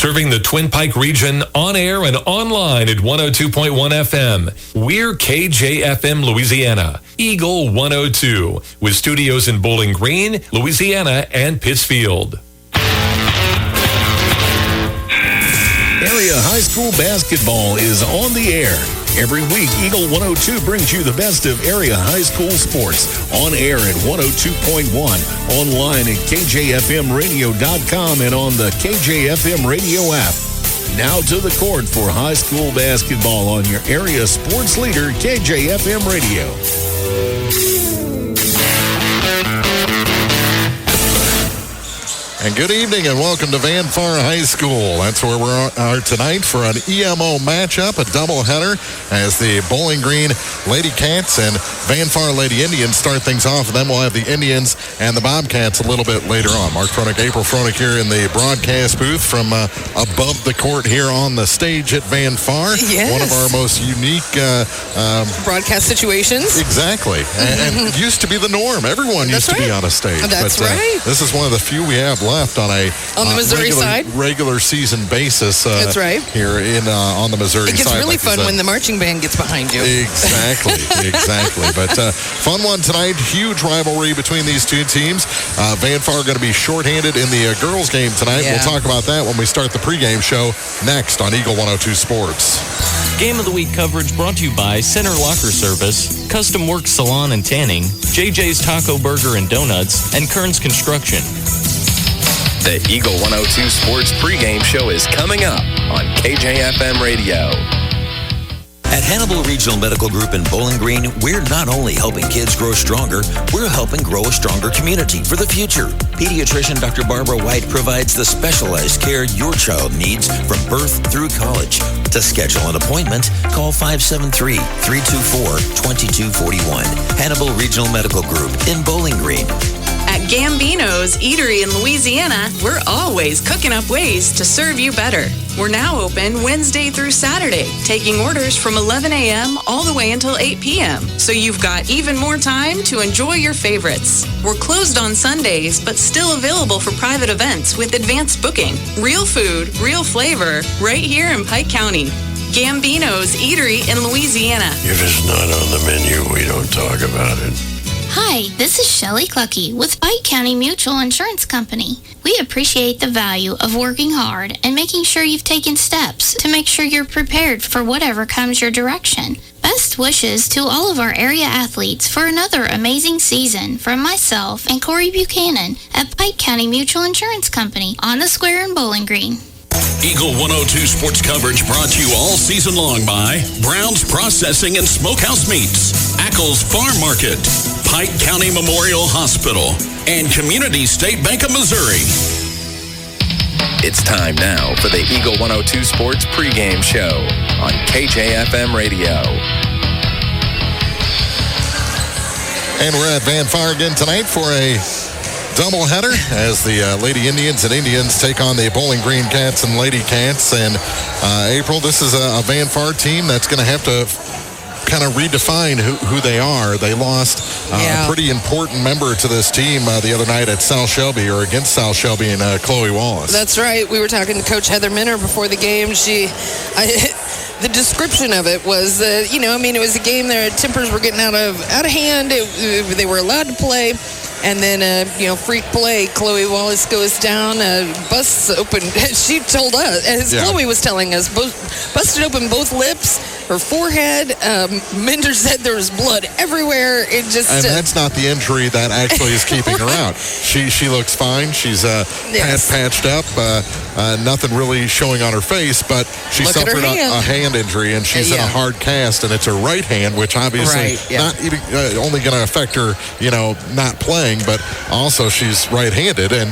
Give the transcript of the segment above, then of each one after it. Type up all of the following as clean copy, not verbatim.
serving the Twin Pike region on air and online at 102.1 FM. We're KJFM Louisiana, Eagle 102, with studios in Bowling Green, Louisiana, and Pittsfield. Area high school basketball is on the air. Every week, Eagle 102 brings you the best of area high school sports. On air at 102.1, online at kjfmradio.com, and on the KJFM radio app. Now to the court for high school basketball on your area sports leader, KJFM Radio. And good evening and welcome to Van Far High School. That's where we are tonight for an EMO matchup, a doubleheader, as the Bowling Green LadyCats and Van Far Lady Indians start things off. And then we'll have the Indians and the Bobcats a little bit later on. Mark Fronick, April Fronick here in the broadcast booth from above the court here on the stage at Van Far. Yes. One of our most unique broadcast situations. Exactly. And it used to be the norm. Everyone used to be on a stage. That's right. This is one of the few we have left on a the Missouri side regular season basis. That's right. Here on the Missouri side. It gets really fun when the marching band gets behind you. Exactly, exactly. But fun one tonight. Huge rivalry between these two teams. Van Far going to be shorthanded in the girls game tonight. Yeah. We'll talk about that when we start the pregame show next on Eagle 102 Sports. Game of the Week coverage brought to you by Center Locker Service, Custom Work Salon and Tanning, JJ's Taco Burger and Donuts, and Kearns Construction. The Eagle 102 Sports pregame show is coming up on KJFM Radio. At Hannibal Regional Medical Group in Bowling Green, we're not only helping kids grow stronger, we're helping grow a stronger community for the future. Pediatrician Dr. Barbara White provides the specialized care your child needs from birth through college. To schedule an appointment, call 573-324-2241. Hannibal Regional Medical Group in Bowling Green. At Gambino's Eatery in Louisiana, we're always cooking up ways to serve you better. We're now open Wednesday through Saturday, taking orders from 11 a.m. all the way until 8 p.m. So you've got even more time to enjoy your favorites. We're closed on Sundays, but still available for private events with advanced booking. Real food, real flavor, right here in Pike County. Gambino's Eatery in Louisiana. If it's not on the menu, we don't talk about it. Hi, this is Shelley Clucky with Pike County Mutual Insurance Company. We appreciate the value of working hard and making sure you've taken steps to make sure you're prepared for whatever comes your direction. Best wishes to all of our area athletes for another amazing season from myself and Corey Buchanan at Pike County Mutual Insurance Company on the Square in Bowling Green. Eagle 102 sports coverage brought to you all season long by Brown's Processing and Smokehouse Meats, Ackles Farm Market, Pike County Memorial Hospital, and Community State Bank of Missouri. It's time now for the Eagle 102 Sports pregame show on KJFM Radio. And we're at Van Far again tonight for a doubleheader as the Lady Indians and Indians take on the Bowling Green Cats and Lady Cats. And April, this is a Van Far team that's going to have to kind of redefine who they are. They lost a pretty important member to this team the other night at South Shelby, or against South Shelby, and Chloe Wallace. That's right. We were talking to Coach Heather Minner before the game. The description of it was, it was a game there. Tempers were getting out of hand. They were allowed to play. And then, freak play, Chloe Wallace goes down, busts open. She told us, as Chloe was telling us, busted open both lips, her forehead. Minder said there was blood everywhere. And that's not the injury that actually is keeping her out. She looks fine. She's patched up. Nothing really showing on her face, but she suffered a hand injury, and she's in a hard cast, and it's her right hand, which obviously not even only going to affect her, not playing, but also she's right-handed and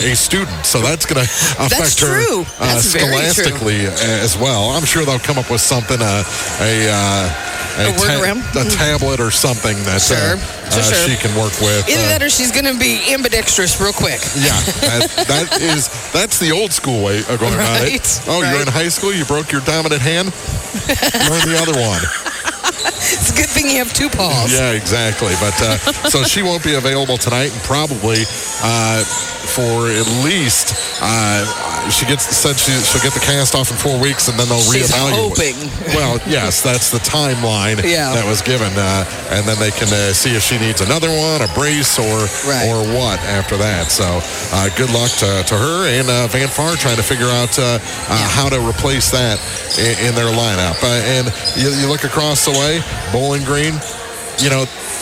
a student, so that's going to affect her scholastically as well. I'm sure they'll come up with something, a tablet or something that she can work with. Either that or she's going to be ambidextrous real quick. Yeah, that's the old school way of going about it. Oh, you're in high school, you broke your dominant hand? Learn the other one. It's It's a good thing you have two paws. Yeah, exactly. But so she won't be available tonight, and probably for at least she'll get the cast off in 4 weeks, and then they'll reevaluate. Hoping. Well, yes, that's the timeline that was given, and then they can see if she needs another one, a brace, or what after that. So good luck to her and Van Far trying to figure out how to replace that in their lineup. And you look across the way, Bowling Green,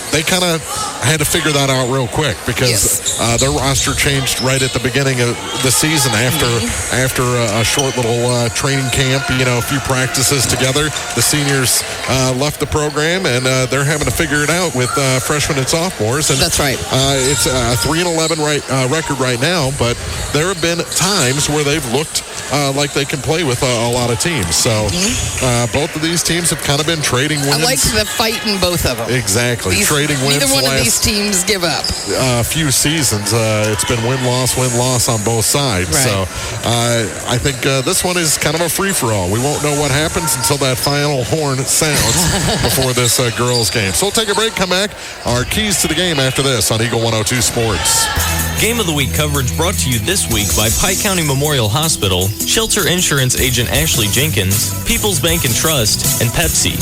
they kind of had to figure that out real quick because their roster changed right at the beginning of the season after a short little training camp, a few practices together. The seniors left the program, and they're having to figure it out with freshmen and sophomores. And that's right. It's a 3-11 record right now, but there have been times where they've looked like they can play with a lot of teams. So both of these teams have kind of been trading wins. I like the fight in both of them. Exactly. Trading wins. Neither one of these teams give up. A few seasons, it's been win-loss on both sides. Right. So I think this one is kind of a free-for-all. We won't know what happens until that final horn sounds before this girls' game. So we'll take a break, come back. Our keys to the game after this on Eagle 102 Sports. Game of the Week coverage brought to you this week by Pike County Memorial Hospital, Shelter Insurance Agent Ashley Jenkins, People's Bank and Trust, and Pepsi.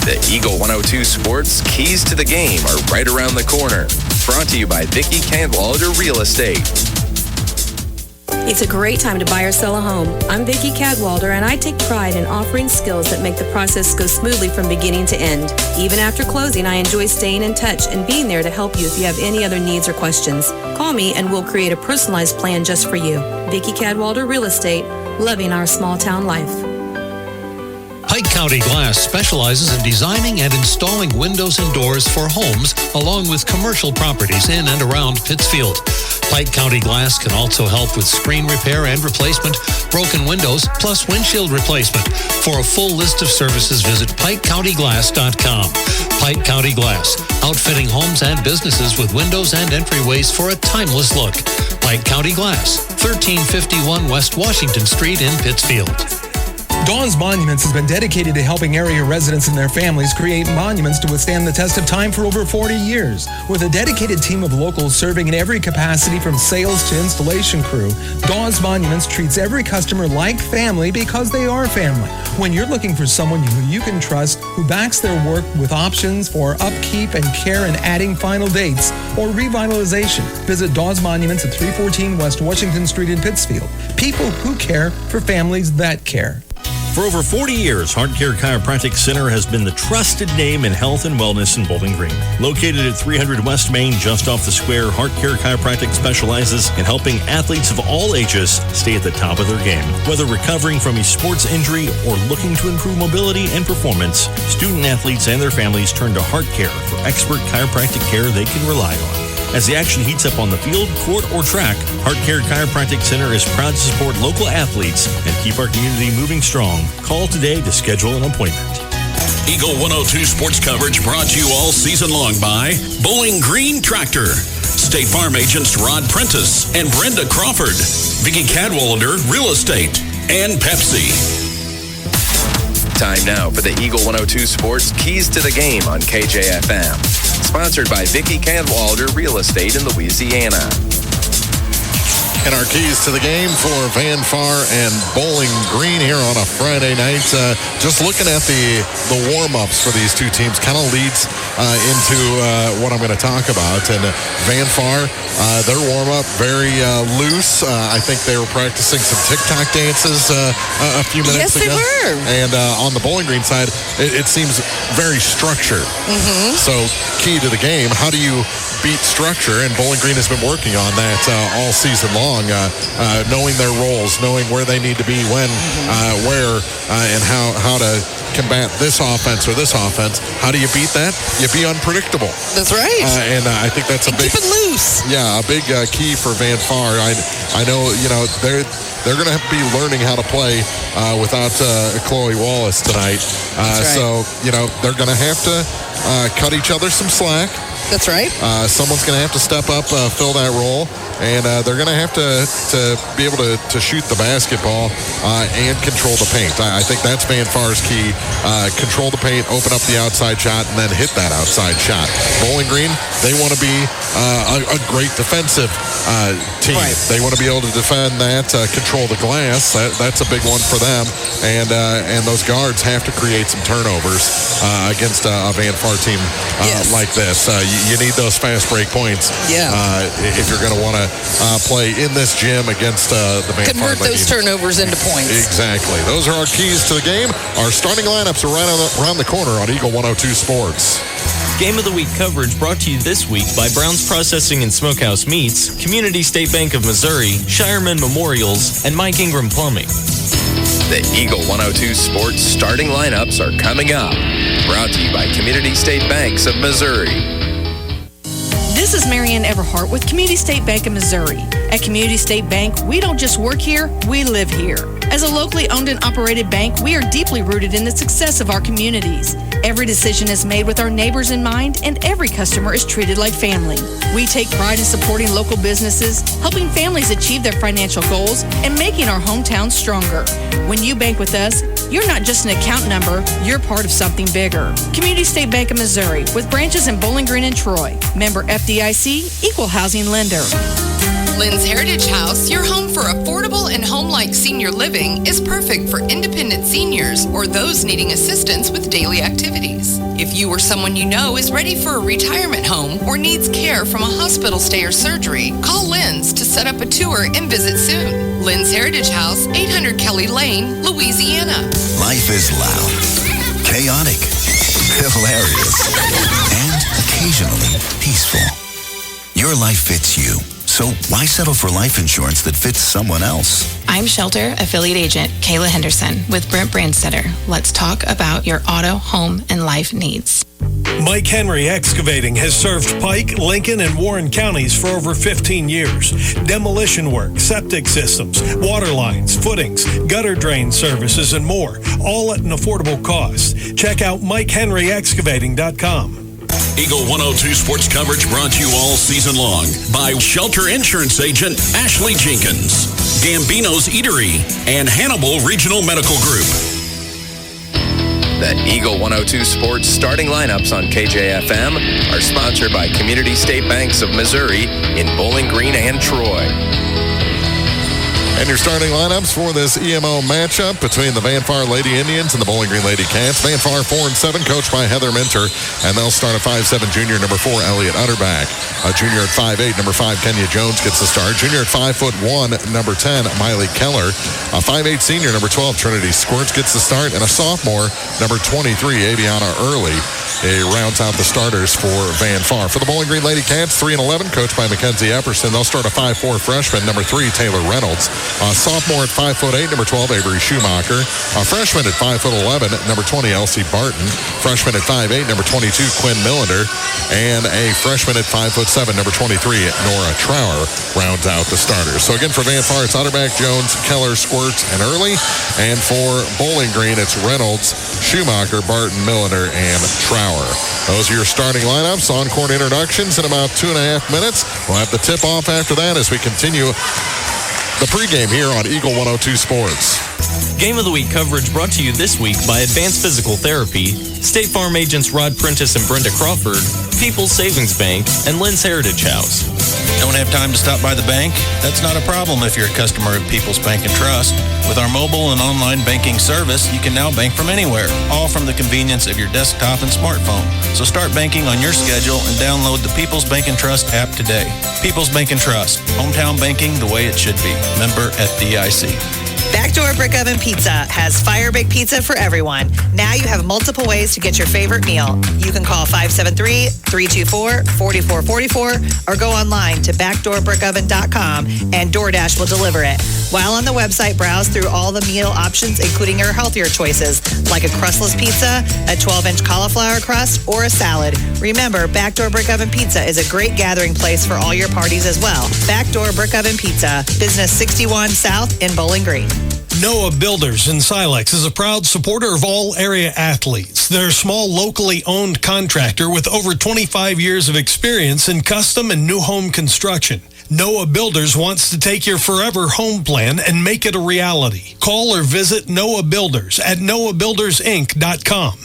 The Eagle 102 Sports Keys to the Game are right around the corner. Brought to you by Vicki Cadwalder Real Estate. It's a great time to buy or sell a home. I'm Vicki Cadwalder, and I take pride in offering skills that make the process go smoothly from beginning to end. Even after closing, I enjoy staying in touch and being there to help you if you have any other needs or questions. Call me and we'll create a personalized plan just for you. Vicki Cadwalder Real Estate, loving our small town life. Pike County Glass specializes in designing and installing windows and doors for homes along with commercial properties in and around Pittsfield. Pike County Glass can also help with screen repair and replacement, broken windows, plus windshield replacement. For a full list of services, visit PikeCountyGlass.com. Pike County Glass, outfitting homes and businesses with windows and entryways for a timeless look. Pike County Glass, 1351 West Washington Street in Pittsfield. Dawn's Monuments has been dedicated to helping area residents and their families create monuments to withstand the test of time for over 40 years. With a dedicated team of locals serving in every capacity from sales to installation crew, Dawn's Monuments treats every customer like family because they are family. When you're looking for someone who you can trust, who backs their work with options for upkeep and care and adding final dates or revitalization, visit Dawn's Monuments at 314 West Washington Street in Pittsfield. People who care for families that care. For over 40 years, HeartCare Chiropractic Center has been the trusted name in health and wellness in Bowling Green. Located at 300 West Main, just off the square, HeartCare Chiropractic specializes in helping athletes of all ages stay at the top of their game. Whether recovering from a sports injury or looking to improve mobility and performance, student athletes and their families turn to HeartCare for expert chiropractic care they can rely on. As the action heats up on the field, court, or track, HeartCare Chiropractic Center is proud to support local athletes and keep our community moving strong. Call today to schedule an appointment. Eagle 102 sports coverage brought to you all season long by Bowling Green Tractor, State Farm agents Rod Prentice and Brenda Crawford, Vicki Cadwalder Real Estate, and Pepsi. Time now for the Eagle 102 Sports Keys to the Game on KJFM. Sponsored by Vicki Cadwalder Real Estate in Louisiana. And our keys to the game for Van Far and Bowling Green here on a Friday night. Just looking at the warm-ups for these two teams kind of leads into what I'm going to talk about. And Van Far, their warm-up very loose. I think they were practicing some TikTok dances a few minutes ago. Yes, they were. And on the Bowling Green side, it seems very structured. Mm-hmm. So key to the game, how do you beat structure? And Bowling Green has been working on that all season long. Knowing their roles, knowing where they need to be when, where, and how to combat this offense or this offense. How do you beat that? You be unpredictable. That's right. And I think that's a big... Keep it loose. Yeah, a big key for Van Far. I know, they're going to have to be learning how to play without Chloe Wallace tonight. That's right. So, they're going to have to cut each other some slack. That's right. Someone's going to have to step up, fill that role, and they're going to have to be able to shoot the basketball and control the paint. I think that's Van Far's key. Control the paint, open up the outside shot, and then hit that outside shot. Bowling Green, they want to be a great defensive team. Right. They want to be able to defend that, control the glass. That's a big one for them. And those guards have to create some turnovers against a Van Far team like this. You need those fast break points if you're going to want to play in this gym against the Van Far. Convert those turnovers into points. Exactly. Those are our keys to the game. Our starting lineups are right around the corner on Eagle 102 Sports. Game of the Week coverage brought to you this week by Brown's Processing and Smokehouse Meats, Community State Bank of Missouri, Shireman Memorials, and Mike Ingram Plumbing. The Eagle 102 Sports starting lineups are coming up. Brought to you by Community State Banks of Missouri. This is Marianne Everhart with Community State Bank of Missouri. At Community State Bank, we don't just work here, we live here. As a locally owned and operated bank, we are deeply rooted in the success of our communities. Every decision is made with our neighbors in mind, and every customer is treated like family. We take pride in supporting local businesses, helping families achieve their financial goals, and making our hometown stronger. When you bank with us, you're not just an account number, you're part of something bigger. Community State Bank of Missouri, with branches in Bowling Green and Troy. Member FDIC, Equal Housing Lender. Lynn's Heritage House, your home for affordable and home-like senior living, is perfect for independent seniors or those needing assistance with daily activities. If you or someone you know is ready for a retirement home or needs care from a hospital stay or surgery, call Lynn's to set up a tour and visit soon. Lynn's Heritage House, 800 Kelly Lane, Louisiana. Life is loud, chaotic, hilarious, and occasionally peaceful. Your life fits you. So why settle for life insurance that fits someone else? I'm Shelter Affiliate Agent Kayla Henderson with Brent Brandstetter. Let's talk about your auto, home, and life needs. Mike Henry Excavating has served Pike, Lincoln, and Warren counties for over 15 years. Demolition work, septic systems, water lines, footings, gutter drain services, and more, all at an affordable cost. Check out MikeHenryExcavating.com. Eagle 102 Sports coverage brought to you all season long by Shelter Insurance Agent Ashley Jenkins, Gambino's Eatery, and Hannibal Regional Medical Group. The Eagle 102 Sports starting lineups on KJFM are sponsored by Community State Banks of Missouri in Bowling Green and Troy. And your starting lineups for this EMO matchup between the Van Far Lady Indians and the Bowling Green LadyCats. Van Far 4-7, coached by Heather Minter, and they'll start a 5'7" junior, number 4, Elliot Utterback. A junior at 5'8", number 5, Kenya Jones gets the start. Junior at 5'1", number 10, Miley Keller. A 5'8" senior, number 12, Trinity Squirts gets the start, and a sophomore, number 23, Aviana Early, rounds out the starters for Van Far. For the Bowling Green LadyCats, 3-11, coached by Mackenzie Epperson. They'll start a 5'4" freshman, number 3, Taylor Reynolds. A sophomore at 5'8", number 12, Avery Schumacher. A freshman at 5'11", number 20, Elsie Barton. Freshman at 5'8", number 22, Quinn Millender. And a freshman at 5'7", number 23, Nora Trower, rounds out the starters. So again, for Van Far, it's Utterback, Jones, Keller, Squirts, and Early. And for Bowling Green, it's Reynolds, Schumacher, Barton, Millender, and Trower. Those are your starting lineups. On-court introductions in about 2.5 minutes. We'll have the tip-off after that as we continue the pregame here on Eagle 102 Sports. Game of the Week coverage brought to you this week by Advanced Physical Therapy, State Farm agents Rod Prentice and Brenda Crawford, People's Savings Bank, and Lynn's Heritage House. Don't have time to stop by the bank? That's not a problem if you're a customer of People's Bank and Trust. With our mobile and online banking service, you can now bank from anywhere, all from the convenience of your desktop and smartphone. So start banking on your schedule and download the People's Bank and Trust app today. People's Bank and Trust, hometown banking the way it should be. Member FDIC. Backdoor Brick Oven Pizza has fire baked pizza for everyone. Now you have multiple ways to get your favorite meal. You can call 573-324-4444 or go online to backdoorbrickoven.com and DoorDash will deliver it. While on the website, browse through all the meal options, including your healthier choices, like a crustless pizza, a 12-inch cauliflower crust, or a salad. Remember, Backdoor Brick Oven Pizza is a great gathering place for all your parties as well. Backdoor Brick Oven Pizza, Business 61 South in Bowling Green. Noah Builders in Silex is a proud supporter of all area athletes. They're a small, locally owned contractor with over 25 years of experience in custom and new home construction. Noah Builders wants to take your forever home plan and make it a reality. Call or visit Noah Builders at noahbuildersinc.com.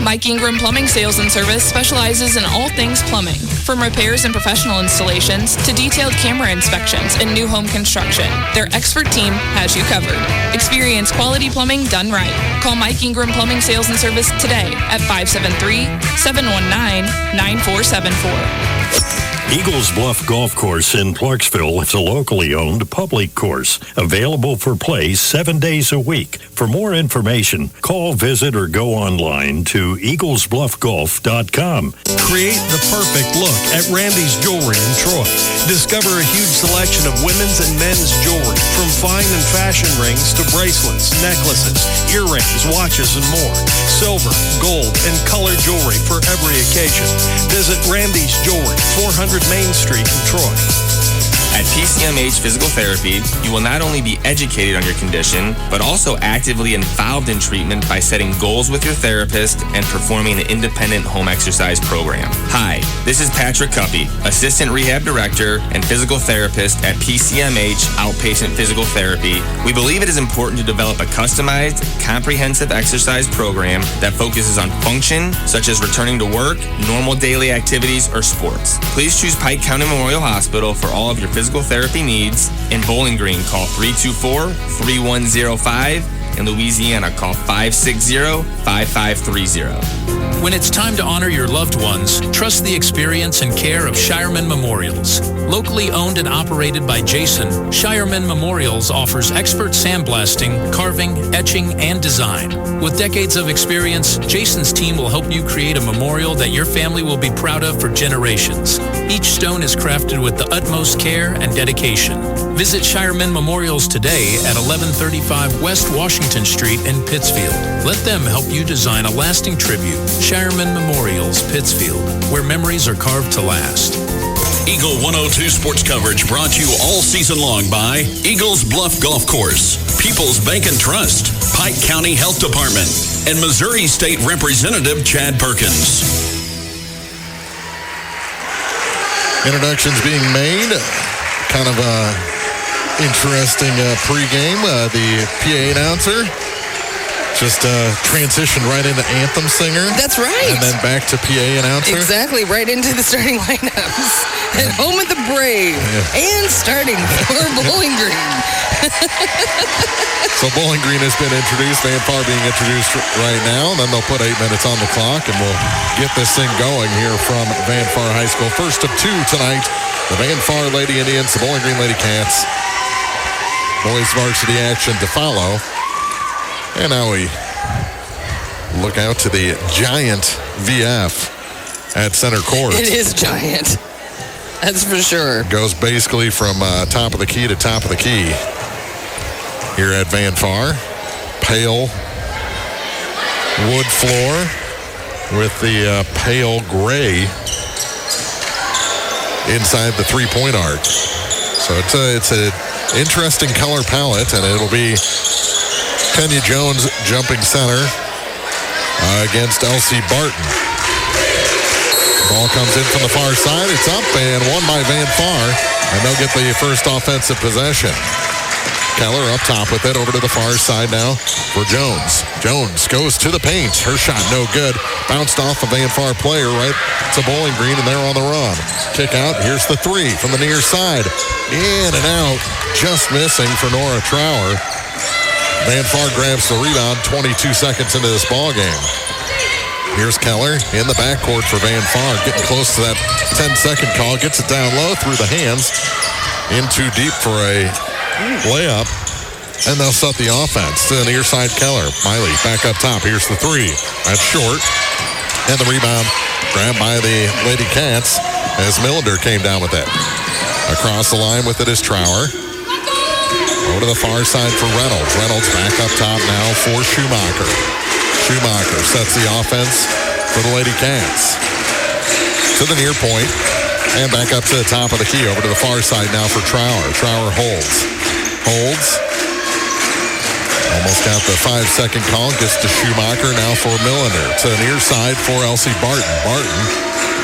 Mike Ingram Plumbing Sales and Service specializes in all things plumbing, from repairs and professional installations to detailed camera inspections and new home construction. Their expert team has you covered. Experience quality plumbing done right. Call Mike Ingram Plumbing Sales and Service today at 573-719-9474. Eagles Bluff Golf Course in Clarksville is a locally owned public course available for play 7 days a week. For more information, call, visit, or go online to eaglesbluffgolf.com. Create the perfect look at Randy's Jewelry in Troy. Discover a huge selection of women's and men's jewelry, from fine and fashion rings to bracelets, necklaces, earrings, watches, and more. Silver, gold, and color jewelry for every occasion. Visit Randy's Jewelry, 400 Main Street in Troy. At PCMH Physical Therapy, you will not only be educated on your condition, but also actively involved in treatment by setting goals with your therapist and performing an independent home exercise program. Hi, this is Patrick Cuppy, Assistant Rehab Director and Physical Therapist at PCMH Outpatient Physical Therapy. We believe it is important to develop a customized, comprehensive exercise program that focuses on function, such as returning to work, normal daily activities, or sports. Please choose Pike County Memorial Hospital for all of your physical therapy needs. In Bowling Green, call 324-3105. In Louisiana, call 560-5530. When it's time to honor your loved ones, trust the experience and care of Shireman Memorials. Locally owned and operated by Jason, Shireman Memorials offers expert sandblasting, carving, etching, and design. With decades of experience, Jason's team will help you create a memorial that your family will be proud of for generations. Each stone is crafted with the utmost care and dedication. Visit Shireman Memorials today at 1135 West Washington Street in Pittsfield. Let them help you design a lasting tribute. Shireman Memorials, Pittsfield, where memories are carved to last. Eagle 102 sports coverage brought to you all season long by Eagles Bluff Golf Course, People's Bank and Trust, Pike County Health Department, and Missouri State Representative Chad Perkins. Introductions being made. Kind of a interesting pregame. The PA announcer just transitioned right into anthem singer. That's right. And then back to PA announcer. Exactly, right into the starting lineups. And home of the Brave. Yeah. And starting for Bowling Green. So Bowling Green has been introduced. Van Far being introduced right now. And then they'll put 8 minutes on the clock, and we'll get this thing going here from Van Far High School. First of two tonight, the Van Far Lady Indians, the Bowling Green LadyCats. Boys varsity action to follow. And now we look out to the giant VF at center court. It is giant. That's for sure. Goes basically from top of the key to top of the key here at Van Far. Pale wood floor with the pale gray inside the three-point arc. So it's a interesting color palette, and it'll be Kenya Jones jumping center against Elsie Barton. Ball comes in from the far side. It's up and won by Van Far, and they'll get the first offensive possession. Keller up top with it, over to the far side now for Jones. Jones goes to the paint. Her shot no good. Bounced off a Van Far player right to Bowling Green, and they're on the run. Kick out. Here's the three from the near side. In and out. Just missing for Nora Trower. Van Far grabs the rebound 22 seconds into this ball game. Here's Keller in the backcourt for Van Far. Getting close to that 10-second call. Gets it down low through the hands. In too deep for a layup. And they'll set the offense to the near side. Keller. Miley back up top. Here's the three. That's short. And the rebound grabbed by the LadyCats as Millender came down with it. Across the line with it is Trower. Over to the far side for Reynolds. Reynolds back up top now for Schumacher. Schumacher sets the offense for the LadyCats. To the near point. And back up to the top of the key. Over to the far side now for Trower. Trower holds. Almost got the 5-second call. Gets to Schumacher. Now for Milliner. To the near side for Elsie Barton. Barton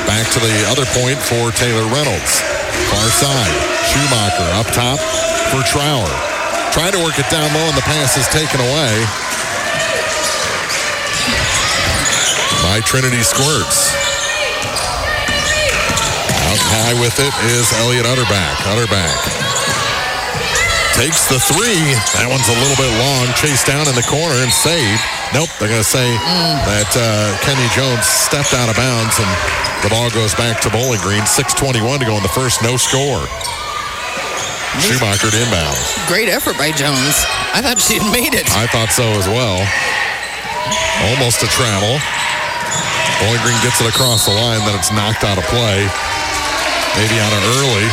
back to the other point for Taylor Reynolds. Far side. Schumacher up top for Trower. Trying to work it down low, and the pass is taken away by Trinity Squirts. Out high with it is Elliot Utterback. Utterback takes the three. That one's a little bit long. Chased down in the corner and saved. Nope, they're going to say that Kenny Jones stepped out of bounds, and the ball goes back to Bowling Green. 6:21 to go in the first. No score. Schumacher to inbound. Great effort by Jones. I thought she had made it. I thought so as well. Almost a travel. Bowling Green gets it across the line, then it's knocked out of play. Aviana early.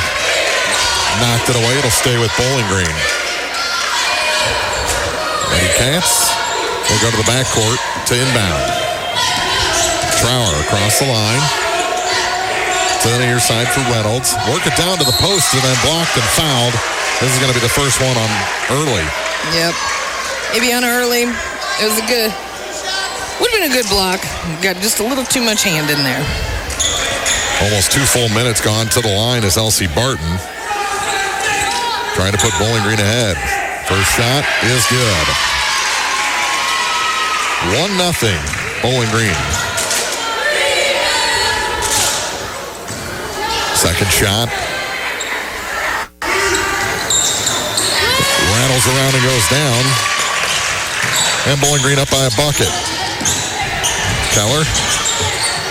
Knocked it away. It'll stay with Bowling Green. LadyCats will go to the backcourt to inbound. Trower across the line. To the near side for Reynolds. Work it down to the post and then blocked and fouled. This is going to be the first one on early. Yep. Aviana early. It was a good, would have been a good block. Got just a little too much hand in there. Almost 2 full minutes gone to the line as Elsie Barton trying to put Bowling Green ahead. First shot is good. 1-0 Bowling Green. Second shot. Rattles around and goes down. And Bowling Green up by a bucket. Keller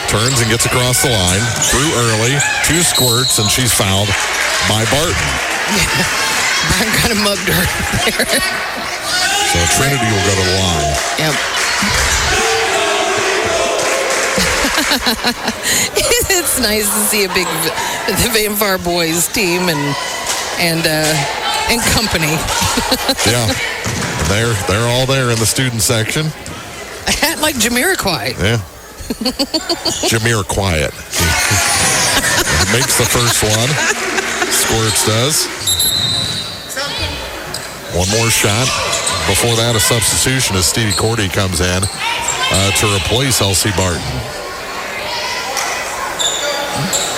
turns and gets across the line. Through early. 2 squirts, and she's fouled by Barton. Barton kind of mugged her there. So Trinity will go to the line. Yep. It's nice to see the Van Far boys team and company. Yeah, they're all there in the student section. A hat like Jamiroquai. Yeah, Jamiroquai. Makes the first one. Squirts does. One more shot. Before that, a substitution as Stevie Cordy comes in to replace Elsie Barton.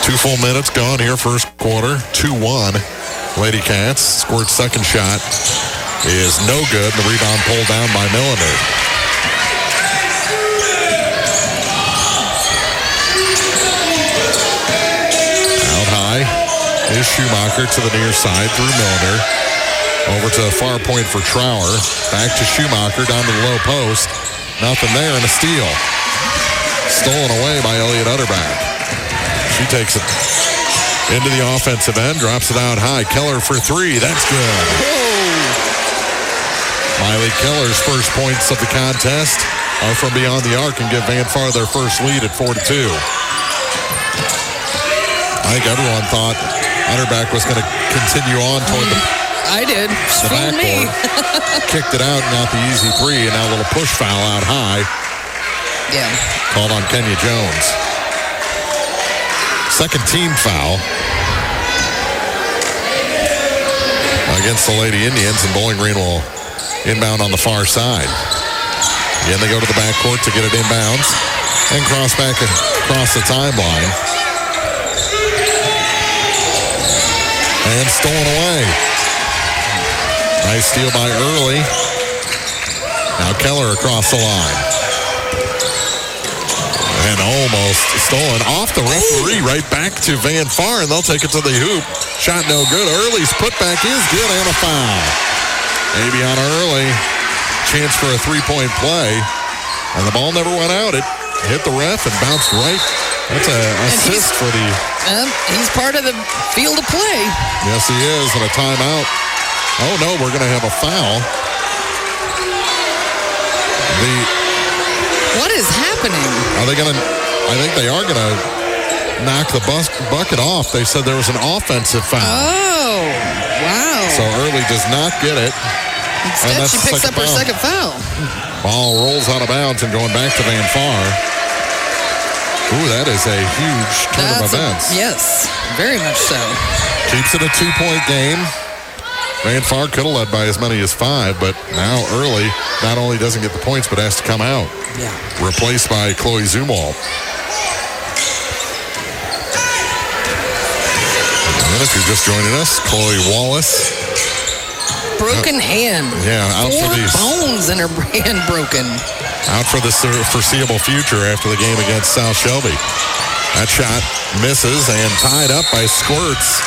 2 full minutes gone here, first quarter. 2-1. LadyCats. Squirt's second shot is no good. The rebound pulled down by Milliner. Out high is Schumacher to the near side through Milliner. Over to the far point for Trower. Back to Schumacher down to the low post. Nothing there, and a steal. Stolen away by Elliot Utterback. She takes it into the offensive end, drops it out high. Keller for 3. That's good. Miley Keller's first points of the contest are from beyond the arc and give Van Far their first lead at 4-2. I think everyone thought Utterback was going to continue on toward the I did. the backboard. Kicked it out and got the easy 3, and now a little push foul out high. Yeah. Called on Kenya Jones. Second team foul against the Lady Indians, and Bowling Green will inbound on the far side. Again, they go to the backcourt to get it inbounds and cross back across the timeline. And stolen away. Nice steal by Early. Now Keller across the line. And almost stolen off the referee, right back to Van Far, and they'll take it to the hoop. Shot no good. Early's putback is good, and a foul. Aviana Early, chance for a 3-point play, and the ball never went out. It hit the ref and bounced right. That's an assist for the... He's part of the field of play. Yes, he is, and a timeout. Oh, no, we're going to have a foul. What is happening? Are they going to... I think they are going to knock the bucket off. They said there was an offensive foul. Oh, wow. So Early does not get it. Instead, she picks up her second foul. Ball rolls out of bounds and going back to Van Far. Ooh, that is a huge turn of events. Yes, very much so. Keeps it a 2-point game. Van Far could have led by as many as 5, but now early, not only doesn't get the points, but has to come out. Yeah. Replaced by Chloe Zumwalt. And if you're just joining us, Chloe Wallace. Broken hand. Yeah, out 4 for these. bones in her hand broken. Out for the foreseeable future after the game against South Shelby. That shot misses and tied up by Squirts.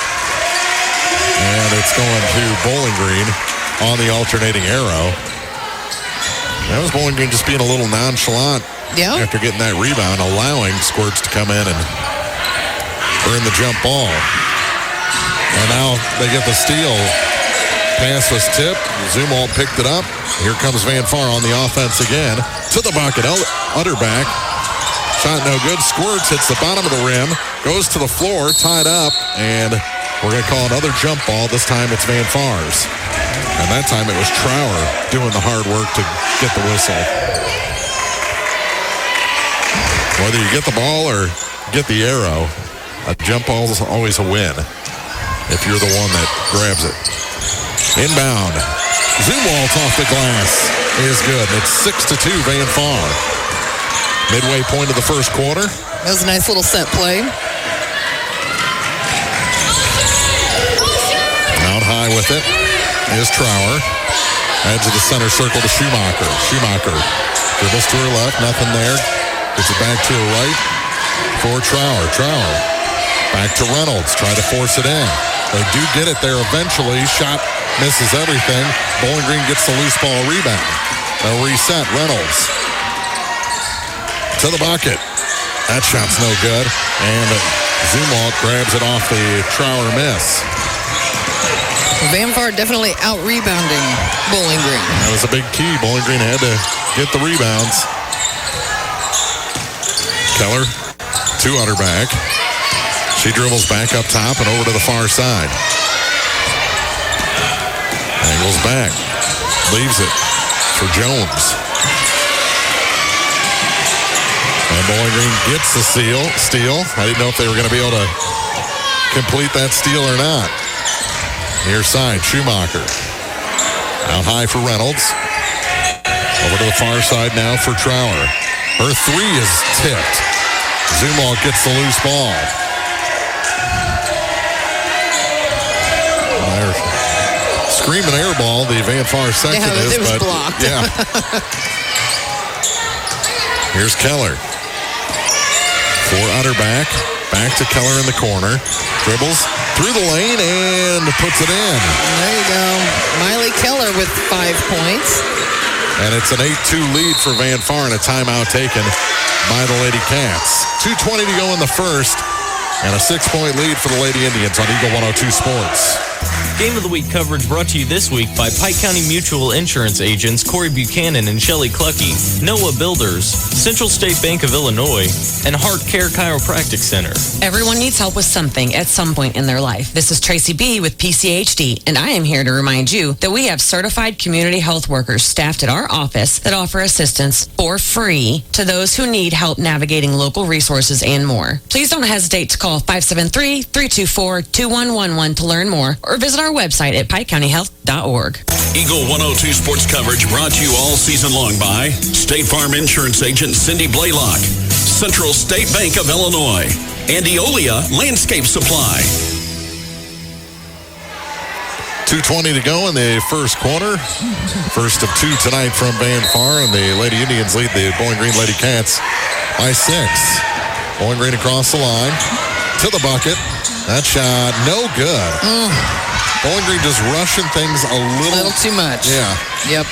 And it's going to Bowling Green on the alternating arrow. That was Bowling Green just being a little nonchalant after getting that rebound, allowing Squirts to come in and earn the jump ball. And now they get the steal. Pass was tipped. Zumwalt picked it up. Here comes Van Far on the offense again. To the bucket. Utterback. Shot no good. Squirts hits the bottom of the rim. Goes to the floor. Tied up. And we're going to call another jump ball. This time it's Van Far's. And that time it was Trower doing the hard work to get the whistle. Whether you get the ball or get the arrow, a jump ball is always a win if you're the one that grabs it. Inbound. Zumwalt off the glass is good. It's 6-2 Van Far. Midway point of the first quarter. That was a nice little set play. Out high with it is Trower. Edge of the center circle to Schumacher. Schumacher dribbles to her left. Nothing there. Gets it back to her right for Trower. Trower back to Reynolds. Try to force it in. They do get it there eventually. Shot misses everything. Bowling Green gets the loose ball rebound. They'll reset. Reynolds to the bucket. That shot's no good. And Zumwalt grabs it off the Trower miss. Van Far definitely out-rebounding Bowling Green. That was a big key. Bowling Green had to get the rebounds. Keller to Utterback. She dribbles back up top and over to the far side. Angles back. Leaves it for Jones. And Bowling Green gets the steal. I didn't know if they were going to be able to complete that steal or not. Near side, Schumacher. Out high for Reynolds. Over to the far side now for Trower. Her three is tipped. Zumwalt gets the loose ball. Screaming air ball, the Van Far section is, it was but blocked. Yeah. Here's Keller. For Utterback. Back to Keller in the corner. Dribbles through the lane and puts it in. There you go. Miley Keller with 5 points. And it's an 8-2 lead for Van Far and a timeout taken by the LadyCats. 2:20 to go in the first. And a 6-point lead for the Lady Indians on Eagle 102 Sports. Game of the Week coverage brought to you this week by Pike County Mutual Insurance agents Corey Buchanan and Shelley Cluckey, Noah Builders, Central State Bank of Illinois, and Heart Care Chiropractic Center. Everyone needs help with something at some point in their life. This is Tracy B. with PCHD, and I am here to remind you that we have certified community health workers staffed at our office that offer assistance for free to those who need help navigating local resources and more. Please don't hesitate to call 573-324-2111 to learn more, or visit our website at pikecountyhealth.org. Eagle 102 sports coverage brought to you all season long by State Farm Insurance Agent Cindy Blaylock, Central State Bank of Illinois, and Eolia Landscape Supply. 2:20 to go in the first quarter. First of two tonight from Van Far, and the Lady Indians lead the Bowling Green Lady-Cats by 6. Bowling Green across the line to the bucket. That shot, no good. Bowling Green just rushing things a little too much. Yeah. Yep.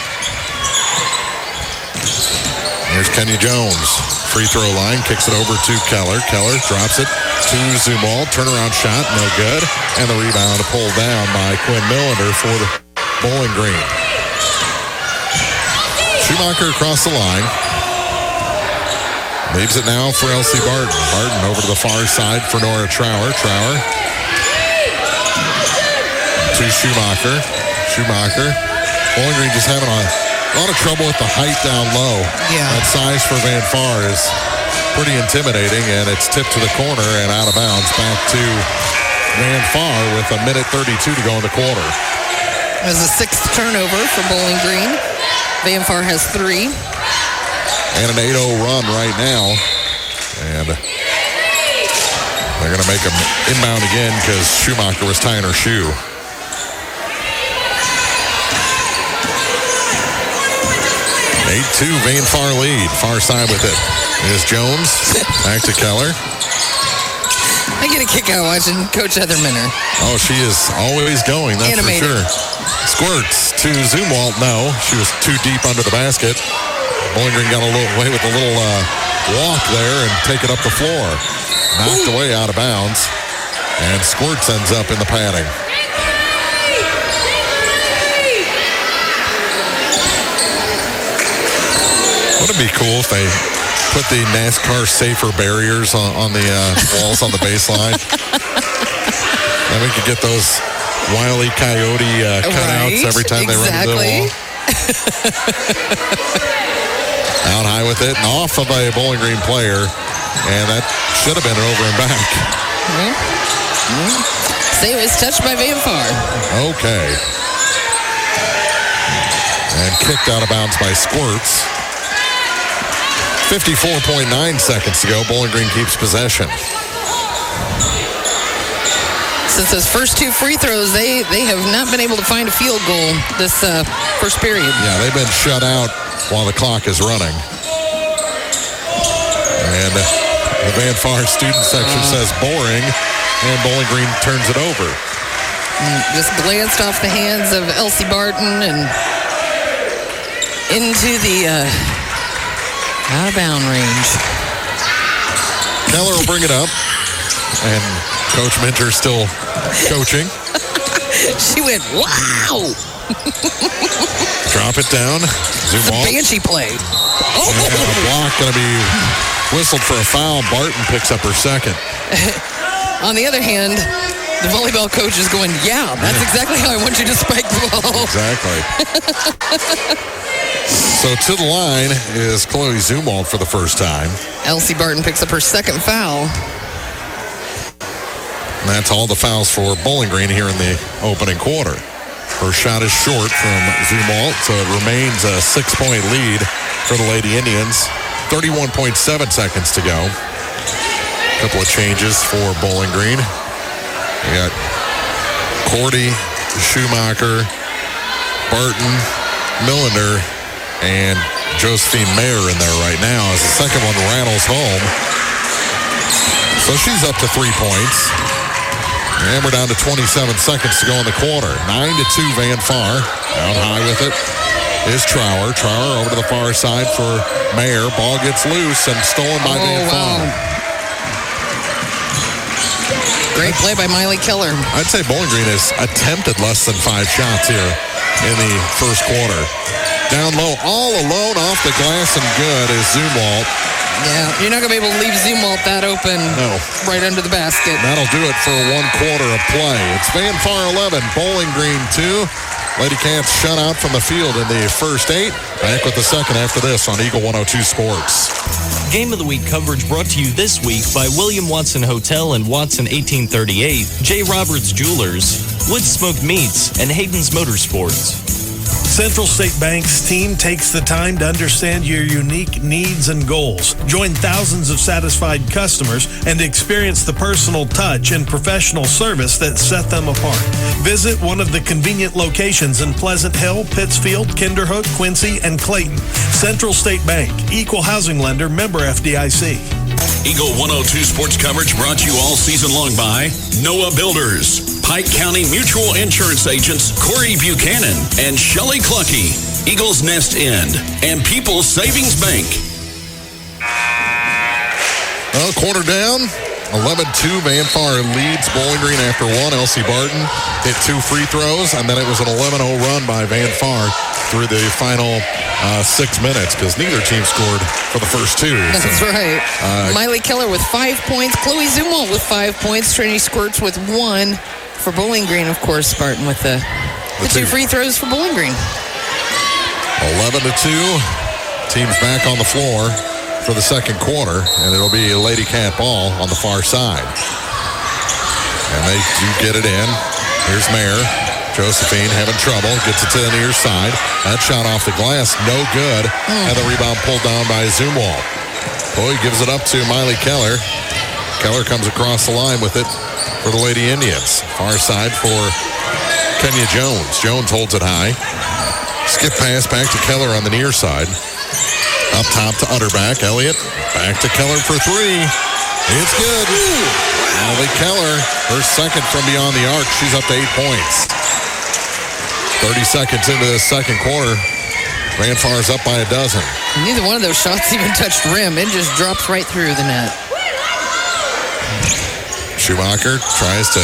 Here's Kenya Jones. Free throw line, kicks it over to Keller. Keller drops it to Zumwalt. Turnaround shot, no good. And the rebound pulled down by Quinn Millender for the Bowling Green. Schumacher across the line. Leaves it now for Elsie Barton. Barton over to the far side for Nora Trower. Trower to Schumacher. Schumacher. Bowling Green just having a lot of trouble with the height down low. Yeah. That size for Van Far is pretty intimidating, and it's tipped to the corner and out of bounds back to Van Far with 1:32 to go in the quarter. It was a 6th turnover for Bowling Green. Van Far has 3. And an 8-0 run right now. And they're going to make them inbound again because Schumacher was tying her shoe. 8-2 Van Far lead. Far side with it is Jones. Back to Keller. I get a kick out watching Coach Heather Minner. Oh, she is always going, that's Animated. for sure. Squirts to Zumwalt. No, she was too deep under the basket. Bowling Green got away with a little walk there and take it up the floor. Knocked away out of bounds. And Squirts ends up in the padding. Wouldn't it be cool if they put the NASCAR safer barriers on the walls on the baseline? Then we could get those Wile E. Coyote cutouts every time they run into the wall. Out high with it and off of a Bowling Green player. And that should have been an over and back. Say it was touched by Van Far. Okay. And kicked out of bounds by Squirts. 54.9 seconds to go. Bowling Green keeps possession. Since those first 2 free throws, they have not been able to find a field goal this first period. Yeah, they've been shut out while the clock is running. And the Van Far student section says boring, and Bowling Green turns it over. Just glanced off the hands of Elsie Barton and into the out-of-bound range. Keller will bring it up, and Coach Minter still coaching. She went, wow! Drop it down. Zoom It's a off. banshee play. And a block going to be whistled for a foul. Barton picks up her second. On the other hand, the volleyball coach is going, yeah, that's exactly how I want you to spike the ball. Exactly. So to the line is Chloe Zumwalt for the first time. Elsie Barton picks up her second foul. And that's all the fouls for Bowling Green here in the opening quarter. Her shot is short from Zumwalt, so it remains a 6-point lead for the Lady Indians. 31.7 seconds to go. A couple of changes for Bowling Green. We got Cordy, Schumacher, Barton, Millender, and Josephine Mayer in there right now as the second one rattles home. So she's up to 3 points. And we're down to 27 seconds to go in the quarter. 9-2 Van Far. Out high with it is Trower. Trower over to the far side for Mayer. Ball gets loose and stolen by Van Far. Great play by Miley Keller. I'd say Bowling Green has attempted less than 5 shots here in the first quarter. Down low, all alone off the glass and good is Zumwalt. Yeah, you're not going to be able to leave Zumwalt that open right under the basket. That'll do it for 1 quarter of play. It's Van Far 11, Bowling Green 2. LadyCats shut out from the field in the first 8. Back with the second after this on Eagle 102 Sports. Game of the Week coverage brought to you this week by William Watson Hotel and Watson 1838, J. Roberts Jewelers, Wood Smoked Meats, and Hayden's Motorsports. Central State Bank's team takes the time to understand your unique needs and goals. Join thousands of satisfied customers and experience the personal touch and professional service that set them apart. Visit one of the convenient locations in Pleasant Hill, Pittsfield, Kinderhook, Quincy, and Clayton. Central State Bank, equal housing lender, member FDIC. Eagle 102 sports coverage brought to you all season long by Noah Builders, Pike County Mutual Insurance Agents Corey Buchanan and Shelley Cluckey, Eagles Nest End, and People's Savings Bank. Well, quarter down, 11-2. Van Far leads Bowling Green after 1. Elsie Barton hit 2 free throws, and then it was an 11-0 run by Van Far through the final 6 minutes because neither team scored for the first 2. That's right. Miley Keller with 5 points. Chloe Zumwalt with 5 points. Trinity Squirts with 1 for Bowling Green. Of course, Spartan with the 2 free throws for Bowling Green. 11-2. Teams back on the floor for the second quarter, and it'll be a Lady Cat ball on the far side. And they do get it in. Here's Mayer. Josephine having trouble. Gets it to the near side. That shot off the glass. No good. And the rebound pulled down by Zumwalt. Boy gives it up to Miley Keller. Keller comes across the line with it for the Lady Indians. Far side for Kenya Jones. Jones holds it high. Skip pass back to Keller on the near side. Up top to Utterback. Elliott back to Keller for three. It's good. Miley Keller, her second from beyond the arc. She's up to 8 points. 30 seconds into the second quarter. Van Far's up by a dozen. Neither one of those shots even touched rim. It just drops right through the net. Schumacher tries to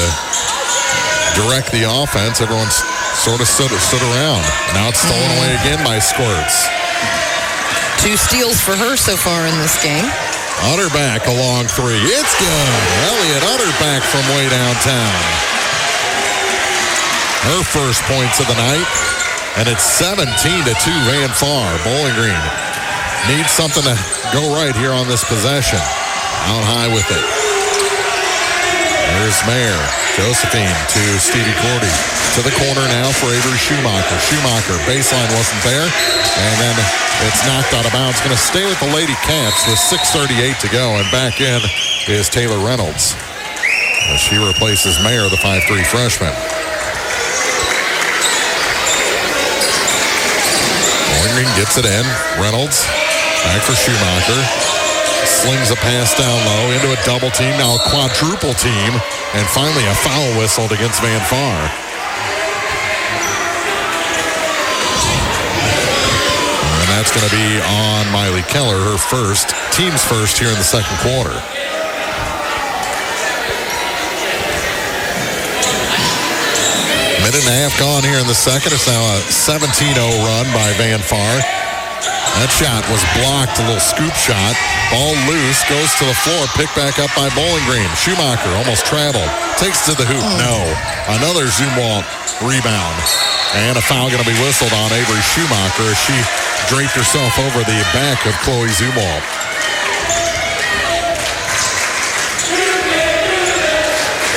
direct the offense. Everyone's sort of stood around. Now it's stolen away again by Squirts. 2 steals for her so far in this game. Utterback a long three. It's good. Elliott Utterback from way downtown. Her first points of the night. And it's 17-2 Van Far. Bowling Green needs something to go right here on this possession. Out high with it. There's Mayer. Josephine to Stevie Cordy. To the corner now for Avery Schumacher. Schumacher, baseline wasn't there. And then it's knocked out of bounds. Going to stay with the LadyCats with 6:38 to go. And back in is Taylor Reynolds. As she replaces Mayer, the 5'3" freshman. Bowling Green gets it in. Reynolds back for Schumacher. Slings a pass down low into a double team, now a quadruple team, and finally a foul whistled against Van Far. And that's going to be on Miley Keller, her first, team's first here in the second quarter. Minute and a half gone here in the second. It's now a 17-0 run by Van Far. That shot was blocked, a little scoop shot. Ball loose, goes to the floor, picked back up by Bowling Green. Schumacher almost traveled, takes to the hoop. No. Another Zumwalt rebound. And a foul going to be whistled on Avery Schumacher as she draped herself over the back of Chloe Zumwalt.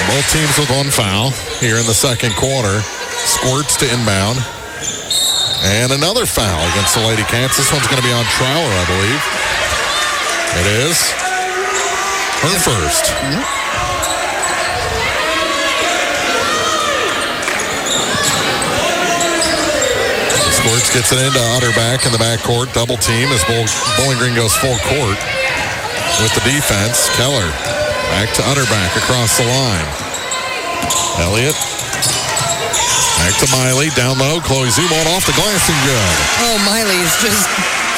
Both teams with one foul here in the second quarter. Squirts to inbound. And another foul against the LadyCats. This one's going to be on Trower, I believe. It is. Her first. Squirts gets it into Utterback in the backcourt. Double team as Bowling Green goes full court with the defense. Keller back to Utterback across the line. Elliott. Back to Miley, down low. Chloe Zumwalt off the glass and good. Oh, Miley's just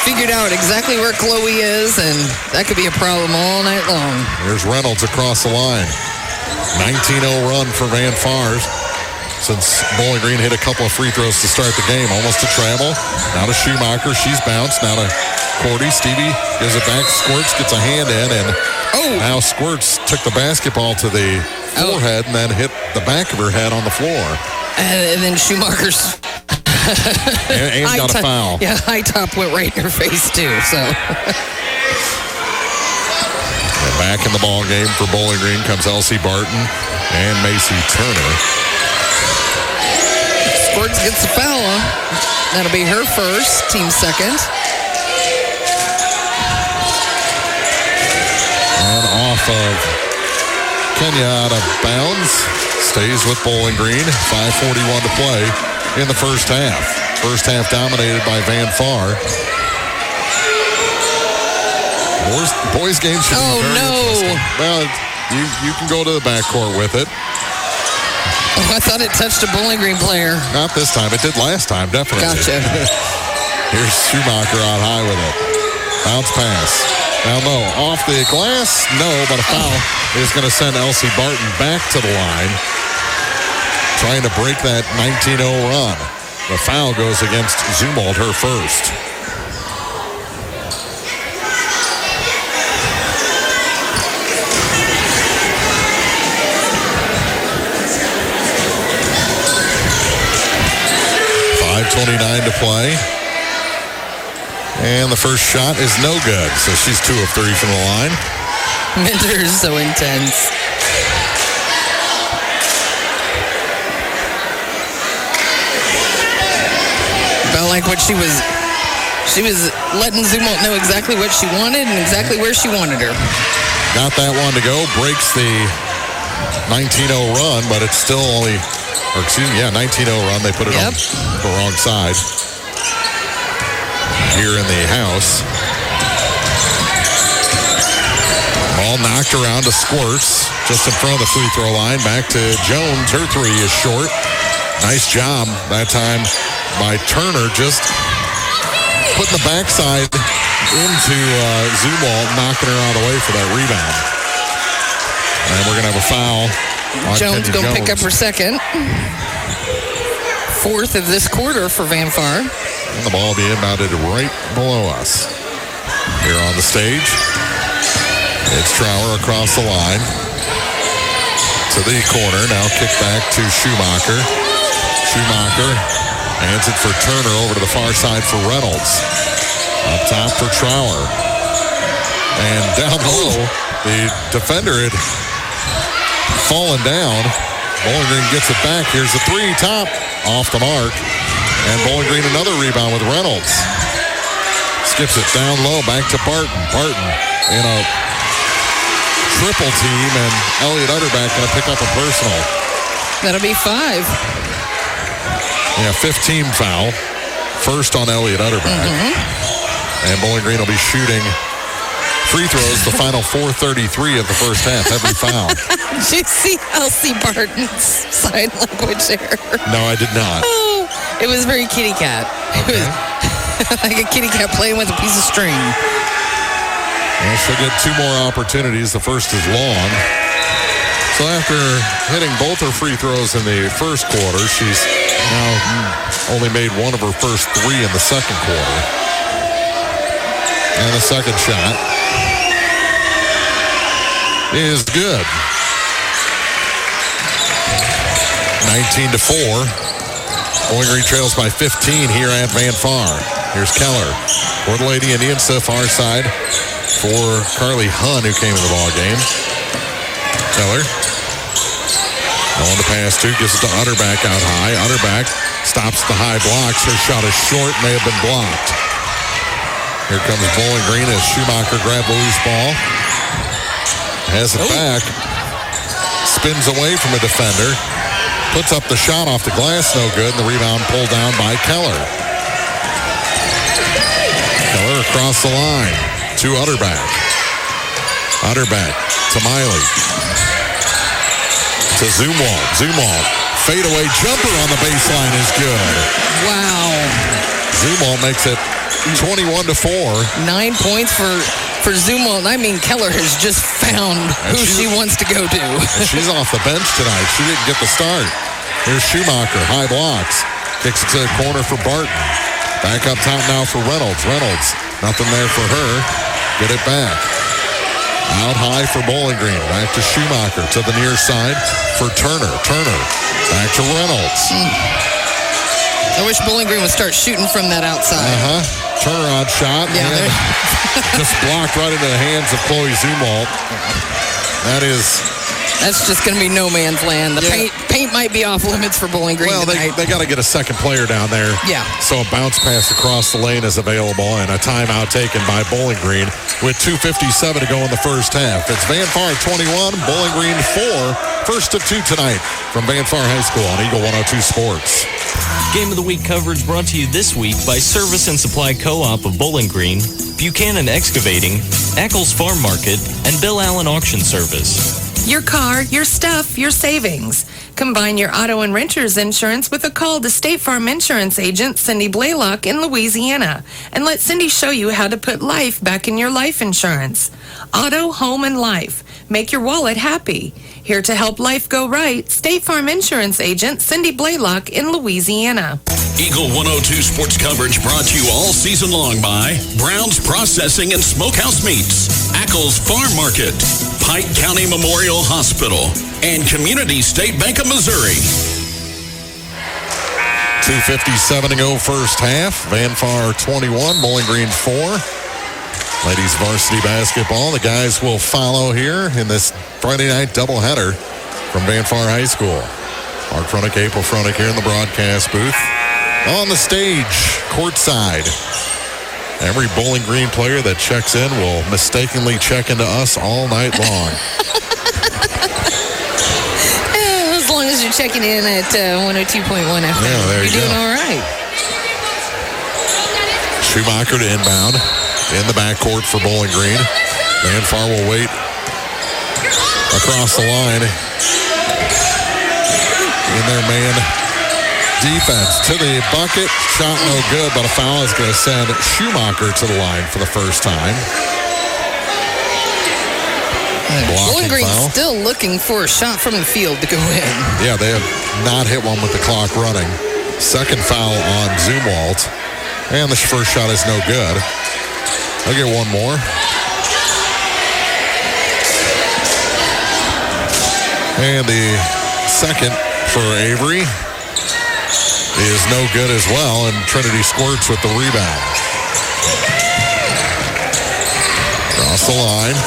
figured out exactly where Chloe is, and that could be a problem all night long. Here's Reynolds across the line. 19-0 run for Van Fars since Bowling Green hit a couple of free throws to start the game. Almost to travel. Now to Schumacher. She's bounced. Now to Cordy. Stevie gives it back. Squirts gets a hand in, and now Squirts took the basketball to the forehead and then hit the back of her head on the floor. And then Schumacher's and got a foul. Yeah, high top went right in her face too. So back in the ball game for Bowling Green comes Elsie Barton and Macy Turner. Squirts gets a foul. That'll be her first, team second. And off of Kenya out of bounds. Stays with Bowling Green. 5:41 to play in the first half. First half dominated by Van Far. Boys games should be very interesting. Well, you can go to the backcourt with it. Oh, I thought it touched a Bowling Green player. Not this time. It did last time, definitely. Gotcha. Here's Schumacher out high with it. Bounce pass. Now, no. Off the glass? No, but a foul is going to send Elsie Barton back to the line, trying to break that 19-0 run. The foul goes against Zumwalt, her first. .29 to play. And the first shot is no good. So she's 2 of 3 from the line. Minter is so intense. like what she was letting Zumwalt know exactly what she wanted and exactly where she wanted her. Got that one to go. Breaks the 19-0 run, but it's still only, 19-0 run. They put it on the wrong side here in the house. Ball knocked around to Squirts, just in front of the free throw line. Back to Jones. Her three is short. Nice job that time by Turner, just putting the backside into Zumwalt, knocking her out of the way for that rebound. And we're going to have a foul on Jones Kenya going to pick up her second. Fourth of this quarter for Van Far. And the ball being inbounded right below us. Here on the stage, it's Trower across the line to the corner. Now kick back to Schumacher. Schumacher hands it for Turner over to the far side for Reynolds. Up top for Trower. And down low, the defender had fallen down. Bowling Green gets it back. Here's the three, top, off the mark. And Bowling Green another rebound with Reynolds. Skips it down low, back to Barton. Barton in a triple team, and Elliot Utterback going to pick up a personal. That'll be 5. Yeah, 15 foul. First on Elliot Utterback. And Bowling Green will be shooting free throws the final 4:33 of the first half. Every foul. Did you see Elsie Barton's sign language there? No, I did not. Oh, it was very kitty cat. It was like a kitty cat playing with a piece of string. Well, she'll get 2 more opportunities. The first is long. So after hitting both her free throws in the first quarter, she's now only made one of her first 3 in the second quarter. And the second shot is good. 19-4. Bowling Green trails by 15 here at Van Far. Here's Keller for the Lady Indians to the far side for Carly Hunn, who came in the ball game. Keller. No one to pass to. Gives it to Utterback out high. Utterback stops the high blocks. Her shot is short. May have been blocked. Here comes Bowling Green as Schumacher grabbed the loose ball. Has it back. Spins away from a defender. Puts up the shot off the glass. No good. And the rebound pulled down by Keller. Keller across the line to Utterback. Utterback to Miley. To Zumwalt. Zumwalt. Fadeaway jumper on the baseline is good. Wow. Zumwalt makes it 21-4. 9 points for Zumwalt. I mean, Keller has just found who she wants to go to. She's off the bench tonight. She didn't get the start. Here's Schumacher. High blocks. Kicks it to the corner for Barton. Back up top now for Reynolds. Reynolds. Nothing there for her. Get it back. Out high for Bowling Green. Back to Schumacher to the near side for Turner. Turner. Back to Reynolds. I wish Bowling Green would start shooting from that outside. Turnaround shot. Yeah. Just blocked right into the hands of Chloe Zumwalt. That's just going to be no man's land. The paint might be off limits for Bowling Green tonight. They got to get a second player down there. Yeah. So a bounce pass across the lane is available and a timeout taken by Bowling Green with 2:57 to go in the first half. It's Van Far 21, Bowling Green 4. First of 2 tonight from Van Far High School on Eagle 102 Sports. Game of the Week coverage brought to you this week by Service and Supply Co-op of Bowling Green, Buchanan Excavating, Eccles Farm Market, and Bill Allen Auction Service. Your car, your stuff, your savings. Combine your auto and renter's insurance with a call to State Farm Insurance agent Cindy Blaylock in Louisiana. And let Cindy show you how to put life back in your life insurance. Auto, home, and life. Make your wallet happy. Here to help life go right, State Farm Insurance agent Cindy Blaylock in Louisiana. Eagle 102 sports coverage brought to you all season long by Brown's Processing and Smokehouse Meats, Ackles Farm Market, Pike County Memorial Hospital, and Community State Bank of Missouri. 2:57 to go first half. Van Far 21, Bowling Green 4. Ladies varsity basketball. The guys will follow here in this Friday night doubleheader from Van Far High School. Mark Fronick, April Fronick here in the broadcast booth. on the stage, courtside. Every Bowling Green player that checks in will mistakenly check into us all night long. As long as you're checking in at 102.1 FM, there you you're doing go. all right. Schumacher to inbound in the backcourt for Bowling Green. Van Far will wait across the line in their man defense to the bucket. Shot no good, but a foul is going to send Schumacher to the line for the first time. Bowling Green foul. still looking for a shot from the field to go in. Yeah, they have not hit one with the clock running. Second foul on Zumwalt. And the first shot is no good. I'll get one more. And the second for Avery is no good as well, and Trinity Squirts with the rebound. Across the line.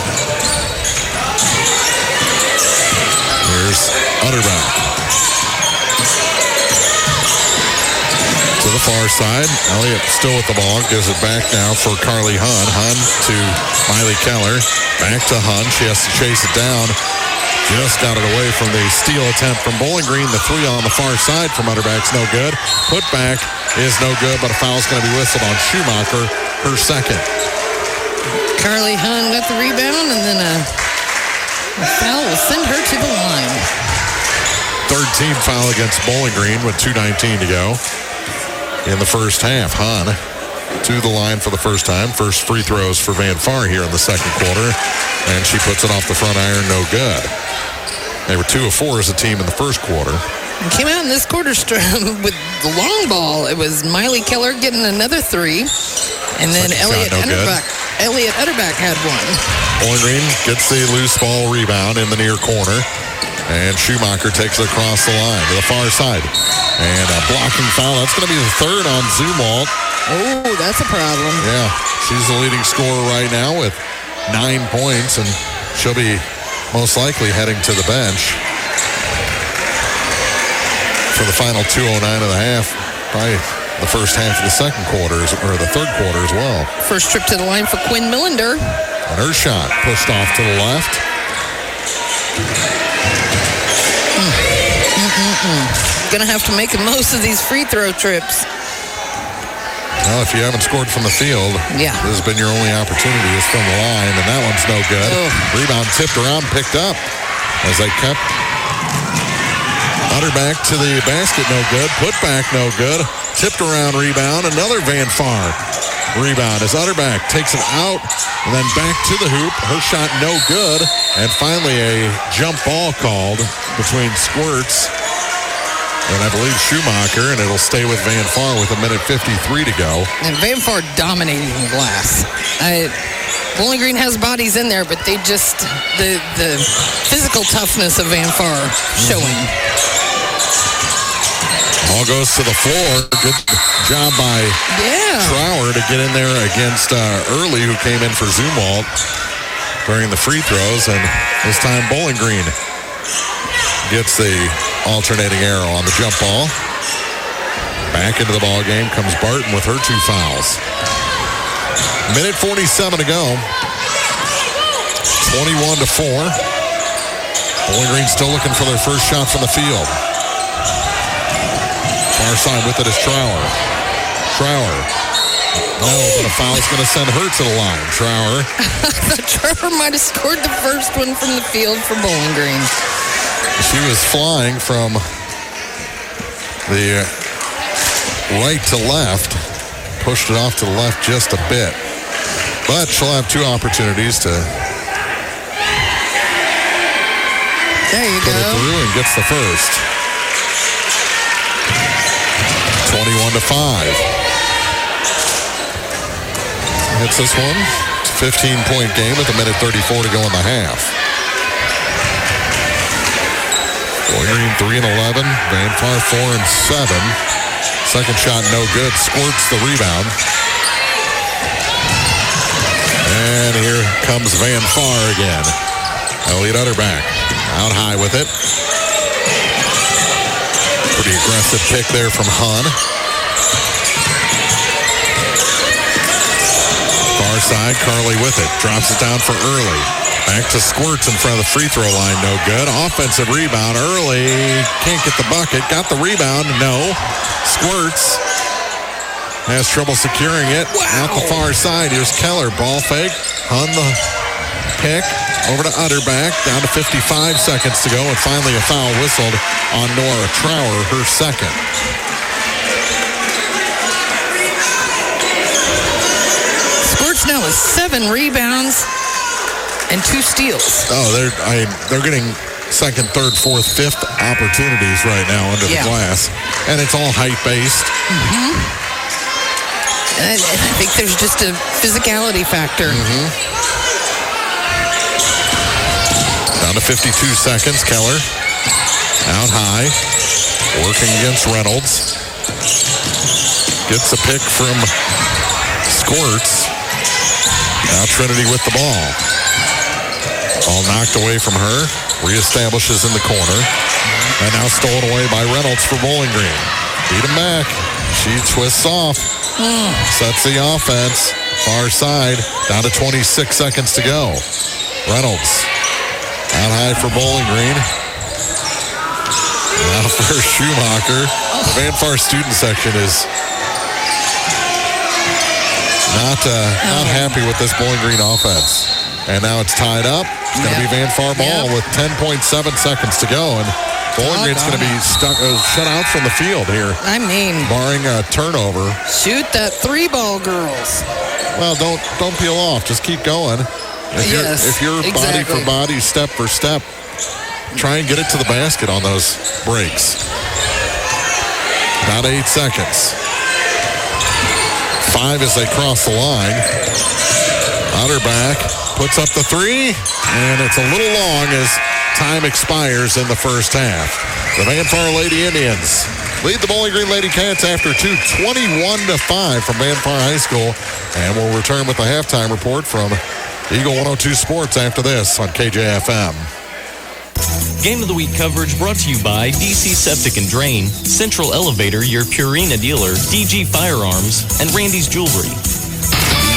Here's Utterback. To the far side. Elliott still with the ball. Gives it back now for Carly Hun. Hun to Miley Keller. Back to Hun. She has to chase it down. Just got it away from the steal attempt from Bowling Green. The three on the far side from Utterback's no good. Put back is no good, but a foul's going to be whistled on Schumacher, her second. Carly Hun got the rebound, and then a foul will send her to the line. Third team foul against Bowling Green with 2:19 to go in the first half. Hun to the line for the first time. First free throws for Van Far here in the second quarter, and she puts it off the front iron, no good. They were 2 of 4 as a team in the first quarter. And came out in this quarter with the long ball. It was Miley Keller getting another three, and then Elliott Utterback had one. Bowling Green gets the loose ball rebound in the near corner, and Schumacher takes it across the line to the far side. And a blocking foul. That's going to be the third on Zumwalt. Oh, that's a problem. Yeah, she's the leading scorer right now with 9 points, and she'll be most likely heading to the bench for the final 2:09 of the half. Probably the first half of the second quarter, or the third quarter as well. First trip to the line for Quinn Millender. And her shot pushed off to the left. Gonna have to make the most of these free throw trips. Well, if you haven't scored from the field, this has been your only opportunity is from the line, and that one's no good. Rebound tipped around, picked up as they kept Utterback to the basket, no good. Put back, no good. Tipped around rebound, another Van Far rebound as Utterback takes it out and then back to the hoop. Her shot no good, and finally a jump ball called between Squirts and I believe Schumacher, and it'll stay with Van Far with 1:53 to go. And Van Far dominating the glass. Bowling Green has bodies in there, but they just, the physical toughness of Van Far showing. Ball goes to the floor. Good job by Trower to get in there against Early, who came in for Zumwalt during the free throws, and this time Bowling Green gets the alternating arrow on the jump ball. Back into the ball game comes Barton with her 2 fouls. 1:47 to go. 21-4. Bowling Green still looking for their first shot from the field. Far side with it is Trower. No, but a foul is going to send her to the line. Trower. I thought Trower might have scored the first one from the field for Bowling Green. She was flying from the right to left, pushed it off to the left just a bit. But she'll have 2 opportunities to put it through and gets the first. 21-5. Hits this one. It's a 15-point game with 1:34 to go in the half. Bowling Green 3-11. Van Far 4-7. Second shot no good. Squirts the rebound. And here comes Van Far again. Elliott Utterback out high with it. Pretty aggressive pick there from Hun. Far side, Carly with it. Drops it down for Early. Back to Squirts in front of the free throw line. No good. Offensive rebound. Early can't get the bucket. Got the rebound. No. Squirts has trouble securing it. Wow. At the far side, here's Keller. Ball fake. On the pick. Over to Utterback. Down to 55 seconds to go. And finally a foul whistled on Nora Trower, her second. Squirts now with 7 rebounds and 2 steals. Oh, they're getting second, third, fourth, fifth opportunities right now under the glass. And it's all height-based. Mm-hmm. I think there's just a physicality factor. Mm-hmm. Down to 52 seconds. Keller out high. Working against Reynolds. Gets a pick from Squirts. Now Trinity with the ball. Ball knocked away from her. Reestablishes in the corner. And now stolen away by Reynolds for Bowling Green. Beat him back. She twists off. Sets the offense. Far side. Down to 26 seconds to go. Reynolds. Out high for Bowling Green. Now for Schumacher. The Van Far student section is not happy with this Bowling Green offense. And now it's tied up. It's going to be Van Far ball with 10.7 seconds to go. And Bowling Green's going to be shut out from the field here. I mean, barring a turnover. Shoot that 3-ball, girls. Well, don't peel off. Just keep going. If you're body for body, step for step, try and get it to the basket on those breaks. About 8 seconds. 5 as they cross the line. Utterback puts up the 3, and it's a little long as time expires in the first half. The Van Far Lady Indians lead the Bowling Green LadyCats after 2, 21-5 from Van Far High School. And we'll return with a halftime report from Eagle 102 Sports after this on KJFM. Game of the Week coverage brought to you by DC Septic and Drain, Central Elevator, your Purina dealer, DG Firearms, and Randy's Jewelry.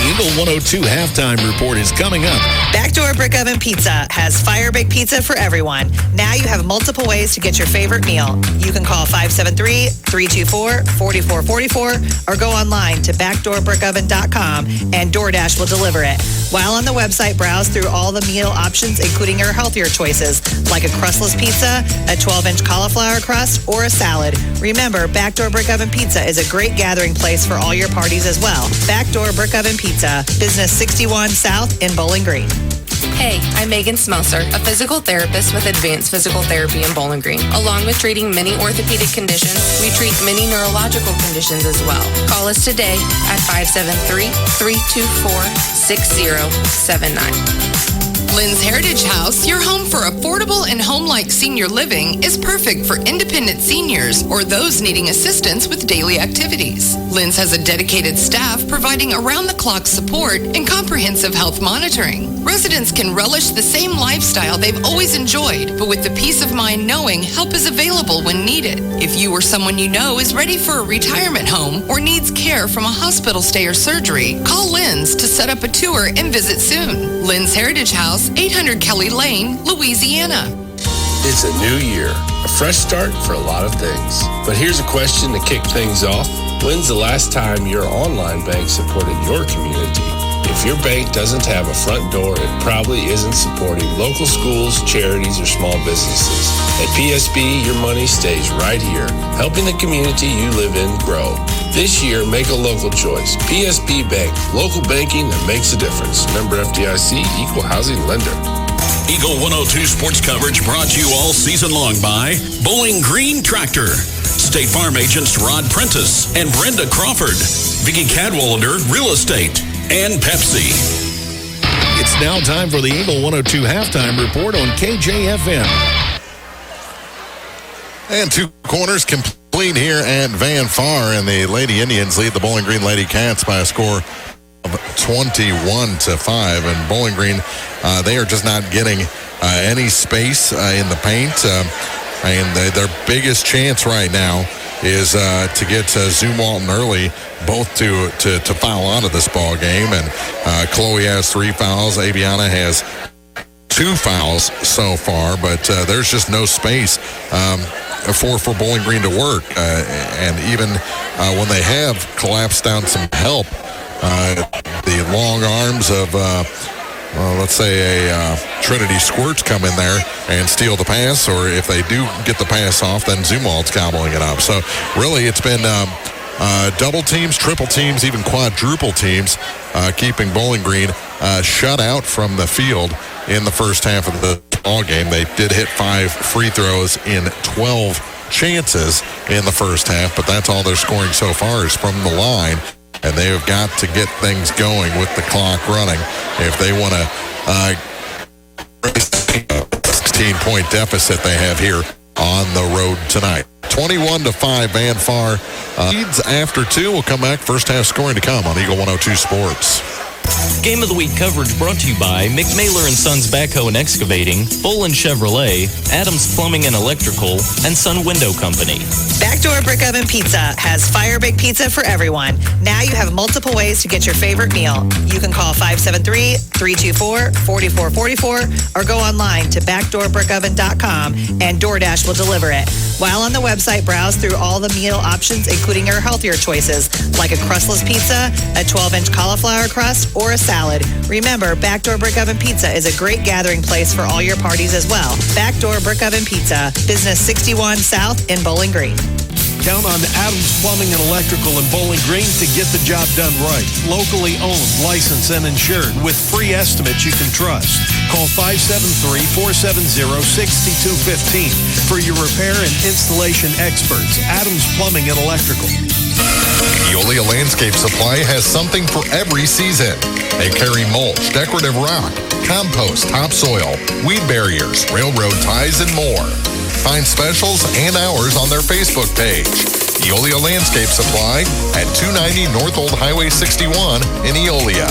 The Eagle 102 halftime report is coming up. Backdoor Brick Oven Pizza has fire bake pizza for everyone. Now you have multiple ways to get your favorite meal. You can call 573-324-4444 or go online to backdoorbrickoven.com and DoorDash will deliver it. While on the website, browse through all the meal options, including your healthier choices, like a crustless pizza, a 12-inch cauliflower crust, or a salad. Remember, Backdoor Brick Oven Pizza is a great gathering place for all your parties as well. Backdoor Brick Oven Pizza, Business 61 South in Bowling Green. Hey, I'm Megan Smelser, a physical therapist with Advanced Physical Therapy in Bowling Green. Along with treating many orthopedic conditions, we treat many neurological conditions as well. Call us today at 573-324-6079. Lynn's Heritage House, your home for affordable and home-like senior living, is perfect for independent seniors or those needing assistance with daily activities. Lynn's has a dedicated staff providing around-the-clock support and comprehensive health monitoring. Residents can relish the same lifestyle they've always enjoyed, but with the peace of mind knowing help is available when needed. If you or someone you know is ready for a retirement home or needs care from a hospital stay or surgery, call Lynn's to set up a tour and visit soon. Lynn's Heritage House, 800 Kelly Lane, Louisiana. It's a new year, a fresh start for a lot of things. But here's a question to kick things off. When's the last time your online bank supported your community? If your bank doesn't have a front door, it probably isn't supporting local schools, charities, or small businesses. At PSB, your money stays right here, helping the community you live in grow. This year, make a local choice. PSB Bank, local banking that makes a difference. Member FDIC, Equal Housing Lender. Eagle 102 sports coverage brought to you all season long by Bowling Green Tractor, State Farm agents Rod Prentice and Brenda Crawford, Vicki Cadwalader Real Estate, and Pepsi. It's now time for the Eagle 102 halftime report on KJFM. And 2 corners complete here at Van Far, and the Lady Indians lead the Bowling Green LadyCats by a score of 21-5. And Bowling Green, they are just not getting any space in the paint. And their biggest chance right now is to get Zumwalt and Early both to foul out of this ball game. And Chloe has 3 fouls. Aviana has 2 fouls so far, but there's just no space for Bowling Green to work. And even when they have collapsed down some help, the long arms of, let's say, a Trinity Squirts come in there and steal the pass, or if they do get the pass off, then Zumwalt's gobbling it up. So really it's been double teams, triple teams, even quadruple teams keeping Bowling Green shut out from the field in the first half of the ball game. They did hit 5 free throws in 12 chances in the first half, but that's all they're scoring so far is from the line. And they have got to get things going with the clock running if they want to raise the 16-point deficit they have here on the road tonight. 21-5, Van Far leads after 2. We'll come back. First half scoring to come on Eagle 102 Sports. Game of the Week coverage brought to you by McNailer & Sons Backhoe and Excavating, Bolin Chevrolet, Adams Plumbing and Electrical, and Sun Window Company. Backdoor Brick Oven Pizza has fire bake pizza for everyone. Now you have multiple ways to get your favorite meal. You can call 573-324-4444 or go online to backdoorbrickoven.com and DoorDash will deliver it. While on the website, browse through all the meal options, including our healthier choices, like a crustless pizza, a 12-inch cauliflower crust, or a salad. Remember, Backdoor Brick Oven Pizza is a great gathering place for all your parties as well. Backdoor Brick Oven Pizza, Business 61 South in Bowling Green. Count on Adams Plumbing and Electrical in Bowling Green to get the job done right. Locally owned, licensed, and insured with free estimates you can trust. Call 573-470-6215 for your repair and installation experts. Adams Plumbing and Electrical. Eolia Landscape Supply has something for every season. They carry mulch, decorative rock, compost, topsoil, weed barriers, railroad ties, and more. Find specials and hours on their Facebook page. Eolia Landscape Supply at 290 North Old Highway 61 in Eolia.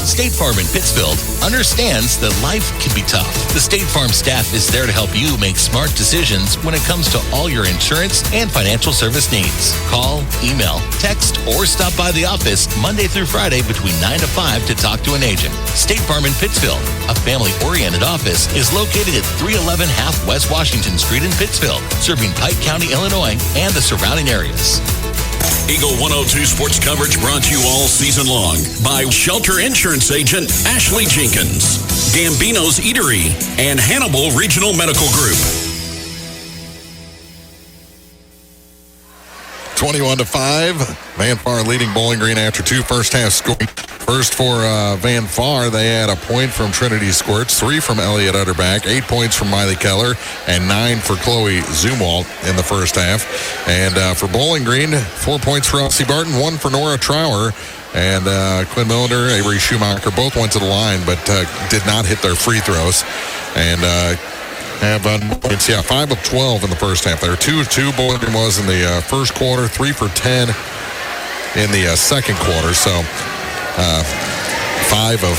State Farm in Pittsfield understands that life can be tough. The State Farm staff is there to help you make smart decisions when it comes to all your insurance and financial service needs. Call, email, text, or stop by the office Monday through Friday between 9 to 5 to talk to an agent. State Farm in Pittsfield, a family-oriented office, is located at 311 Half West Washington Street in Pittsfield, serving Pike County, Illinois, and the surrounding areas. Eagle 102 sports coverage brought to you all season long by Shelter Insurance Agent Ashley Jenkins, Gambino's Eatery, and Hannibal Regional Medical Group. 21-5, Van Far leading Bowling Green after 2 first half scoring. First for Van Far, they had a point from Trinity Squirts, 3 from Elliot Utterback, 8 points from Miley Keller, and 9 for Chloe Zumwalt in the first half. And for Bowling Green, 4 points for Elsie Barton, 1 for Nora Trower, and Quinn Millender, Avery Schumacher both went to the line, but did not hit their free throws. And have points, 5 of 12 in the first half. There 2 of 2. Bowling Green was in the first quarter, 3 for 10 in the second quarter. So 5 of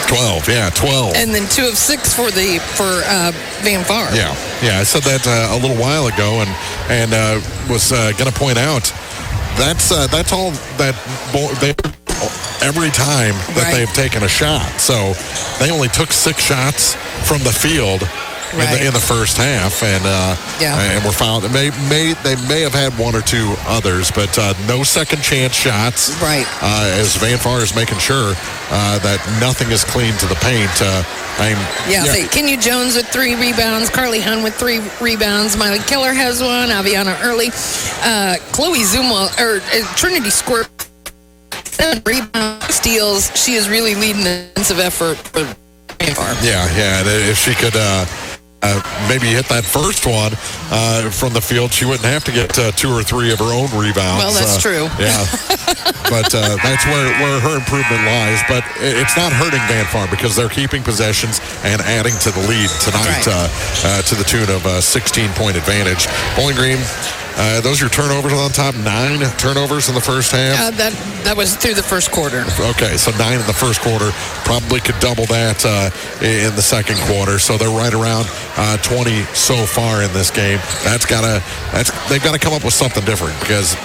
12. Yeah, 12. And then 2 of 6 for Van Far. Yeah, I said that a little while ago, and was going to point out that's all that they every time that they've taken a shot. So they only took 6 shots from the field in the first half, and were fouled. They may have had 1 or 2 others, but no second chance shots. Right. As Van Far is making sure that nothing is clean to the paint. Kenya Jones with 3 rebounds, Carly Hunn with 3 rebounds, Miley Keller has 1, Aviana Early, Chloe Zuma or Trinity Squirt 7 rebounds, steals. She is really leading the defensive effort for Van Far. Yeah. If she could maybe hit that first one from the field, she wouldn't have to get 2 or 3 of her own rebounds. Well, that's true. Yeah. But that's where her improvement lies. But it's not hurting Van Far because they're keeping possessions and adding to the lead tonight to the tune of a 16-point advantage. Bowling Green Those are your turnovers on top. 9 turnovers in the first half. That was through the first quarter. Okay, so 9 in the first quarter. Probably could double that in the second quarter. So they're right around 20 so far in this game. They've got to come up with something different, because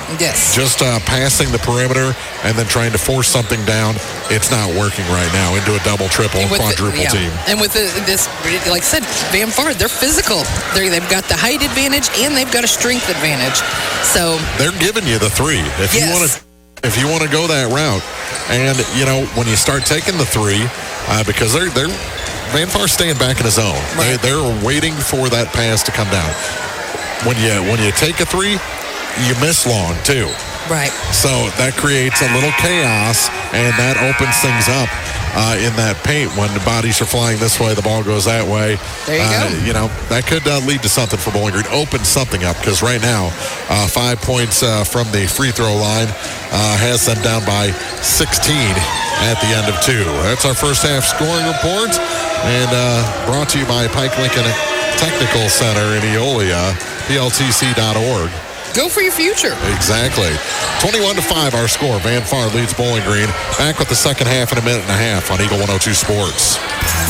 just passing the perimeter and then trying to force something down, it's not working right now into a double, triple, quadruple team. And with this, like I said, Van Far, they're physical. They've got the height advantage and they've got a strength advantage. So they're giving you the 3 if you want to go that route. And when you start taking the 3, because they're Van Far staying back in his zone. Right. They're waiting for that pass to come down. When you take a 3, you miss long too. Right. So that creates a little chaos, and that opens things up in that paint when the bodies are flying this way, the ball goes that way. There you go. That could lead to something for Bowling Green. Open something up, because right now, 5 points from the free throw line has them down by 16 at the end of 2. That's our first half scoring report, and brought to you by Pike Lincoln Technical Center in Eolia, pltc.org. Go for your future. Exactly. 21-5 our score. Van Far leads Bowling Green. Back with the second half in a minute and a half on Eagle 102 Sports.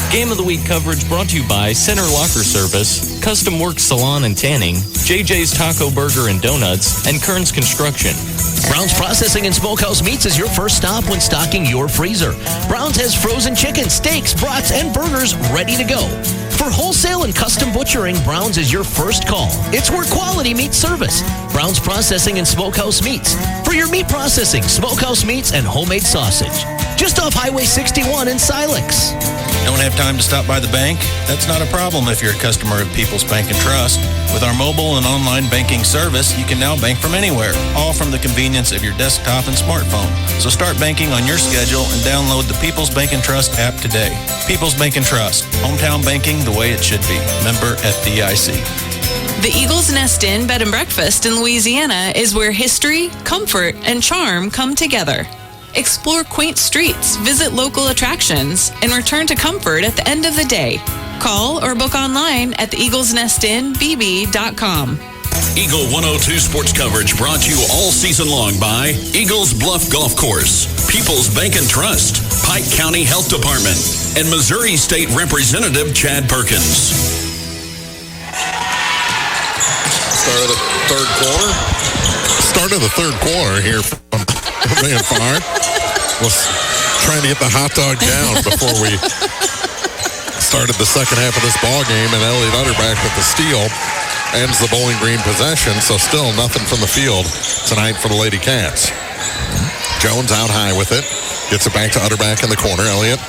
Game of the Week coverage brought to you by Center Locker Service, Custom Work Salon and Tanning, JJ's Taco Burger and Donuts, and Kern's Construction. Brown's Processing and Smokehouse Meats is your first stop when stocking your freezer. Brown's has frozen chicken, steaks, brats, and burgers ready to go. For wholesale and custom butchering, Brown's is your first call. It's where quality meets service. Brown's Processing and Smokehouse Meats. For your meat processing, smokehouse meats, and homemade sausage. Just off Highway 61 in Silex. Don't have time to stop by the bank? That's not a problem if you're a customer of People's Bank and Trust. With our mobile and online banking service, you can now bank from anywhere, all from the convenience of your desktop and smartphone. So start banking on your schedule and download the People's Bank and Trust app today. People's Bank and Trust, hometown banking the way it should be. Member FDIC. The Eagles Nest Inn Bed and Breakfast in Louisiana is where history, comfort, and charm come together. Explore quaint streets, visit local attractions, and return to comfort at the end of the day. Call or book online at theeaglesnestinbb.com. Eagle 102 sports coverage brought to you all season long by Eagles Bluff Golf Course, People's Bank and Trust, Pike County Health Department, and Missouri State Representative Chad Perkins. Start of the third quarter here from Van Far. Was trying to get the hot dog down before we started the second half of this ball game, and Elliot Utterback with the steal ends the Bowling Green possession. So still nothing from the field tonight for the LadyCats. Jones out high with it, gets it back to Utterback in the corner. Elliot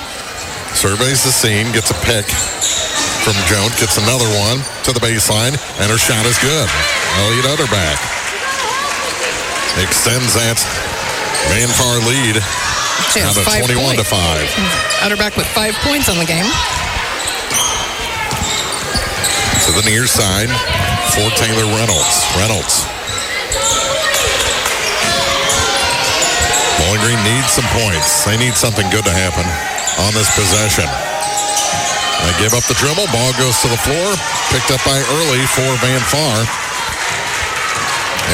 surveys the scene, gets a pick from Jones, gets another one to the baseline, and her shot is good. Elliot Utterback extends that Van Far lead out of 21-5. Utterback with 5 points on the game. To the near side for Taylor Reynolds. Bowling Green needs some points. They need something good to happen on this possession. They give up the dribble. Ball goes to the floor. Picked up by Early for Van Far.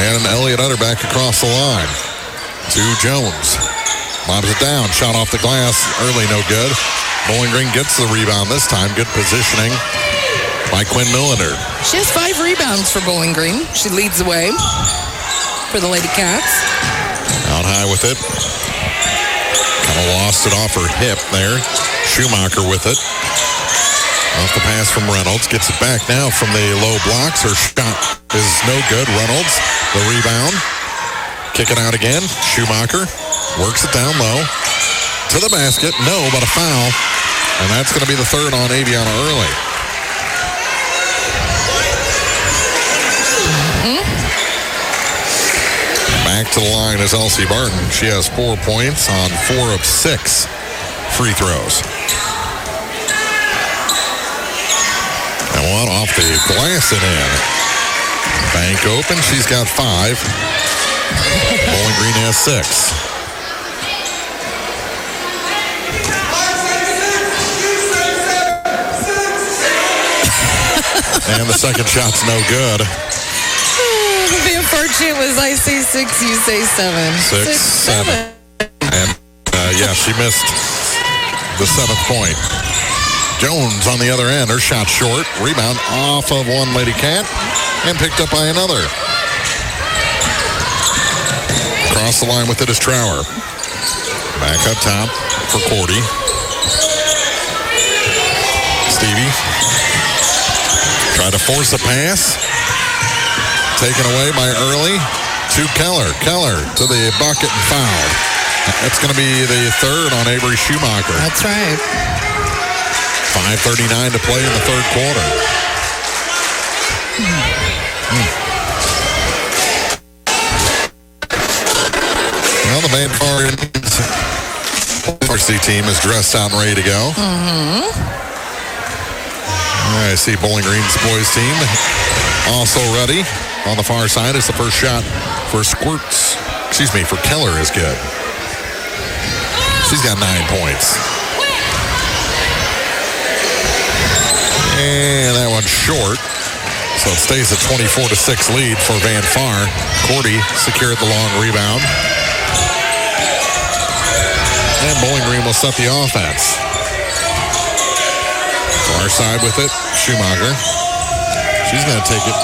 And Elliot Utterback across the line to Jones. Lobs it down. Shot off the glass. Early, no good. Bowling Green gets the rebound this time. Good positioning by Quinn Millender. She has 5 rebounds for Bowling Green. She leads the way for the LadyCats. Out high with it. Kind of lost it off her hip there. Schumacher with it. Off the pass from Reynolds. Gets it back now from the low blocks. Her shot is no good. Reynolds, the rebound. Kick it out again. Schumacher works it down low. To the basket. No, but a foul. And that's going to be the third on Aviana Early. Back to the line is Elsie Barton. She has 4 points on 4 of 6 free throws. And one off the glass and in. Bank open. She's got 5. Bowling Green has 6. And the second shot's no good. Van Far As I say 6, you say 7. 6, 7. And, she missed the 7th point. Jones on the other end. Her shot short. Rebound off of one Lady Cat and picked up by another. Across the line with it is Trower. Back up top for Cordy. Stevie tried to force a pass. Taken away by Early to Keller. Keller to the bucket and foul. That's going to be the third on Avery Schumacher. That's right. 5:39 to play in the third quarter. Well, the Vanguard varsity team is dressed out and ready to go. I see Bowling Green's boys team also ready. On the far side is the first shot for for Keller is good. She's got 9 points. And that one's short. So it stays a 24-6 lead for Van Far. Cordy secured the long rebound. And Bowling Green will set the offense. Far side with it, Schumacher. She's going to take it.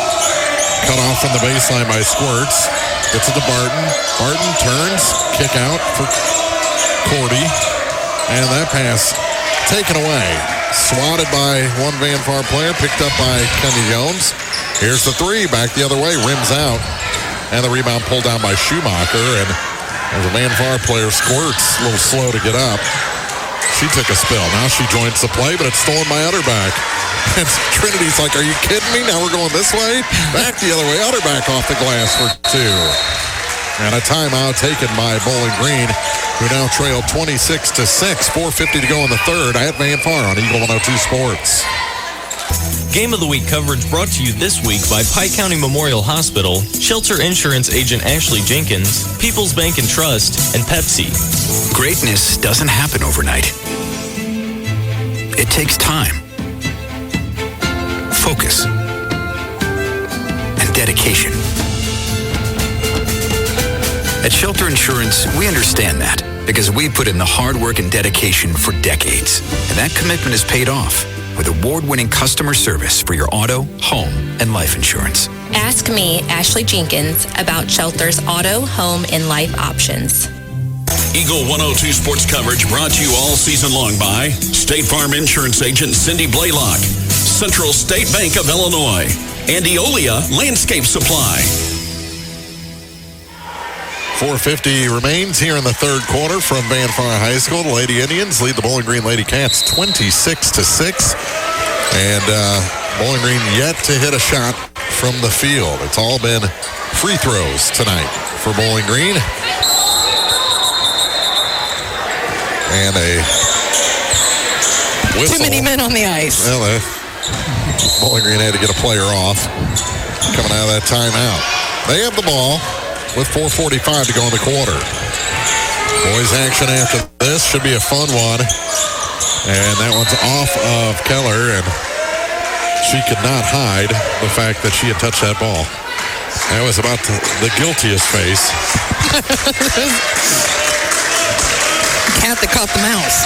Cut off from the baseline by Squirts. Gets it to Barton. Barton turns. Kick out for Cordy. And that pass taken away. Swatted by one Van Far player. Picked up by Kenny Jones. Here's the three. Back the other way. Rims out. And the rebound pulled down by Schumacher. And as a Van Far player, Squirts a little slow to get up. She took a spill. Now she joins the play, but it's stolen by Utterback. And Trinity's like, are you kidding me? Now we're going this way? Back the other way. Utterback off the glass for two. And a timeout taken by Bowling Green, who now trail 26-6. 4:50 to go in the third at Van Far on Eagle 102 Sports. Game of the Week coverage brought to you this week by Pike County Memorial Hospital, Shelter Insurance Agent Ashley Jenkins, People's Bank and Trust, and Pepsi. Greatness doesn't happen overnight. It takes time, focus, and dedication. At Shelter Insurance, we understand that because we put in the hard work and dedication for decades. And that commitment is paid off with award-winning customer service for your auto, home, and life insurance. Ask me, Ashley Jenkins, about Shelter's auto, home, and life options. Eagle 102 Sports coverage brought to you all season long by State Farm Insurance Agent Cindy Blaylock, Central State Bank of Illinois, and Eolia Landscape Supply. 4:50 remains here in the third quarter from Van Far High School. The Lady Indians lead the Bowling Green Lady Cats 26-6. And Bowling Green yet to hit a shot from the field. It's all been free throws tonight for Bowling Green. And a whistle. Too many men on the ice. Well, Bowling Green had to get a player off coming out of that timeout. They have the ball with 4:45 to go in the quarter. Boys action after this. Should be a fun one. And that one's off of Keller, and she could not hide the fact that she had touched that ball. That was about the guiltiest face. Cat that caught the mouse.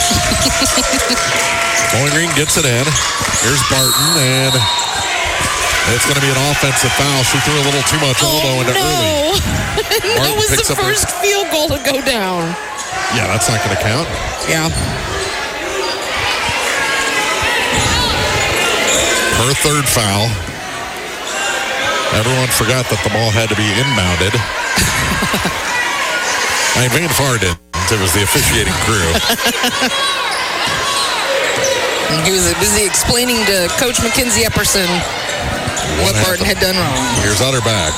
Bowling Green gets it in. Here's Barton, and it's going to be an offensive foul. She threw a little too much elbow into Early. That was the first field goal to go down. Yeah, that's not going to count. Yeah. Her third foul. Everyone forgot that the ball had to be inbounded. Van Far did. It was the officiating crew. He was busy explaining to Coach Mackenzie Epperson what Barton had done wrong. Here's Utterback.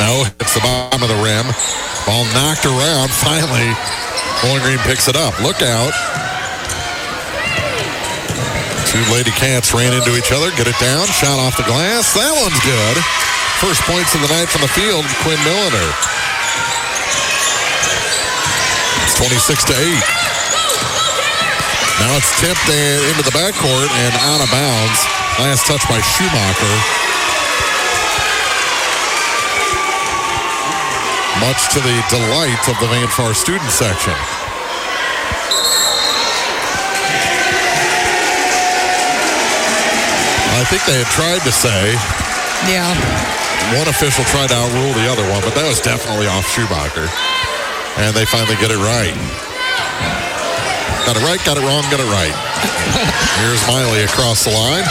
No, it's the bottom of the rim. Ball knocked around. Finally, Bowling Green picks it up. Look out. Two Lady Cats ran into each other. Get it down. Shot off the glass. That one's good. First points of the night from the field, Quinn Milliner. It's 26-8. Now it's tipped into the backcourt and out of bounds. Last touch by Schumacher. much to the delight of the Van Far student section. I think they had tried to say, yeah, one official tried to outrule the other one, but that was definitely off Schumacher. And they finally get it right. Got it right, got it wrong, got it right. Here's Miley across the line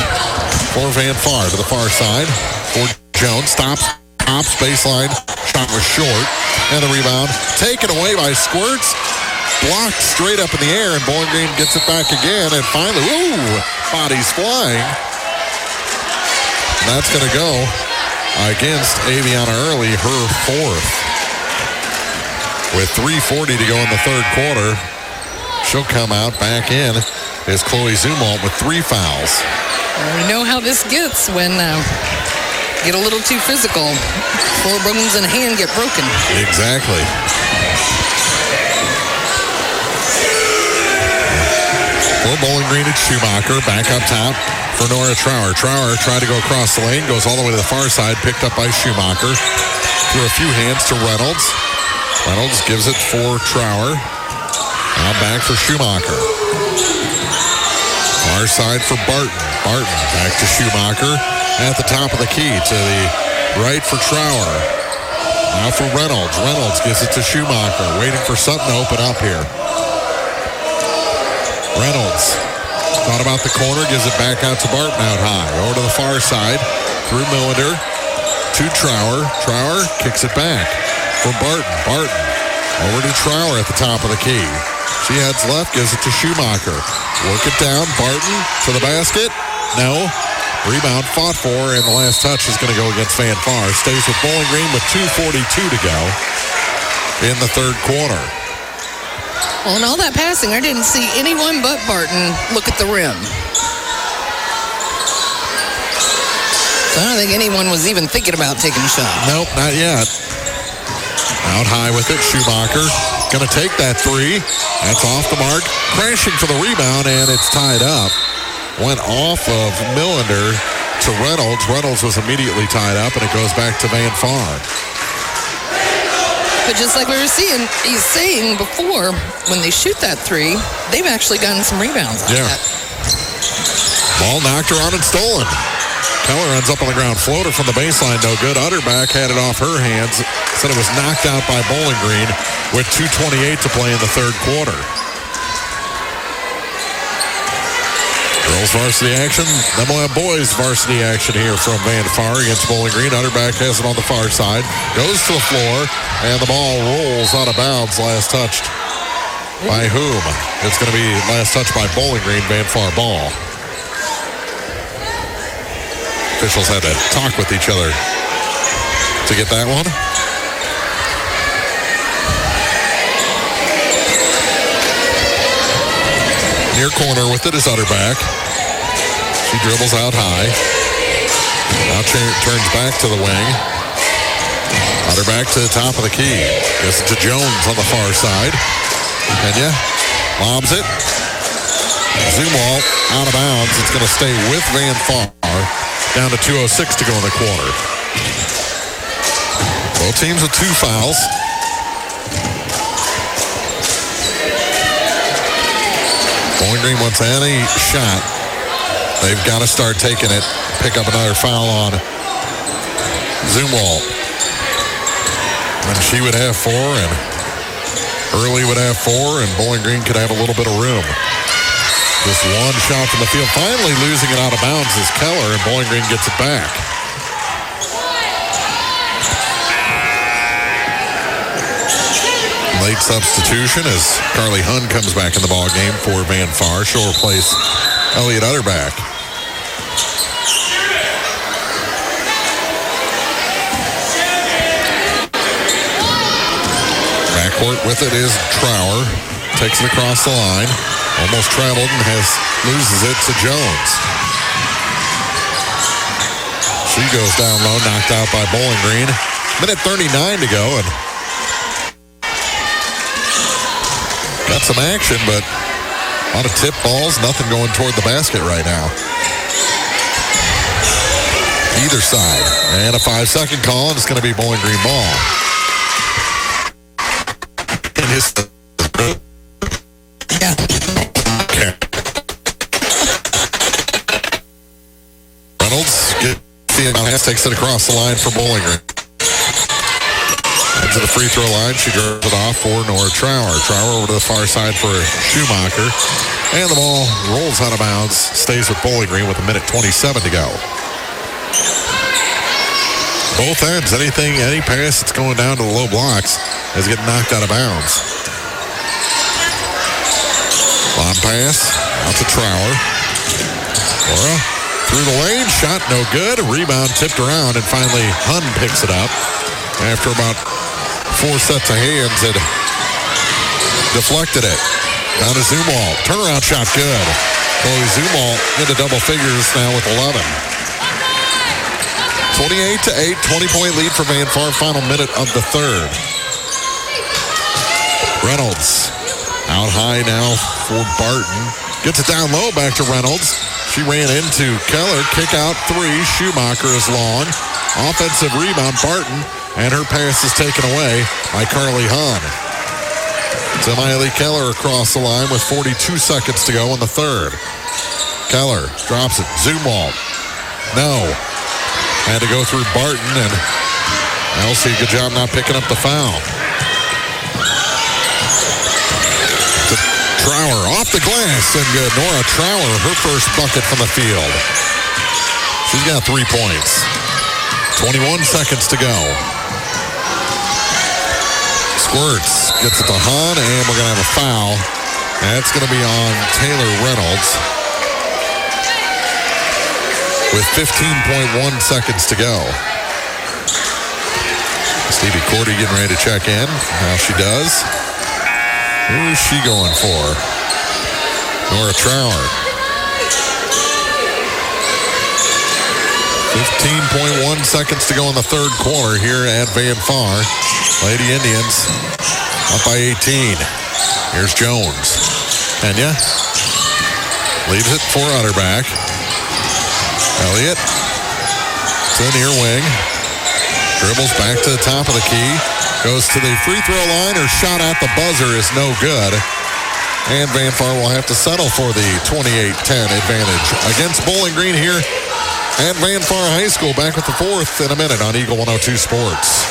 for Van Far to the far side. For Jones, stops, baseline, shot was short. And the rebound taken away by Squirts. Blocked straight up in the air, and Bowling Green gets it back again. And finally, bodies flying. And that's going to go against Aviana Early, her fourth. With 3:40 to go in the third quarter, she'll come out back in is Chloe Zumwalt with 3 fouls. We know how this gets when get a little too physical. 4 bones in a hand get broken. Exactly. For Bowling Green, it's Schumacher back up top for Nora Trower. Trower tried to go across the lane, goes all the way to the far side, picked up by Schumacher. Through a few hands to Reynolds. Reynolds gives it for Trower. Now back for Schumacher. Far side for Barton. Barton back to Schumacher at the top of the key to the right for Trower. Now for Reynolds. Reynolds gives it to Schumacher, waiting for something to open up here. Reynolds thought about the corner, gives it back out to Barton out high. Over to the far side through Millender to Trower. Trower kicks it back for Barton. Barton over to Trower at the top of the key. She heads left, gives it to Schumacher. Work it down. Barton to the basket. No. Rebound fought for, and the last touch is going to go against Van Far. Stays with Bowling Green with 2:42 to go in the third quarter. Well, in all that passing, I didn't see anyone but Barton look at the rim. So I don't think anyone was even thinking about taking a shot. Nope, not yet. Out high with it, Schumacher. Going to take that 3. That's off the mark. Crashing for the rebound, and it's tied up. Went off of Millender to Reynolds. Reynolds was immediately tied up, and it goes back to Van Far. But just like we were he's saying before, when they shoot that 3, they've actually gotten some rebounds on that. Ball knocked around and stolen. Keller ends up on the ground. Floater from the baseline, no good. Utterback had it off her hands. Said it was knocked out by Bowling Green with 2:28 to play in the third quarter. Girls varsity action. Then we'll have boys varsity action here from Van Far against Bowling Green. Utterback has it on the far side. Goes to the floor, and the ball rolls out of bounds. Last touched by whom? It's going to be last touched by Bowling Green. Van Far ball. Officials had to talk with each other to get that one. Near corner with it is Utterback. She dribbles out high. Now turns back to the wing. Utterback to the top of the key. Gives it to Jones on the far side. Kenya lobs it. Zumwalt out of bounds. It's going to stay with Van Far. Down to 2:06 to go in the quarter. Both teams with 2 fouls. Bowling Green wants any shot. They've got to start taking it. Pick up another foul on Zumwalt. And she would have 4, and Early would have 4, and Bowling Green could have a little bit of room. Just one shot from the field. Finally losing it out of bounds is Keller, and Bowling Green gets it back. Late substitution as Carly Hunn comes back in the ball game for Van Far. She'll replace Elliot Utterback. Backcourt with it is Trower. Takes it across the line. Almost traveled and loses it to Jones. She goes down low, knocked out by Bowling Green. Minute 39 to go, and got some action, but a lot of tip balls, nothing going toward the basket right now. Either side. And a 5-second call, and it's going to be Bowling Green ball. his. Yeah. Okay. Reynolds takes it across the line for Bowling Green. To the free throw line, she drives it off for Nora Trower. Trower over to the far side for Schumacher. And the ball rolls out of bounds, stays with Bowling Green with 1:27 to go. Both ends, any pass that's going down to the low blocks is getting knocked out of bounds. Long pass, out to Trower. Laura through the lane, shot no good. Rebound tipped around, and finally Hun picks it up. After about 4 sets of hands, and deflected it. Down to Zumwalt. Turnaround shot good. Chloe Zumwalt into double figures now with 11. 28-8, 20-point lead for Van Far. Final minute of the third. Reynolds out high now for Barton. Gets it down low, back to Reynolds. She ran into Keller. Kick out 3. Schumacher is long. Offensive rebound, Barton. And her pass is taken away by Carly Hahn. To Miley Keller across the line with 42 seconds to go in the third. Keller drops it. Zumwalt. No. Had to go through Barton, and Elsie, good job not picking up the foul. To Trower off the glass, and good. Nora Trower, her first bucket from the field. She's got 3 points. 21 seconds to go. Squirts, gets it to Hahn, and we're going to have a foul. That's going to be on Taylor Reynolds with 15.1 seconds to go. Stevie Cordy getting ready to check in. Now she does. Who is she going for? Nora Trower. 15.1 seconds to go in the third quarter here at Van Far. Lady Indians up by 18. Here's Jones. Kenya leaves it for Utterback. Elliott to the near wing. Dribbles back to the top of the key. Goes to the free throw line. Her shot at the buzzer is no good. And Van Far will have to settle for the 28-10 advantage against Bowling Green here at Van Far High School. Back with the fourth in a minute on Eagle 102 Sports.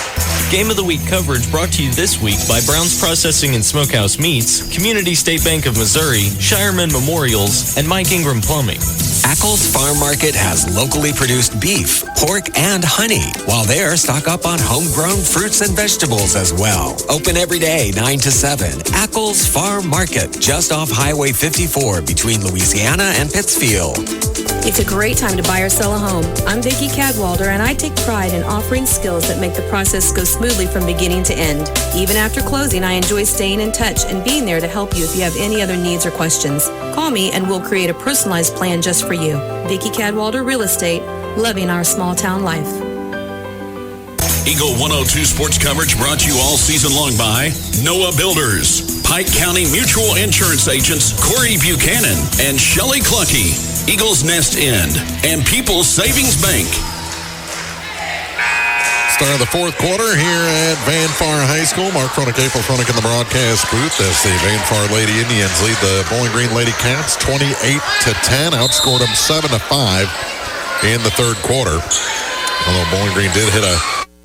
Game of the Week coverage brought to you this week by Brown's Processing and Smokehouse Meats, Community State Bank of Missouri, Shireman Memorials, and Mike Ingram Plumbing. Ackles Farm Market has locally produced beef, pork, and honey, while there, stock up on homegrown fruits and vegetables as well. Open every day, 9 to 7. Ackles Farm Market, just off Highway 54 between Louisiana and Pittsfield. It's a great time to buy or sell a home. I'm Vicki Cadwalder, and I take pride in offering skills that make the process go smoothly from beginning to end. Even after closing, I enjoy staying in touch and being there to help you if you have any other needs or questions. Call me and we'll create a personalized plan just for you. Vicki Cadwalder Real Estate, loving our small town life. Eagle 102 sports coverage brought to you all season long by Noah Builders, Pike County Mutual Insurance Agents Corey Buchanan and Shelley Cluckey, Eagles Nest End, and People's Savings Bank. Start of the fourth quarter here at Van Far High School. Mark Fronick, April Fronick in the broadcast booth as the Van Far Lady Indians lead the Bowling Green LadyCats 28-10. Outscored them 7-5 in the third quarter. Although Bowling Green did hit a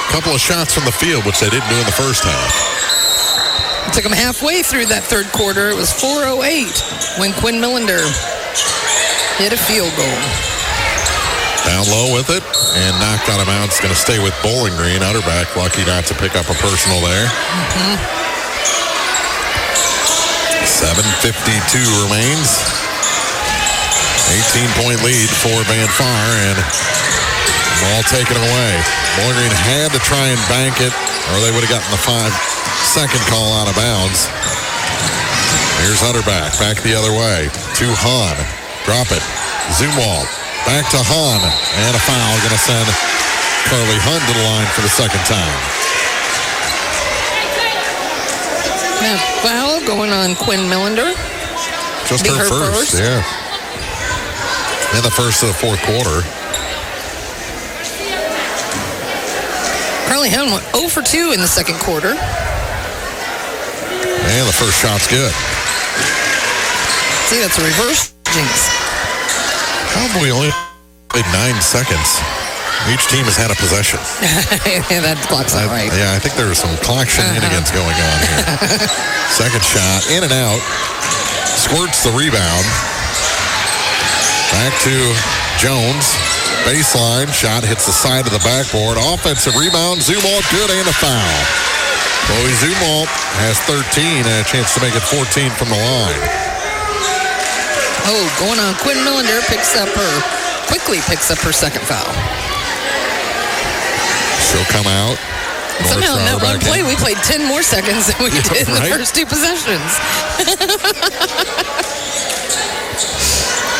couple of shots from the field, which they didn't do in the first half. It took them halfway through that third quarter. It was 4:08 when Quinn Millender hit a field goal. Down low with it and knocked out of bounds. Going to stay with Bowling Green. Utterback lucky not to pick up a personal there. 7:52 remains. 18-point lead for Van Far, and ball taken away. Bowling Green had to try and bank it, or they would have gotten the 5-second call out of bounds. Here's Utterback, back the other way to Hahn. Drop it. Zumwalt. Back to Hahn, and a foul going to send Carly Hahn to the line for the second time. That foul going on Quinn Millender. Just her first, yeah. And the first of the fourth quarter. Carly Hahn went 0 for 2 in the second quarter. And the first shot's good. See, that's a reverse jinx. Probably only played 9 seconds. Each team has had a possession. Yeah, that clock's not right. Yeah, I think there was some clock shenanigans going on here. Second shot, in and out. Squirts the rebound. Back to Jones. Baseline shot hits the side of the backboard. Offensive rebound. Zumwalt good and a foul. Chloe Zumwalt has 13 and a chance to make it 14 from the line. Oh, going on. Quinn Millender quickly picks up her second foul. She'll come out. Somehow in that one play, we played 10 more seconds than we did in the first two possessions.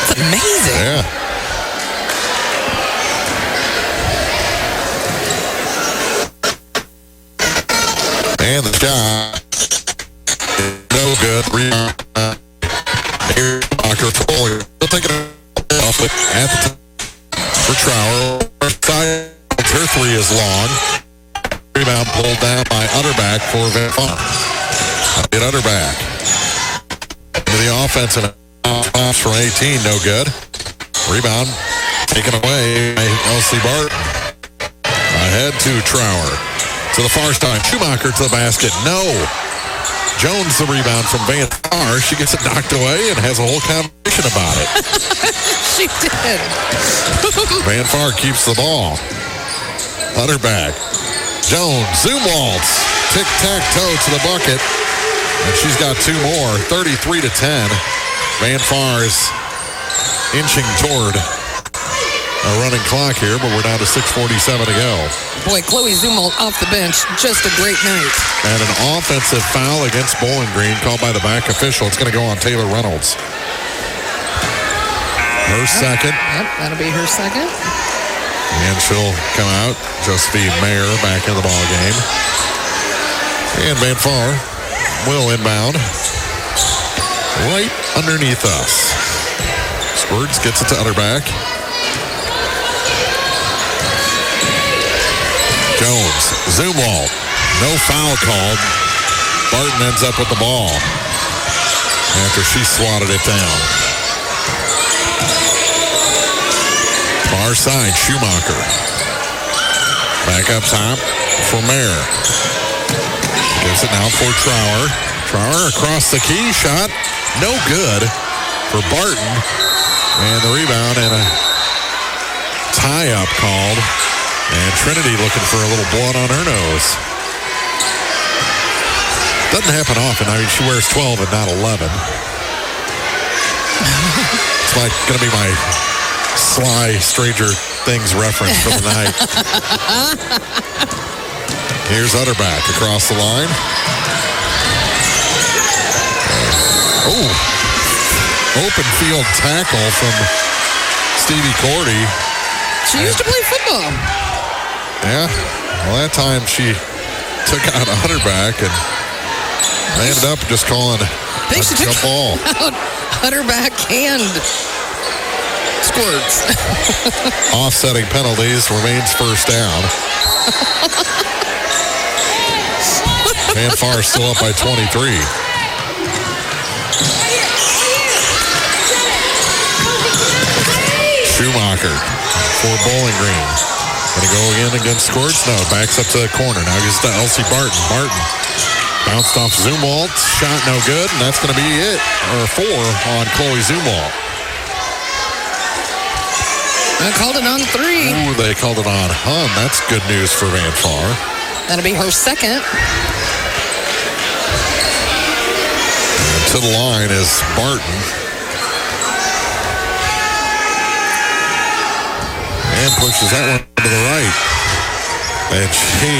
It's amazing. Yeah. And the shot. No good. Rebound. Here, Walker Foley. Still thinking off it at the top for Trower. Her three is long. Rebound pulled down by Utterback for Van Font. Get Utterback. To the offense and pops from 18, no good. Rebound taken away by Elsie Barton. Ahead to Trower. To the far side. Schumacher to the basket. No. Jones the rebound from Van Far. She gets it knocked away and has a whole conversation about it. She did. Van Far keeps the ball. Utterback. Jones, Zumwalt, tic-tac-toe to the bucket. And she's got two more, 33-10. Van Far's inching toward a running clock here, but we're down to 6:47 to go. Boy, Chloe Zumwalt off the bench, just a great night. And an offensive foul against Bowling Green called by the back official. It's going to go on Taylor Reynolds. Her second. Yep, that'll be her second. And she'll come out. Josephine Mayer back in the ball game. And Van Far will inbound right underneath us. Squirts gets it to Utterback. Jones, Zumwalt, no foul called. Barton ends up with the ball after she swatted it down. Far side, Schumacher. Back up top for Mayer. Gives it now for Trower. Trower across the key, shot no good for Barton. And the rebound and a tie-up called. And Trinity looking for a little blood on her nose. Doesn't happen often. I mean, she wears 12 and not 11. It's like going to be my sly Stranger Things reference for the night. Here's Utterback across the line. Oh, open field tackle from Stevie Cordy. She used to play football. Yeah, well, that time she took out Utterback and they ended up just calling a jump ball. Utterback and Squirts. Offsetting penalties remains first down. Van Far still up by 23. Schumacher for Bowling Green. Going to go again against Squirts? No, backs up to the corner. Now gives it to Elsie Barton. Barton bounced off Zumwalt. Shot no good, and that's going to be it. Or 4 on Chloe Zumwalt. I called it on 3. Ooh, they called it on Hun. That's good news for Van Far. That'll be her second. And to the line is Barton. And pushes that one to the right. And she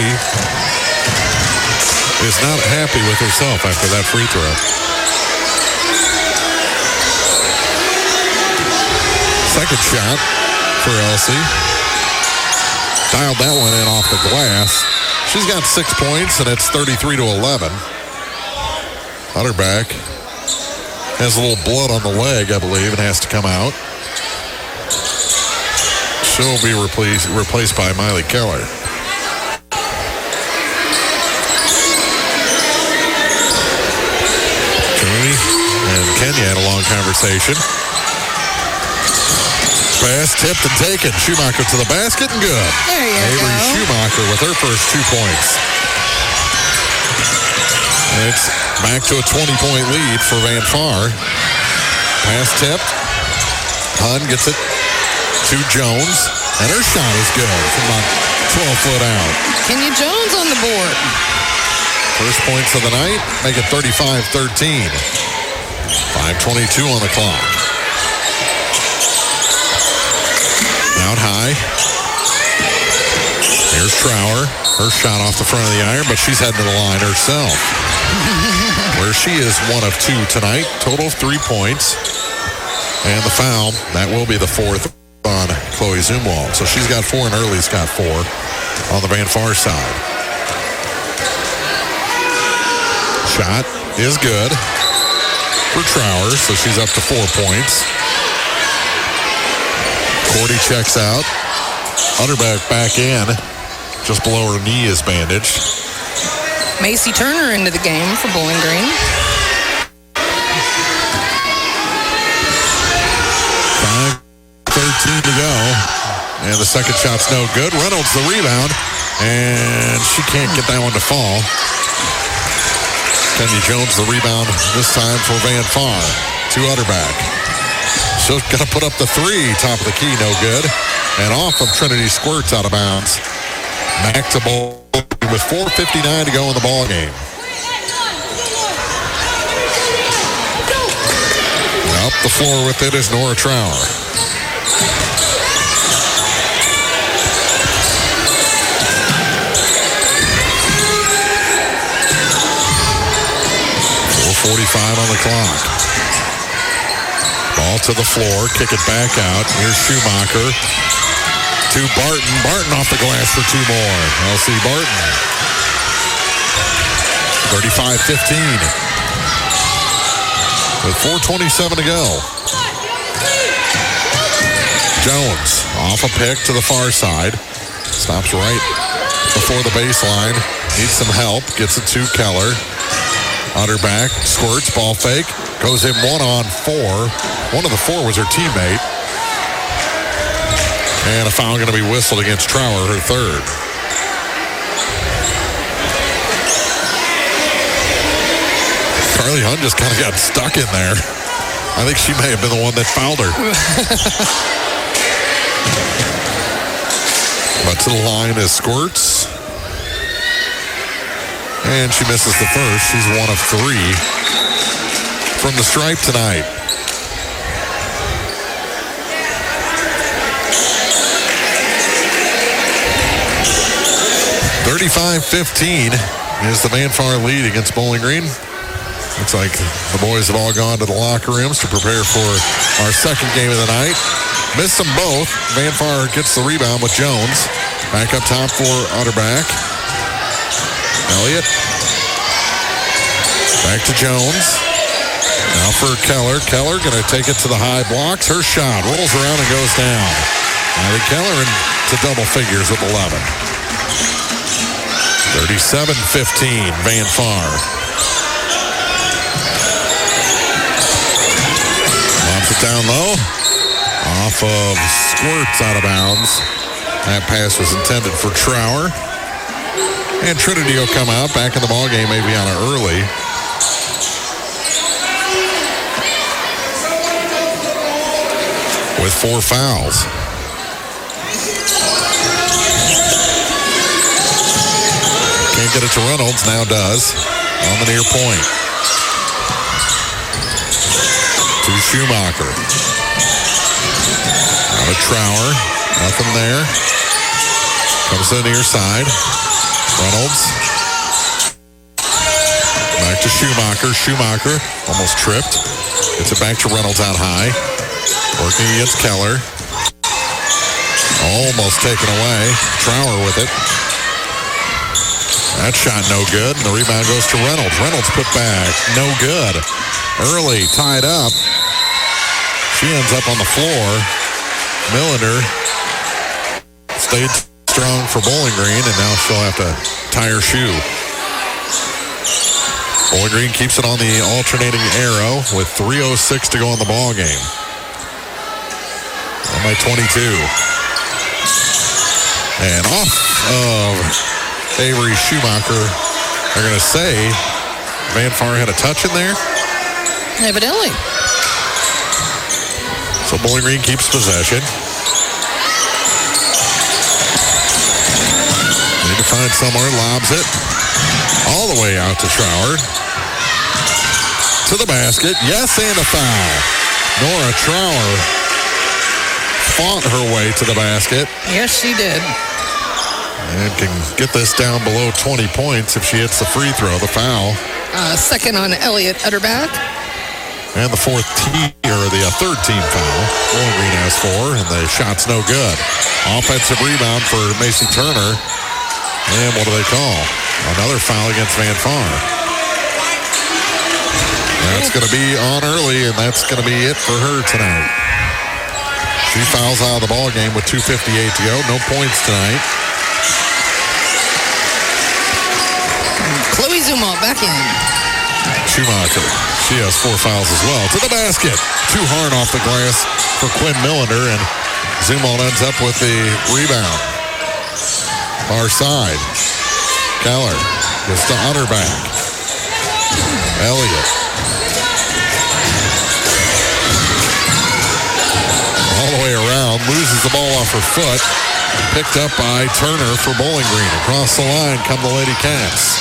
is not happy with herself after that free throw. Second shot for Elsie. Dialed that one in off the glass. She's got 6 points, and it's 33-11. Utterback has a little blood on the leg, I believe, and has to come out. She'll be replaced by Miley Keller. Kenya had a long conversation. Pass tipped and taken. Schumacher to the basket and good. There you Avery go. Schumacher with her first 2 points. It's back to a 20-point lead for Van Far. Pass tipped. Hun gets it to Jones, and her shot is good from about 12 foot out. Kenya Jones on the board. First points of the night, make it 35-13. 5:22 on the clock. Out high. Here's Trower. Her shot off the front of the iron, but she's heading to the line herself. Where she is 1 of 2 tonight. Total of 3 points. And the foul, that will be the 4th on Chloe Zumwalt. So she's got 4 and Early's got 4 on the Van Far side. Shot is good for Trower, so she's up to 4 points. Cordy checks out. Utterback back in. Just below her knee is bandaged. Macy Turner into the game for Bowling Green. 5:13 to go. And the second shot's no good. Reynolds the rebound. And she can't get that one to fall. Kenya Jones the rebound this time for Van Far. To Utterback. She's going to put up the 3. Top of the key, no good. And off of Trinity Squirts out of bounds. Back to Bowling with 4:59 to go in the ball game. Up the floor with it is Nora Trower. .45 on the clock. Ball to the floor, kick it back out. Here's Schumacher to Barton. Barton off the glass for 2 more. LC Barton. 35-15. With 4:27 to go. Jones off a pick to the far side. Stops right before the baseline. Needs some help. Gets it to Keller. Utterback, squirts, ball fake. Goes in 1-on-4. One of the 4 was her teammate. And a foul going to be whistled against Trower, her 3rd. Carly Hunt just kind of got stuck in there. I think she may have been the one that fouled her. But to the line is Squirts. And she misses the first. She's 1 of 3 from the stripe tonight. .35-15 is the Van Far lead against Bowling Green. Looks like the boys have all gone to the locker rooms to prepare for our second game of the night. Missed them both. Van Far gets the rebound with Jones. Back up top for Utterback. Elliott. Back to Jones. Now for Keller. Keller going to take it to the high blocks. Her shot rolls around and goes down. Ivy Keller into double figures with 11. 37-15, Van Far. Lobs it down low. Off of Squirts out of bounds. That pass was intended for Trower. And Trinity will come out back in the ballgame, maybe on an early. With 4 fouls. Can't get it to Reynolds, now does. On the near point. To Schumacher. Out of Trower. Nothing there. Comes to the near side. Reynolds. Back to Schumacher. Schumacher almost tripped. Gets it back to Reynolds out high. Working against Keller. Almost taken away. Trower with it. That shot no good. And the rebound goes to Reynolds. Reynolds put back. No good. Early tied up. She ends up on the floor. Milliner stayed strong for Bowling Green, and now she'll have to tie her shoe. Bowling Green keeps it on the alternating arrow with 3:06 to go in the ball game. On by 22. And off of Avery Schumacher. They're going to say Van Far had a touch in there. Evidently. So Bowling Green keeps possession. Need to find somewhere, lobs it. All the way out to Trower. To the basket. Yes, and a foul. Nora Trower fought her way to the basket. Yes, she did. And can get this down below 20 points if she hits the free throw, the foul. Second on Elliot Utterback. And the third team foul. Bowling Green has 4, and the shot's no good. Offensive rebound for Macy Turner. And what do they call? Another foul against Van Far. That's going to be on early, and that's going to be it for her tonight. She fouls out of the ball game with 2:58 to go. No points tonight. Chloe Zumwalt back in. Schumacher, she has 4 fouls as well. To the basket. Too hard off the glass for Quinn Millender, and Zumwalt ends up with the rebound. Far side. Keller gets to Utterback. Elliott. All the way around. Loses the ball off her foot. Picked up by Turner for Bowling Green. Across the line come the LadyCats.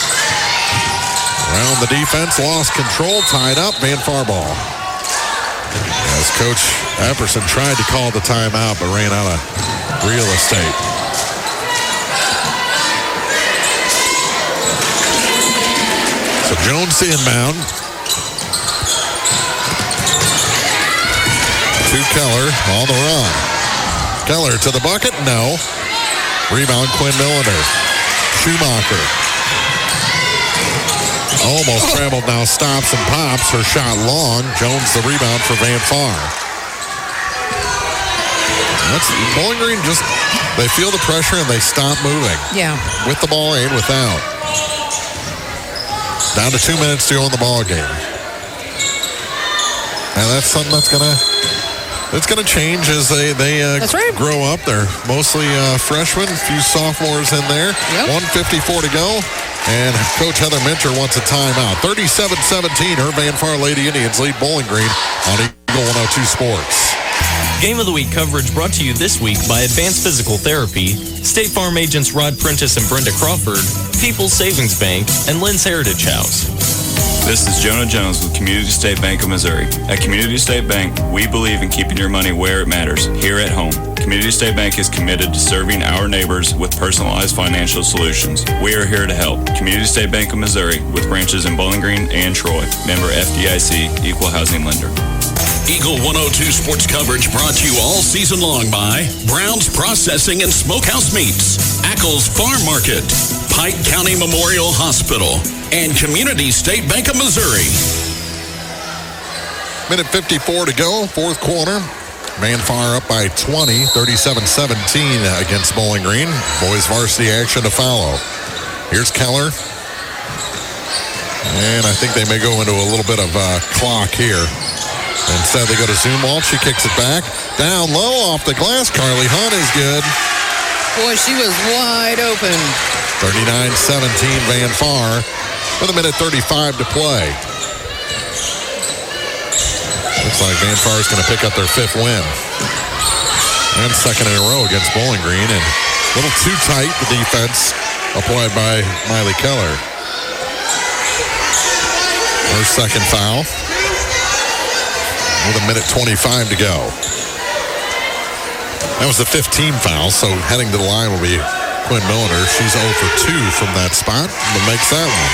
Around the defense. Lost control. Tied up. Van Far ball. As Coach Epperson tried to call the timeout but ran out of real estate. So Jones to inbound. To Keller on the run. Keller to the bucket. No. Rebound Quinn Millender. Schumacher. Almost scrambled now. Stops and pops. Her shot long. Jones the rebound for Van Far. That's Bowling Green just, they feel the pressure and they stop moving. Yeah. With the ball and without. Down to 2 minutes to go in the ball game. And that's something that's gonna change as they grow up. They're mostly freshmen, a few sophomores in there. Yep. 1:54 to go. And Coach Heather Minter wants a timeout. 37-17, her Van Far Lady Indians lead Bowling Green on Eagle 102 Sports. Game of the Week coverage brought to you this week by Advanced Physical Therapy, State Farm agents Rod Prentice and Brenda Crawford, People's Savings Bank, and Lynn's Heritage House. This is Jonah Jones with Community State Bank of Missouri. At Community State Bank, we believe in keeping your money where it matters, here at home. Community State Bank is committed to serving our neighbors with personalized financial solutions. We are here to help. Community State Bank of Missouri with branches in Bowling Green and Troy. Member FDIC, Equal Housing Lender. Eagle 102 sports coverage brought to you all season long by Brown's Processing and Smokehouse Meats, Ackles Farm Market, Pike County Memorial Hospital, and Community State Bank of Missouri. Minute 54 to go, fourth quarter. Van Far up by 20, 37-17 against Bowling Green. Boys varsity action to follow. Here's Keller. And I think they may go into a little bit of clock here. Instead, they go to Zumwalt. She kicks it back. Down low off the glass. Carly Hunt is good. Boy, she was wide open. 39-17 Van Far with a minute 35 to play. Looks like Van Far is going to pick up their 5th win. And 2nd in a row against Bowling Green. And a little too tight, the defense applied by Miley Keller. Her 2nd foul. With a minute 25 to go. That was the 15 foul, so heading to the line will be Quinn Millender. She's 0 for 2 from that spot, but makes that one.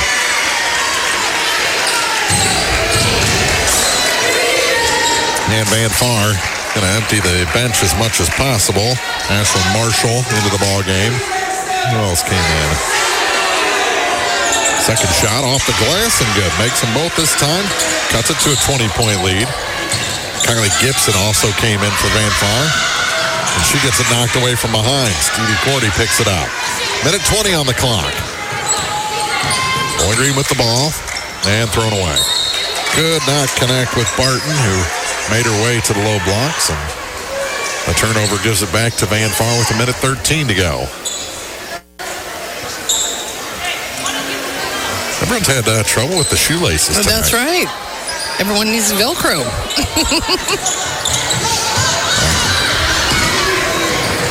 And Van Far going to empty the bench as much as possible. Ashlyn Marshall into the ball game. Who else came in? Second shot off the glass and good. Makes them both this time. Cuts it to a 20-point lead. Kylie Gibson also came in for Van Far. And she gets it knocked away from behind. Stevie Cordy picks it up. Minute 20 on the clock. Bowling Green with the ball. And thrown away. Could not connect with Barton, who made her way to the low blocks. And the turnover gives it back to Van Far with 1:13 to go. Everyone's had trouble with the shoelaces tonight. That's right. Everyone needs Velcro.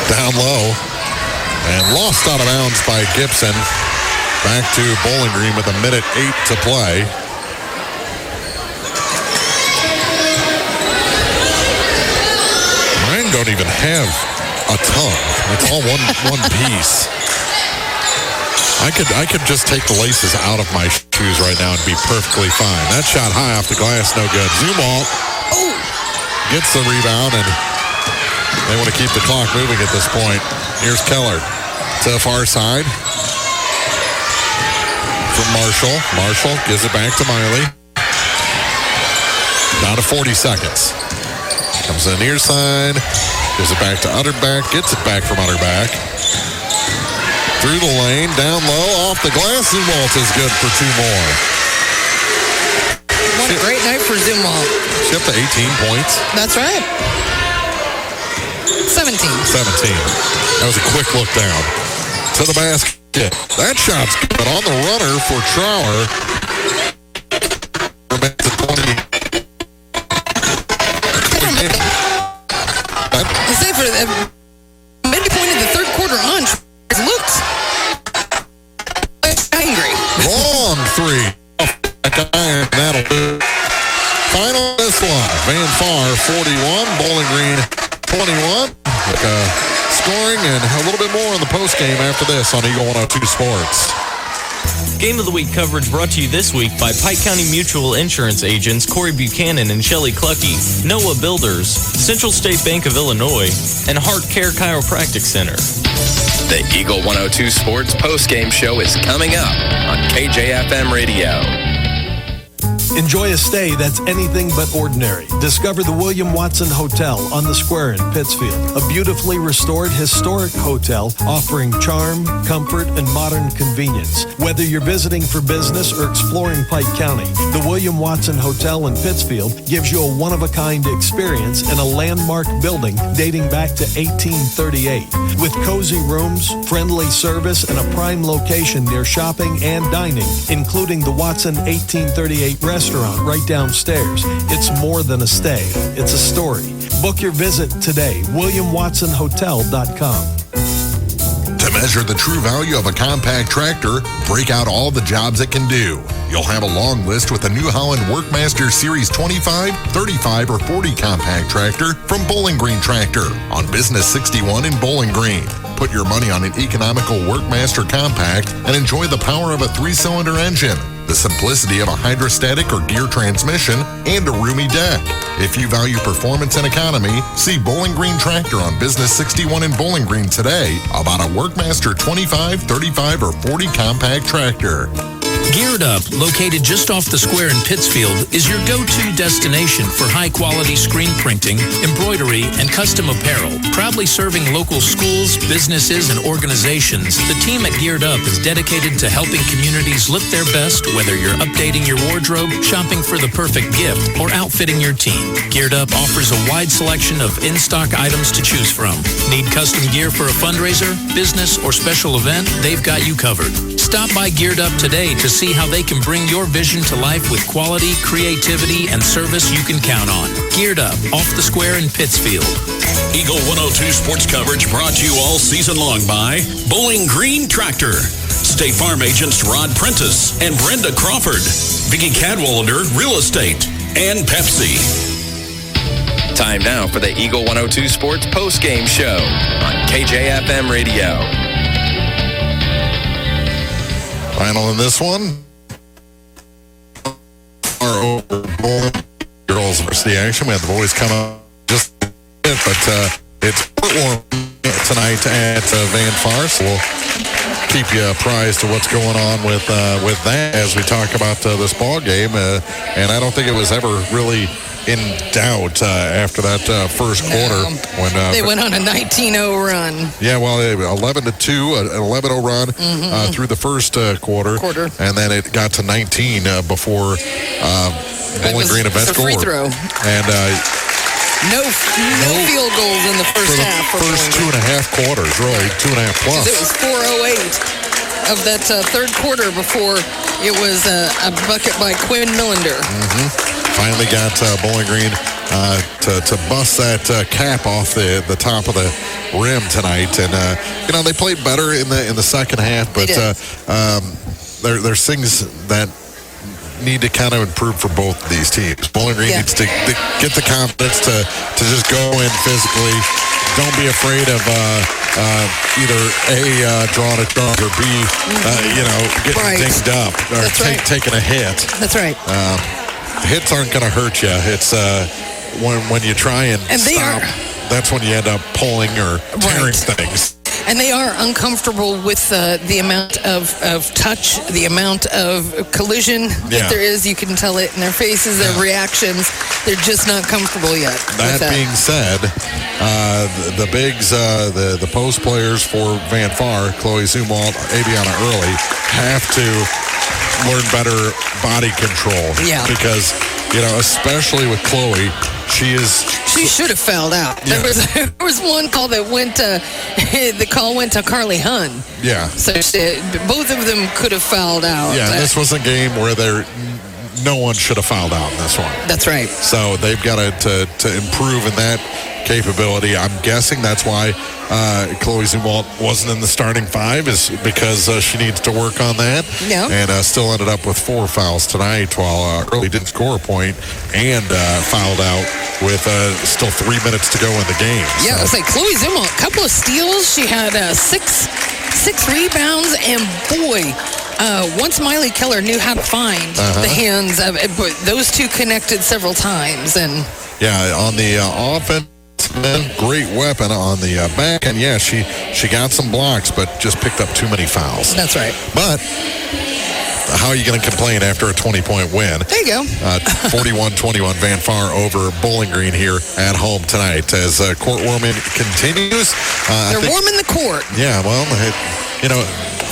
Down low. And lost out of bounds by Gibson. Back to Bowling Green with 1:08 to play. Mine don't even have a tongue. It's all one piece. I could just take the laces out of my shoes right now and be perfectly fine. That shot high off the glass, no good. Zumwalt gets the rebound, and they want to keep the clock moving at this point. Here's Keller to the far side from Marshall. Marshall gives it back to Miley. Down to 40 seconds. Comes to the near side. Gives it back to Utterback. Gets it back from Utterback. Through the lane, down low, off the glass. Zumwalt is good for 2 more. What a great night for Zumwalt. She's up to 18 points. That's right. 17. That was a quick look down. To the basket. That shot's good on the runner for Trower. Back to 20. I say for the midpoint of the third quarter on, looked angry. Long 3. That'll do. Final this one. Van Far 41, Bowling Green 21. Scoring and a little bit more in the postgame after this on Eagle 102 Sports. Game of the Week coverage brought to you this week by Pike County Mutual Insurance agents Corey Buchanan and Shelley Clucky, Noah Builders, Central State Bank of Illinois, and Heart Care Chiropractic Center. The Eagle 102 Sports postgame show is coming up on KJFM Radio. Enjoy a stay that's anything but ordinary. Discover the William Watson Hotel on the Square in Pittsfield, a beautifully restored historic hotel offering charm, comfort, and modern convenience. Whether you're visiting for business or exploring Pike County, the William Watson Hotel in Pittsfield gives you a one-of-a-kind experience in a landmark building dating back to 1838. With cozy rooms, friendly service, and a prime location near shopping and dining, including the Watson 1838 restaurant right downstairs. It's more than a stay. It's a story. Book your visit today. WilliamWatsonHotel.com. To measure the true value of a compact tractor, break out all the jobs it can do. You'll have a long list with a New Holland Workmaster Series 25, 35, or 40 compact tractor from Bowling Green Tractor on Business 61 in Bowling Green. Put your money on an economical Workmaster compact and enjoy the power of a 3-cylinder engine, the simplicity of a hydrostatic or gear transmission, and a roomy deck. If you value performance and economy, see Bowling Green Tractor on Business 61 in Bowling Green today about a Workmaster 25, 35, or 40 compact tractor. Geared Up, located just off the square in Pittsfield, is your go-to destination for high-quality screen printing, embroidery, and custom apparel. Proudly serving local schools, businesses, and organizations, the team at Geared Up is dedicated to helping communities look their best, whether you're updating your wardrobe, shopping for the perfect gift, or outfitting your team. Geared Up offers a wide selection of in-stock items to choose from. Need custom gear for a fundraiser, business, or special event? They've got you covered. Stop by Geared Up today to see how they can bring your vision to life with quality, creativity, and service you can count on. Geared Up, off the square in Pittsfield. Eagle 102 sports coverage brought to you all season long by Bowling Green Tractor, State Farm agents Rod Prentice and Brenda Crawford, Vicki Cadwalader Real Estate, and Pepsi. Time now for the Eagle 102 Sports postgame show on KJFM Radio. Final in this one. Our over girls varsity action. We had the boys come up just a bit, but it's warm tonight at Van Far, so we'll keep you apprised of what's going on with that as we talk about this ball game. And I don't think it was ever really in doubt after that first quarter when they went on a 19-0 run. Yeah, well, 11-2, an 11-0 run through the first quarter, and then it got to 19 before Bowling Green eventually scored. Free throw. And no field goals in the first half. For the first 2.5 quarters, really, 2.5 plus. It was 4:08 of that third quarter before it was a bucket by Quinn Millender. Finally got Bowling Green to bust that cap off the top of the rim tonight, and they played better in the second half, but there's things that need to kind of improve for both of these teams. Bowling Green needs to get the confidence to just go in physically. Don't be afraid of either A, drawing a dunk, or B, getting dinged up or taking a hit. That's right. Hits aren't going to hurt you. It's when you try and stop, that's when you end up pulling or tearing things. And they are uncomfortable with the amount of touch, the amount of collision that there is. You can tell it in their faces, their reactions. They're just not comfortable yet. That being said, the bigs, the post players for Van Far, Chloe Zumwalt, Aviana Early, have to learn better body control. Yeah. Because, especially with Chloe, she should have fouled out. Yeah. There was one call that went to, the call went to Carly Hunn. Yeah. So both of them could have fouled out. Yeah, this was a game where no one should have fouled out in this one. That's right. So they've got to improve in that capability. I'm guessing that's why Chloe Zumwalt wasn't in the starting five, is because she needs to work on that. Yeah. And still ended up with 4 fouls tonight, while Early didn't score a point and fouled out with still 3 minutes to go in the game. Yeah, I was like, Chloe Zumwalt, a couple of steals. She had six rebounds, and boy, once Miley Keller knew how to find the hands of it, but those two connected several times. And yeah, on the offense, great weapon on the back, and she got some blocks, but just picked up too many fouls. That's right. But how are you going to complain after a 20-point win? There you go. 41-21 Van Far over Bowling Green here at home tonight as court warming continues. They're warming the court. Yeah, well,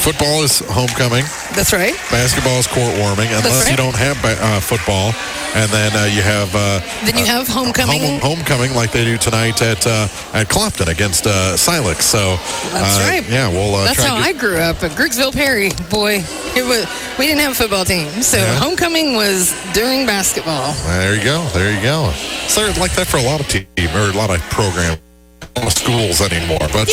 football is homecoming. That's right. Basketball is court warming, unless you don't have football. And then you have... then you have homecoming. Homecoming, like they do tonight at Clopton against Silex. So that's right. Yeah, we'll that's how I grew up at Grigsville Perry. Boy, we didn't have a football team, so homecoming was during basketball. There you go. So they're like that for a lot of teams, or a lot of programs, a lot of schools anymore. But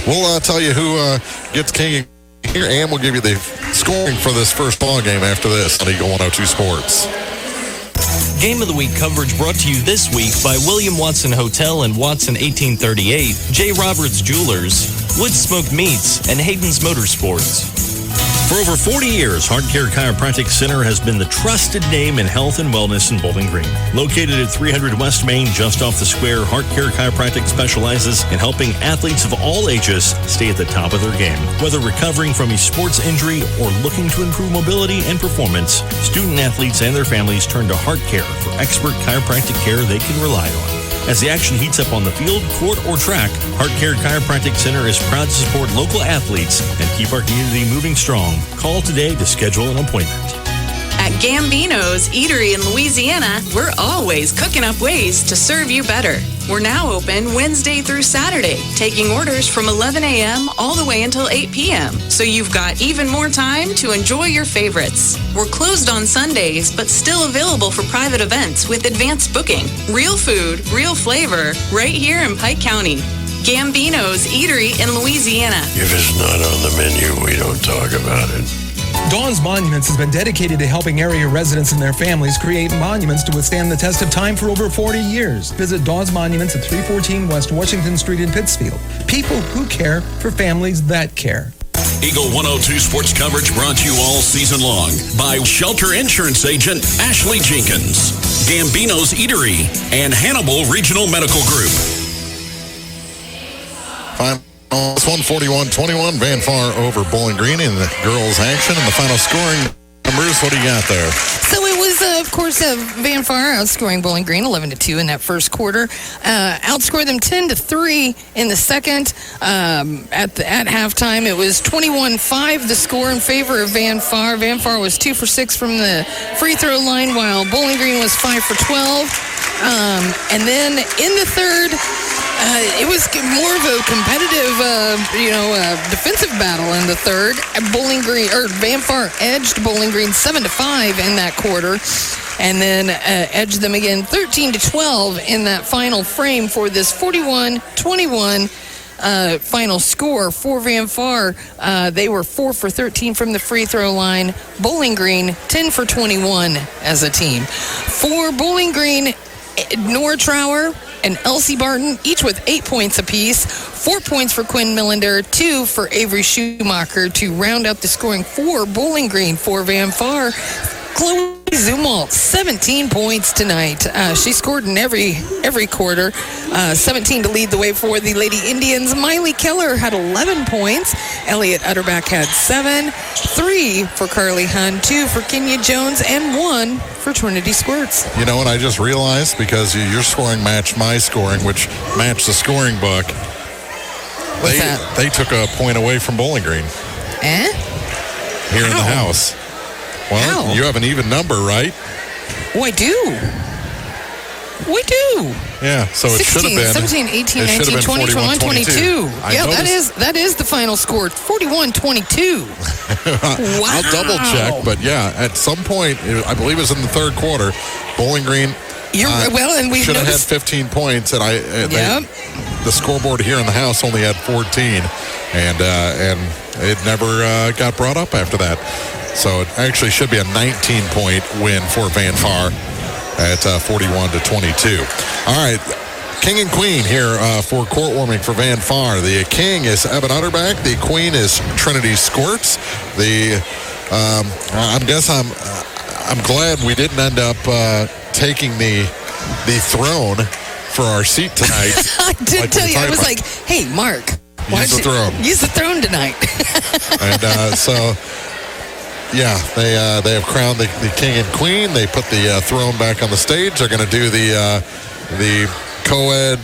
we'll tell you who gets king here, and we'll give you the scoring for this first ball game after this on Eagle 102 Sports. Game of the Week coverage brought to you this week by William Watson Hotel and Watson 1838, J. Roberts Jewelers, Wood Smoked Meats, and Hayden's Motorsports. For over 40 years, Heart Care Chiropractic Center has been the trusted name in health and wellness in Bowling Green. Located at 300 West Main, just off the square, Heart Care Chiropractic specializes in helping athletes of all ages stay at the top of their game. Whether recovering from a sports injury or looking to improve mobility and performance, student athletes and their families turn to Heart Care for expert chiropractic care they can rely on. As the action heats up on the field, court, or track, Heart Care Chiropractic Center is proud to support local athletes and keep our community moving strong. Call today to schedule an appointment. At Gambino's Eatery in Louisiana, we're always cooking up ways to serve you better. We're now open Wednesday through Saturday, taking orders from 11 a.m. all the way until 8 p.m. So you've got even more time to enjoy your favorites. We're closed on Sundays, but still available for private events with advanced booking. Real food, real flavor, right here in Pike County. Gambino's Eatery in Louisiana. If it's not on the menu, we don't talk about it. Dawn's Monuments has been dedicated to helping area residents and their families create monuments to withstand the test of time for over 40 years. Visit Dawn's Monuments at 314 West Washington Street in Pittsfield. People who care for families that care. Eagle 102 sports coverage brought to you all season long by Shelter Insurance Agent Ashley Jenkins, Gambino's Eatery, and Hannibal Regional Medical Group. It's 141-21, Van Far over Bowling Green in the girls' action. And the final scoring numbers, what do you got there? So it was of course, Van Far outscoring Bowling Green 11-2 in that first quarter. Outscored them 10-3 in the second. At halftime, it was 21-5, the score in favor of Van Far. Van Far was 2 for 6 from the free throw line, while Bowling Green was 5 for 12. And then in the third, it was more of a competitive, defensive battle in the third. Van Far edged Bowling Green 7-5 in that quarter, and then edged them again 13-12 in that final frame for this 41-21 final score for Van Far. They were 4 for 13 from the free throw line. Bowling Green 10 for 21 as a team. For Bowling Green, Nora Trower and Elsie Barton, each with 8 points apiece. 4 points for Quinn Millender, 2 for Avery Schumacher to round out the scoring for Bowling Green. For Van Far, Chloe Zumwalt, 17 points tonight. She scored in every quarter. 17 to lead the way for the Lady Indians. Miley Keller had 11 points. Elliot Utterback had 7. 3 for Carly Hunn, 2 for Kenya Jones, and 1 for Trinity Squirts. You know what I just realized? Because your scoring matched my scoring, which matched the scoring book. They took a point away from Bowling Green. Here in the house. Well, you have an even number, right? Oh, I do. Yeah, so it 16, should have been 17, 18, 19, 20, 21, 22. Yeah, that is the final score, 41-22. Wow. I'll double check, but yeah, at some point, I believe it was in the third quarter, Bowling Green and we should have had 15 points, and the scoreboard here in the house only had 14, and it never got brought up after that. So it actually should be a 19-point win for Van Far at 41-22. All right, King and Queen here for court warming for Van Far. The King is Evan Utterback. The Queen is Trinity Squirts. I'm glad we didn't end up taking the throne for our seat tonight. I did tell you. I was like, hey, Mark. Use the throne. Use the throne tonight. And so... Yeah, they have crowned the King and Queen. They put the throne back on the stage. They're going to do the co-ed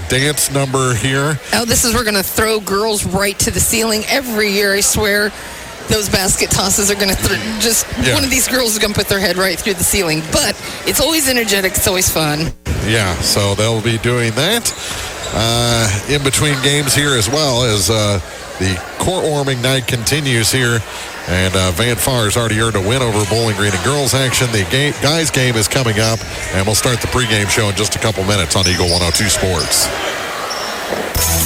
dance number here. Oh, we're going to throw girls right to the ceiling every year, I swear. Those basket tosses are going to one of these girls is going to put their head right through the ceiling. But it's always energetic. It's always fun. Yeah, so they'll be doing that in between games here, as well as the court warming night continues here. And Van Far has already earned a win over Bowling Green in girls action. The guys game is coming up, and we'll start the pregame show in just a couple minutes on Eagle 102 Sports.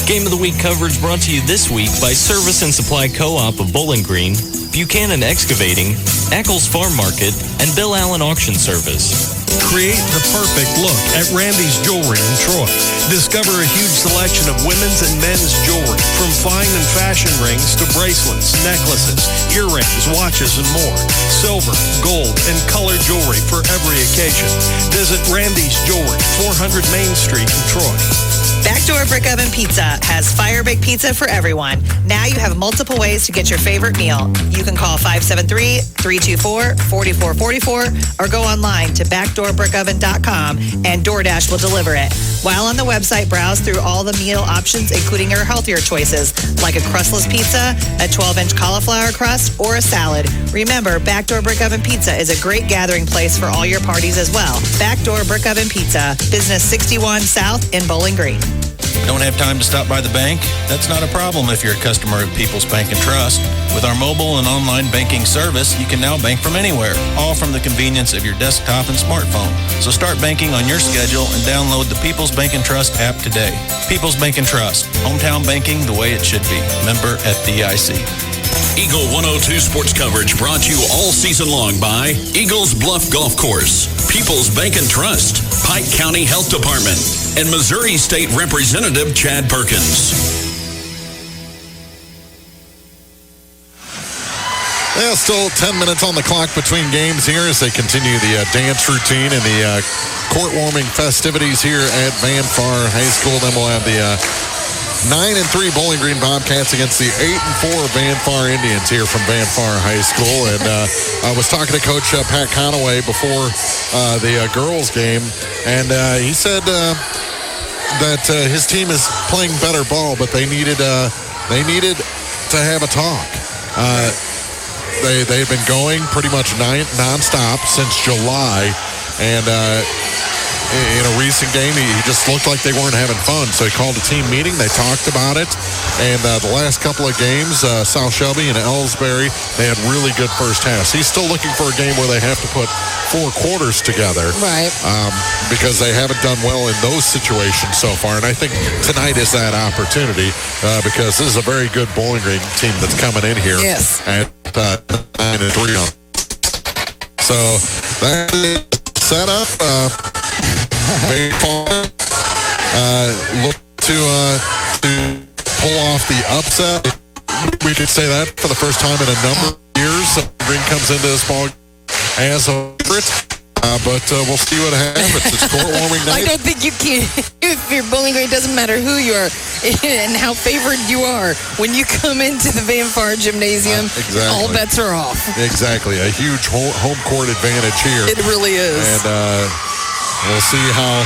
Game of the Week coverage brought to you this week by Service and Supply Co-op of Bowling Green, Buchanan Excavating, Eccles Farm Market, and Bill Allen Auction Service. Create the perfect look at Randy's Jewelry in Troy. Discover a huge selection of women's and men's jewelry, from fine and fashion rings to bracelets, necklaces, earrings, watches, and more. Silver, gold, and color jewelry for every occasion. Visit Randy's Jewelry, 400 Main Street in Troy. Backdoor Brick Oven Pizza has fire bake pizza for everyone. Now you have multiple ways to get your favorite meal. You can call 573-324-4444 or go online to backdoorbrickoven.com and DoorDash will deliver it. While on the website, browse through all the meal options, including your healthier choices, like a crustless pizza, a 12-inch cauliflower crust, or a salad. Remember, Backdoor Brick Oven Pizza is a great gathering place for all your parties as well. Backdoor Brick Oven Pizza, Business 61 South in Bowling Green. Don't have time to stop by the bank? That's not a problem if you're a customer of People's Bank and Trust. With our mobile and online banking service, you can now bank from anywhere, all from the convenience of your desktop and smartphone. So start banking on your schedule and download the People's Bank and Trust app today. People's Bank and Trust, hometown banking the way it should be. Member FDIC. Eagle 102 sports coverage brought to you all season long by Eagles Bluff Golf Course, People's Bank and Trust, Pike County Health Department, and Missouri State Representative Chad Perkins. Well, still 10 minutes on the clock between games here as they continue the dance routine and the court warming festivities here at Van Far High School. Then we'll have the 9-3 Bowling Green Bobcats against the 8-4 Van Far Indians here from Van Far High School. And I was talking to Coach Pat Conaway before the girls' game, and he said that his team is playing better ball, but they needed to have a talk. They've been going pretty much nonstop since July, and in a recent game, he just looked like they weren't having fun. So he called a team meeting. They talked about it. And the last couple of games, South Shelby and Ellsbury, they had really good first halves. He's still looking for a game where they have to put 4 quarters together. Right. Because they haven't done well in those situations so far. And I think tonight is that opportunity because this is a very good Bowling Green team that's coming in here. Yes. At 9-3. So that is set up. Very far. Look to pull off the upset. We could say that for the first time in a number of years. Green comes into this ball as a favorite. But we'll see what happens. It's court warming night. I don't think you can. If you're Bowling Green, it doesn't matter who you are and how favored you are. When you come into the Van Far Gymnasium, exactly. All bets are off. Exactly. A huge home court advantage here. It really is. And we'll see how,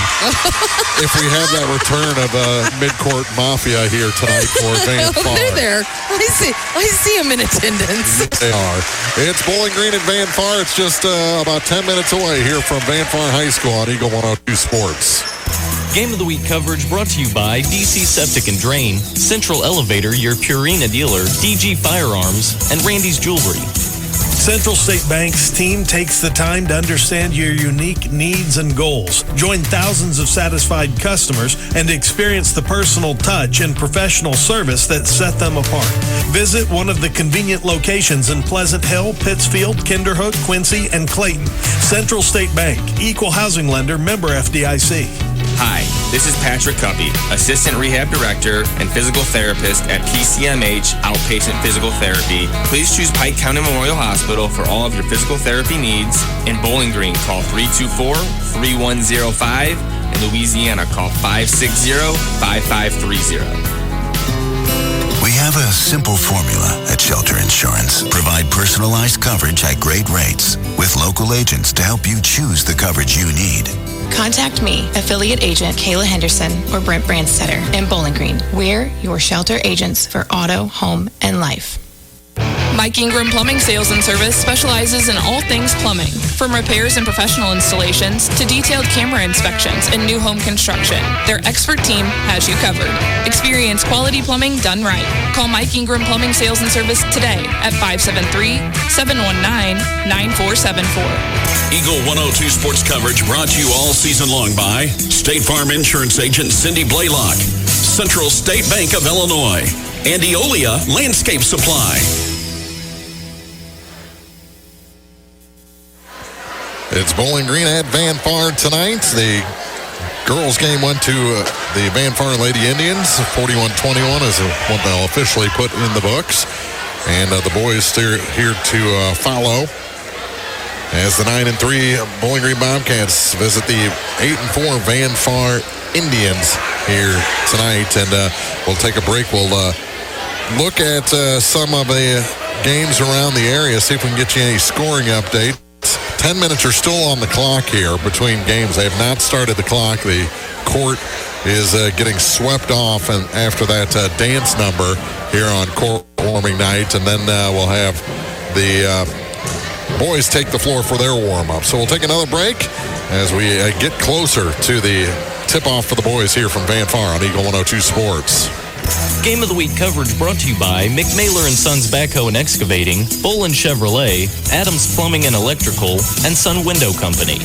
if we have that return of mid-court mafia here tonight for Van Far. They're there. I see them in attendance. They are. It's Bowling Green at Van Far. It's just about 10 minutes away here from Van Far High School on Eagle 102 Sports. Game of the Week coverage brought to you by DC Septic and Drain, Central Elevator, your Purina dealer, DG Firearms, and Randy's Jewelry. Central State Bank's team takes the time to understand your unique needs and goals. Join thousands of satisfied customers and experience the personal touch and professional service that set them apart. Visit one of the convenient locations in Pleasant Hill, Pittsfield, Kinderhook, Quincy, and Clayton. Central State Bank, equal housing lender, member FDIC. Hi, this is Patrick Cuppy, Assistant Rehab Director and Physical Therapist at PCMH Outpatient Physical Therapy. Please choose Pike County Memorial Hospital for all of your physical therapy needs. In Bowling Green, call 324-3105. In Louisiana, call 560-5530. We have a simple formula at Shelter Insurance. Provide personalized coverage at great rates with local agents to help you choose the coverage you need. Contact me, affiliate agent Kayla Henderson or Brent Brandstetter in Bowling Green. We're your shelter agents for auto, home, and life. Mike Ingram Plumbing Sales and Service specializes in all things plumbing, from repairs and professional installations to detailed camera inspections and new home construction. Their expert team has you covered. Experience quality plumbing done right. Call Mike Ingram Plumbing Sales and Service today at 573-719-9474. Eagle 102 Sports coverage brought to you all season long by State Farm Insurance Agent Cindy Blaylock, Central State Bank of Illinois, and Eolia Landscape Supply. It's Bowling Green at Van Far tonight. The girls' game went to the Van Far Lady Indians. 41-21 is what they'll officially put in the books. And the boys here to follow as the 9-3 Bowling Green Bobcats visit the 8-4 Van Far Indians here tonight. And we'll take a break. We'll look at some of the games around the area, see if we can get you any scoring update. 10 minutes are still on the clock here between games. They have not started the clock. The court is getting swept off and after that dance number here on court warming night. And then we'll have the boys take the floor for their warm-up. So we'll take another break as we get closer to the tip-off for the boys here from Van Far on Eagle 102 Sports. Game of the Week coverage brought to you by McMailer & Sons Backhoe and Excavating, Bolin Chevrolet, Adams Plumbing and Electrical, and Sun Window Company.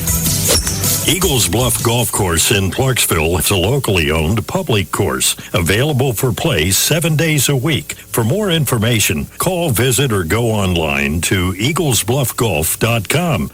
Eagles Bluff Golf Course in Clarksville is a locally owned public course, available for play 7 days a week. For more information, call, visit, or go online to eaglesbluffgolf.com.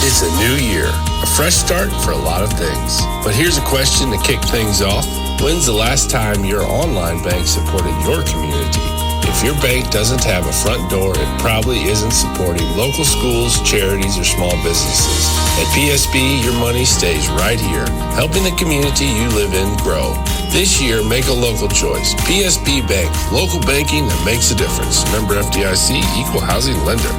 It's a new year, a fresh start for a lot of things. But here's a question to kick things off. When's the last time your online bank supported your community? If your bank doesn't have a front door, it probably isn't supporting local schools, charities, or small businesses. At PSB, your money stays right here, helping the community you live in grow. This year, make a local choice. PSB Bank, local banking that makes a difference. Member FDIC, equal housing lender.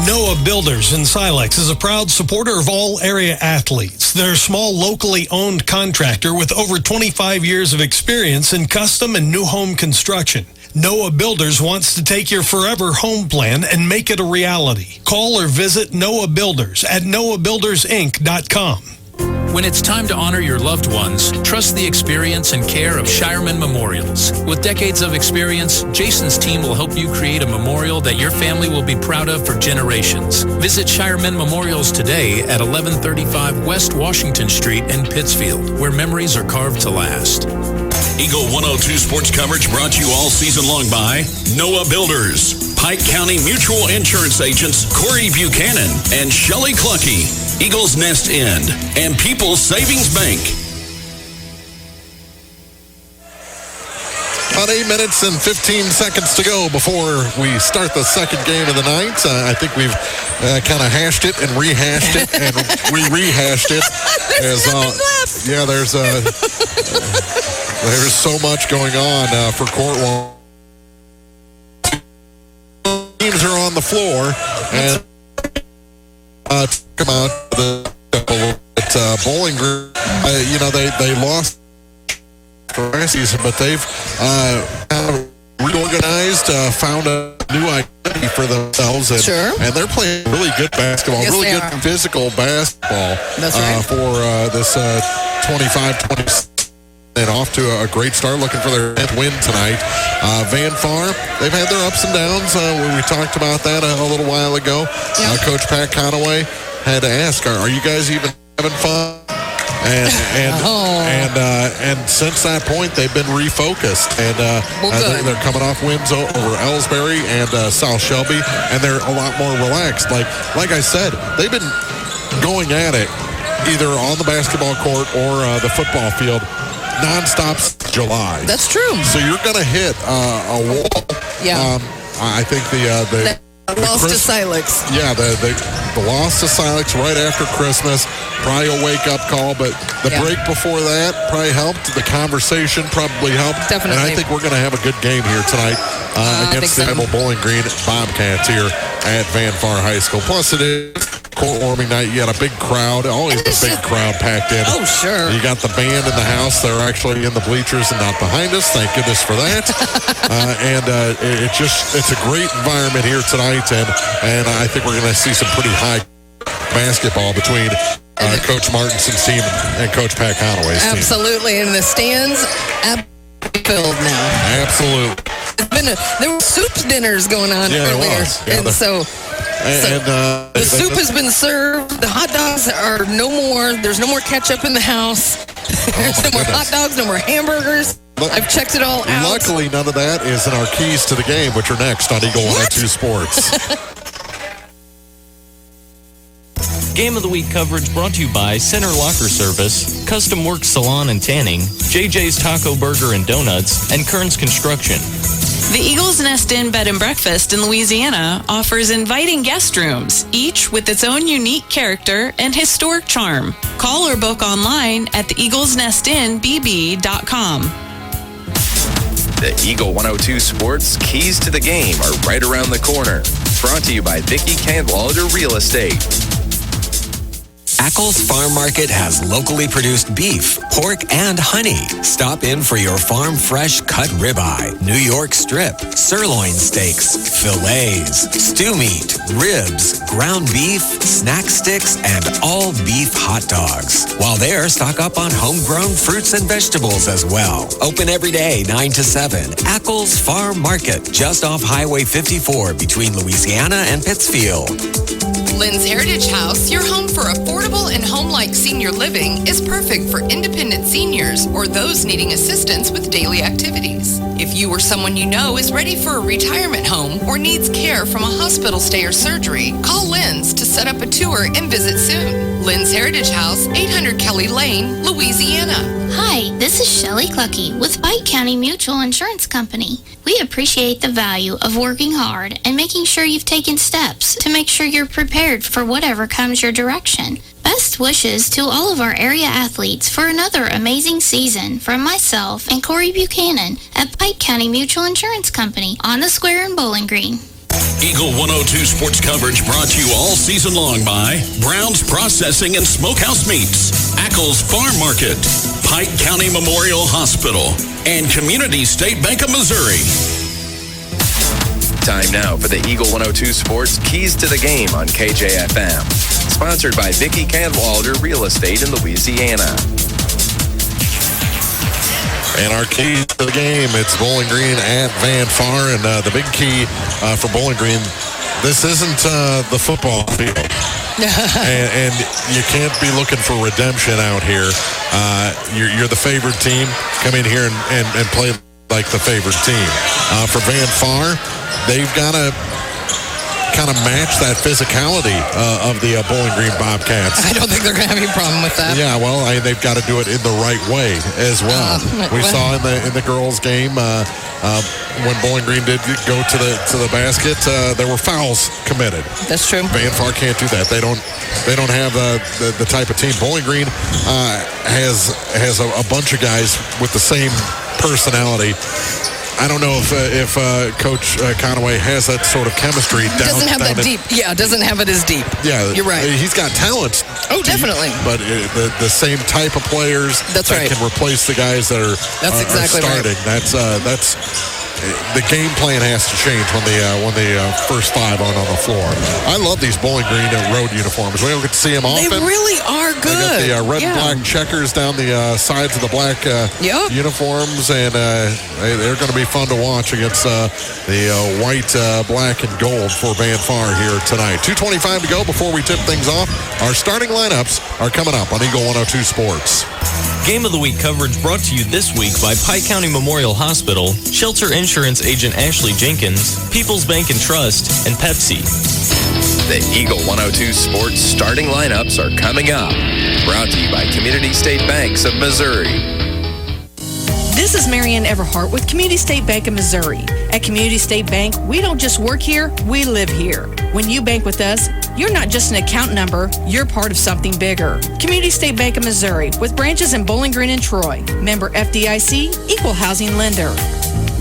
Noah Builders in Silex is a proud supporter of all area athletes. They're a small, locally owned contractor with over 25 years of experience in custom and new home construction. Noah Builders wants to take your forever home plan and make it a reality. Call or visit Noah Builders at noahbuildersinc.com. When it's time to honor your loved ones, trust the experience and care of Shireman Memorials. With decades of experience, Jason's team will help you create a memorial that your family will be proud of for generations. Visit Shireman Memorials today at 1135 West Washington Street in Pittsfield, where memories are carved to last. Eagle 102 sports coverage brought to you all season long by Noah Builders, Pike County Mutual Insurance agents Corey Buchanan and Shelley Cluckey, Eagles Nest End, and People's Savings Bank. About 8 minutes and 15 seconds to go before we start the second game of the night. I think we've kind of hashed it and rehashed it and rehashed it. There's so much going on for Court. Teams are on the floor and come out the Bowling Green. They lost for last season, but they've reorganized, found a new identity for themselves, and they're playing really good basketball, physical basketball. That's right. For this 25-26. And off to a great start, looking for their 10th win tonight. Van Far, they've had their ups and downs. We talked about that a little while ago. Yeah. Coach Pat Conaway had to ask, are you guys even having fun? And since that point, they've been refocused. And they're coming off wins over Ellsbury and South Shelby, and they're a lot more relaxed. Like I said, they've been going at it either on the basketball court or the football field nonstop July. That's true. So you're going to hit a wall. Yeah. I think the loss to Silex. Yeah, the loss to Silex right after Christmas, probably a wake-up call, but the break before that probably helped. The conversation probably helped. Definitely. And I think we're going to have a good game here tonight against the Bowling Green Bobcats here at Van Far High School. Plus, it is court warming night. You got a big crowd, always a big crowd packed in. Oh, sure. You got the band in the house. They're actually in the bleachers and not behind us. Thank goodness for that. It's a great environment here tonight, and I think we're going to see some pretty high basketball between Coach Martinson's team and Coach Pat Conaway's team. Absolutely, and the stands filled now. Absolutely. There were soup dinners going on earlier, the soup has been served. The hot dogs are no more. There's no more ketchup in the house. There's no more hot dogs, no more hamburgers. I've checked it all out. Luckily, none of that is in our keys to the game, which are next on Eagle 102 Sports. Game of the Week coverage brought to you by Center Locker Service, Custom Work Salon and Tanning, JJ's Taco Burger and Donuts, and Kern's Construction. The Eagles Nest Inn Bed and Breakfast in Louisiana offers inviting guest rooms, each with its own unique character and historic charm. Call or book online at theeaglesnestinbb.com. The Eagle 102 Sports Keys to the Game are right around the corner. Brought to you by Vicki Cadwalder Real Estate. Ackles Farm Market has locally produced beef, pork, and honey. Stop in for your farm fresh cut ribeye, New York strip, sirloin steaks, fillets, stew meat, ribs, ground beef, snack sticks, and all beef hot dogs. While there, stock up on homegrown fruits and vegetables as well. Open every day, 9 to 7. Ackles Farm Market, just off Highway 54 between Louisiana and Pittsfield. Lynn's Heritage House, your home for affordable and home-like senior living, is perfect for independent seniors or those needing assistance with daily activities. If you or someone you know is ready for a retirement home or needs care from a hospital stay or surgery, call Lynn's to set up a tour and visit soon. Lynn's Heritage House, 800 Kelly Lane, Louisiana. Hi, this is Shelley Clucky with Pike County Mutual Insurance Company. We appreciate the value of working hard and making sure you've taken steps to make sure you're prepared for whatever comes your direction. Best wishes to all of our area athletes for another amazing season from myself and Corey Buchanan at Pike County Mutual Insurance Company on the Square in Bowling Green. Eagle 102 sports coverage brought to you all season long by Brown's Processing and Smokehouse Meats, Ackles Farm Market, Pike County Memorial Hospital, and Community State Bank of Missouri. Time now for the Eagle 102 Sports Keys to the Game on KJFM. Sponsored by Vicki Cadwalder Real Estate in Louisiana. And our key to the game, it's Bowling Green at Van Far. And the big key for Bowling Green, this isn't the football field. and you can't be looking for redemption out here. You're the favored team. Come in here and play like the favored team. For Van Far, they've got to kind of match that physicality of the Bowling Green Bobcats. I don't think they're going to have any problem with that. Yeah, well, they've got to do it in the right way as well. We saw in the girls' game when Bowling Green did go to the basket, there were fouls committed. That's true. Van Far can't do that. They don't have the type of team. Bowling Green has a bunch of guys with the same personality. I don't know if Coach Conaway has that sort of chemistry. Doesn't have that deep. Yeah, doesn't have it as deep. Yeah, you're right. He's got talent. Oh, definitely. But the same type of players that can replace the guys that are starting. Right. That's the game plan has to change when the first five aren't on the floor. I love these Bowling Green road uniforms. We don't get to see them often. They really are good. They got the red and black checkers down the sides of the black uniforms, and they're going to be fun to watch against the white, black, and gold for Van Far here tonight. 2:25 to go before we tip things off. Our starting lineups are coming up on Eagle 102 Sports. Game of the Week coverage brought to you this week by Pike County Memorial Hospital, Shelter Insurance Agent Ashley Jenkins, People's Bank and Trust, and Pepsi. The Eagle 102 Sports starting lineups are coming up. Brought to you by Community State Banks of Missouri. This is Marianne Everhart with Community State Bank of Missouri. At Community State Bank, we don't just work here, we live here. When you bank with us, you're not just an account number, you're part of something bigger. Community State Bank of Missouri, with branches in Bowling Green and Troy. Member FDIC, Equal Housing Lender.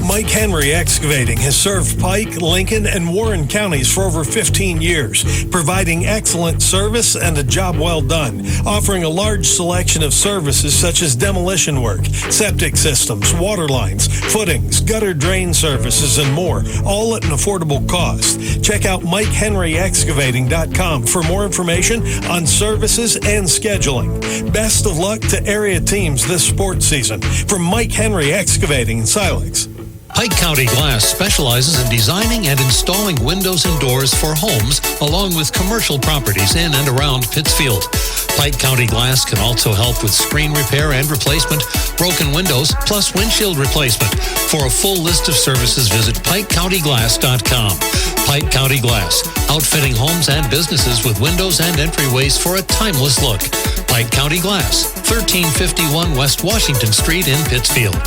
Mike Henry Excavating has served Pike, Lincoln, and Warren counties for over 15 years, providing excellent service and a job well done, offering a large selection of services such as demolition work, septic systems, water lines, footings, gutter drain services, and more, all at an affordable cost. Check out MikeHenryExcavating.com for more information on services and scheduling. Best of luck to area teams this sports season. From Mike Henry Excavating in Silex. Pike County Glass specializes in designing and installing windows and doors for homes, along with commercial properties in and around Pittsfield. Pike County Glass can also help with screen repair and replacement, broken windows, plus windshield replacement. For a full list of services, visit PikeCountyGlass.com. Pike County Glass, outfitting homes and businesses with windows and entryways for a timeless look. Pike County Glass, 1351 West Washington Street in Pittsfield.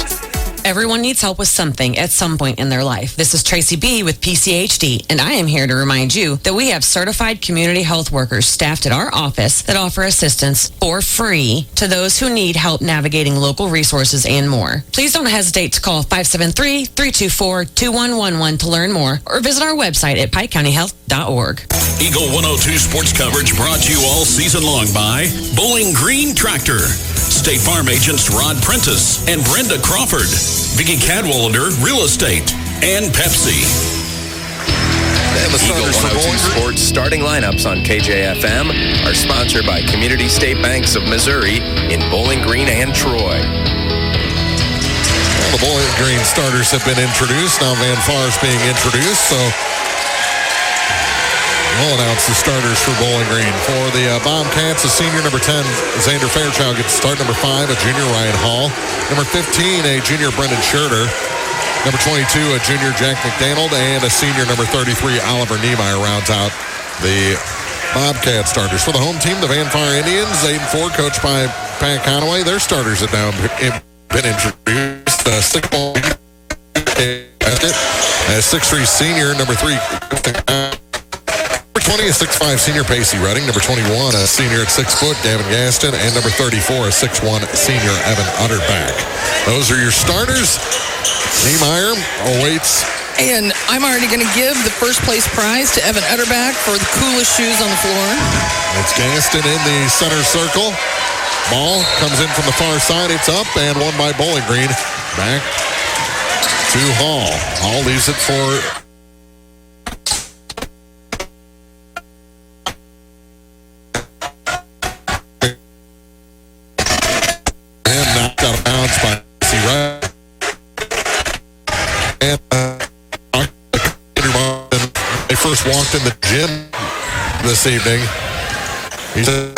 Everyone needs help with something at some point in their life. This is Tracy B. with PCHD, and I am here to remind you that we have certified community health workers staffed at our office that offer assistance for free to those who need help navigating local resources and more. Please don't hesitate to call 573-324-2111 to learn more, or visit our website at pikecountyhealth.org. Eagle 102 sports coverage brought to you all season long by Bowling Green Tractor, State Farm agents Rod Prentice and Brenda Crawford, Vicki Cadwalder Real Estate, and Pepsi. And the Eagle 102 Sports starting lineups on KJFM are sponsored by Community State Banks of Missouri in Bowling Green and Troy. Well, the Bowling Green starters have been introduced. Now Van Far is being introduced, so we'll announce the starters for Bowling Green. For the Bobcats, a senior, number 10, Xander Fairchild gets start. Number 5, a junior, Ryan Hall. Number 15, a junior, Brendan Scherter. Number 22, a junior, Jack McDonald. And a senior, number 33, Oliver Niemeyer, rounds out the Bobcat starters. For the home team, the Van Far Indians, 8-4, coached by Pat Conaway. Their starters have now been introduced. 6'3" senior, number 3. Number 20, a 6'5" senior, Pacey Redding. Number 21, a senior at 6 foot, Gavin Gaston. And number 34, a 6'1" senior, Evan Utterback. Those are your starters. Niemeyer awaits. And I'm already going to give the first place prize to Evan Utterback for the coolest shoes on the floor. It's Gaston in the center circle. Ball comes in from the far side. It's up and won by Bowling Green. Back to Hall. Hall leaves it for and knocked out of bounds by C. Wright. And they first walked in the gym this evening. He's a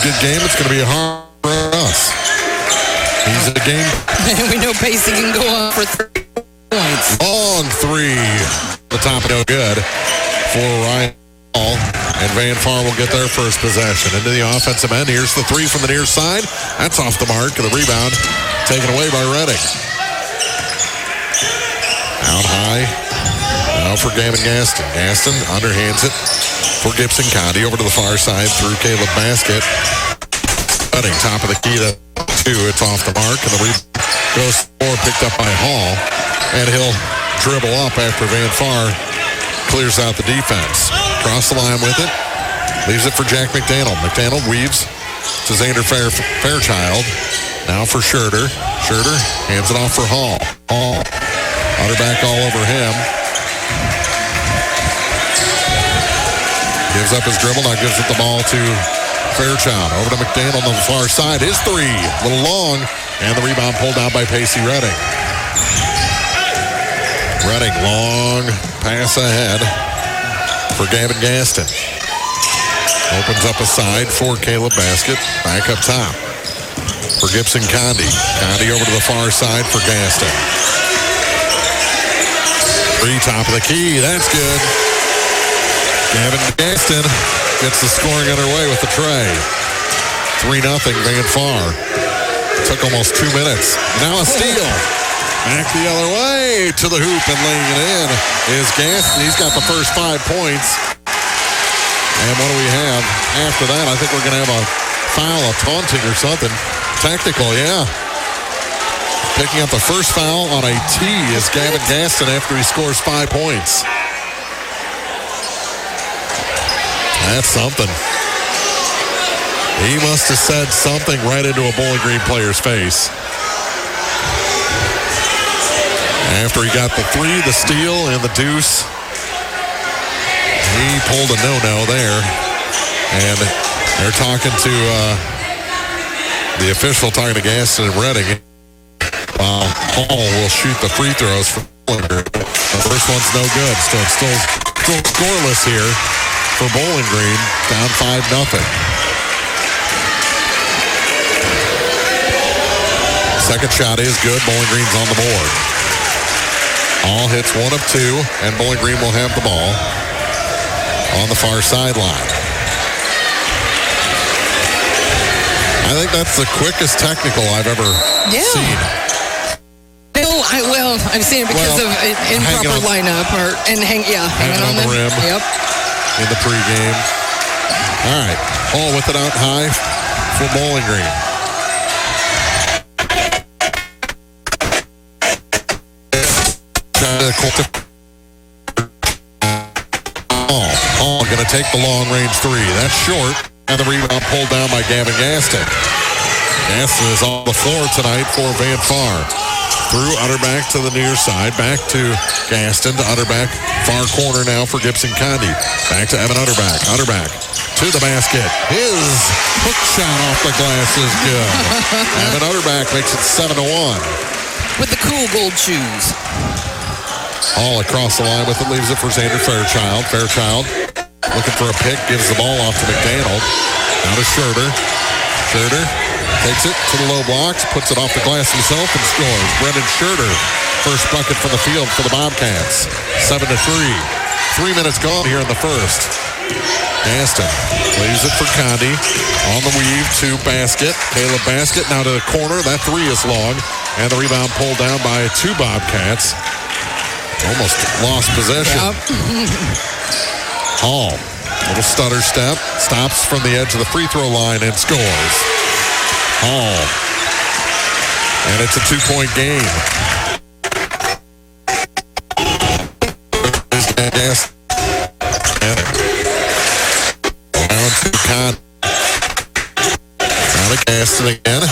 good game. It's going to be hard for us. He's a game. We know Pacey can go on for 3 points. Long 3. The top no good for Ryan Hall. And Van Far will get their first possession. Into the offensive end. Here's the 3 from the near side. That's off the mark. The rebound taken away by Redding. Out high. Now for Gavin Gaston. Gaston underhands it for Gibson County. Over to the far side through Caleb Basket. Cutting top of the key to 2. It's off the mark. And the rebound goes forward, picked up by Hall. And he'll dribble up after Van Far clears out the defense. Cross the line with it. Leaves it for Jack McDaniel. McDaniel weaves to Xander Fairchild. Now for Schurter. Schurter hands it off for Hall. Hall. Utterback all over him. Gives up his dribble. Now gives it the ball to Fairchild. Over to McDaniel on the far side. His 3. A little long. And the rebound pulled out by Pacey Redding. Redding, long pass ahead for Gavin Gaston. Opens up a side for Caleb Basket. Back up top for Gibson Condi. Condi over to the far side for Gaston. 3 top of the key. That's good. Gavin Gaston gets the scoring underway with the tray. 3-0 Van Far. Took almost 2 minutes. Now a steal. Back the other way to the hoop and laying it in is Gaston. He's got the first 5 points. And what do we have after that? I think we're going to have a foul, a taunting or something. Technical, yeah. Picking up the first foul on a tee is Gavin Gaston after he scores 5 points. That's something. He must have said something right into a Bowling Green player's face. After he got the 3, the steal, and the deuce, he pulled a no-no there. And they're talking to the official, talking to Gaston and Redding. While Hall will shoot the free throws for Bowling Green. The first one's no good, so it's still scoreless here for Bowling Green, down 5-0. Second shot is good. Bowling Green's on the board. Hall hits 1 of 2, and Bowling Green will have the ball on the far sideline. I think that's the quickest technical I've ever seen. I've seen it because of improper lineup hanging on the rim. Yep. In the pregame. All right. Hall with it out high for Bowling Green. Hall going to take the long-range 3. That's short. And the rebound pulled down by Gavin Gaston. Gaston is on the floor tonight for Van Far. Through Utterback to the near side. Back to Gaston to Utterback. Far corner now for Gibson Condi. Back to Evan Utterback. Utterback to the basket. His hook shot off the glass is good. Evan Utterback makes it 7-1. With the cool gold shoes. All across the line with it. Leaves it for Xander Fairchild. Fairchild looking for a pick. Gives the ball off to McDaniel. Now to Schurter. Schurter takes it to the low blocks. Puts it off the glass himself and scores. Brendan Schurter. First bucket from the field for the Bobcats. 7-3. 3 minutes gone here in the first. Gaston leaves it for Condi. On the weave to Basket. Caleb Basket now to the corner. That three is long. And the rebound pulled down by two Bobcats. Almost lost possession. Yep. Hall. Little stutter step. Stops from the edge of the free throw line and scores. Hall. And it's a 2-point game. Yes. Down to Con. Down to Gaston again.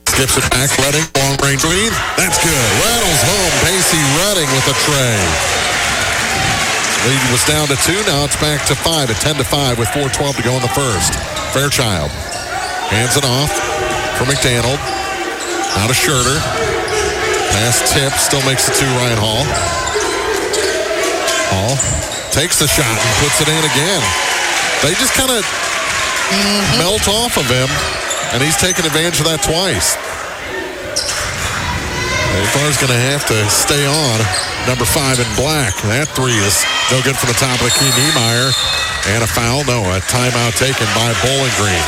Skips it back. Redding. Long range lead. That's good. Rattles home. Pacey Redding with a tray. Lead was down to 2. Now it's back to 5 at 10-5 with 4:12 to go in the first. Fairchild hands it off for McDaniel. Now to Schurter. Pass tip. Still makes it to Ryan Hall. Hall takes the shot and puts it in again. They just kind of melt off of him, and he's taken advantage of that twice. Far's going to have to stay on. Number 5 in black. That three is no good from the top of the key. Niemeyer. And a foul. No, a timeout taken by Bowling Green.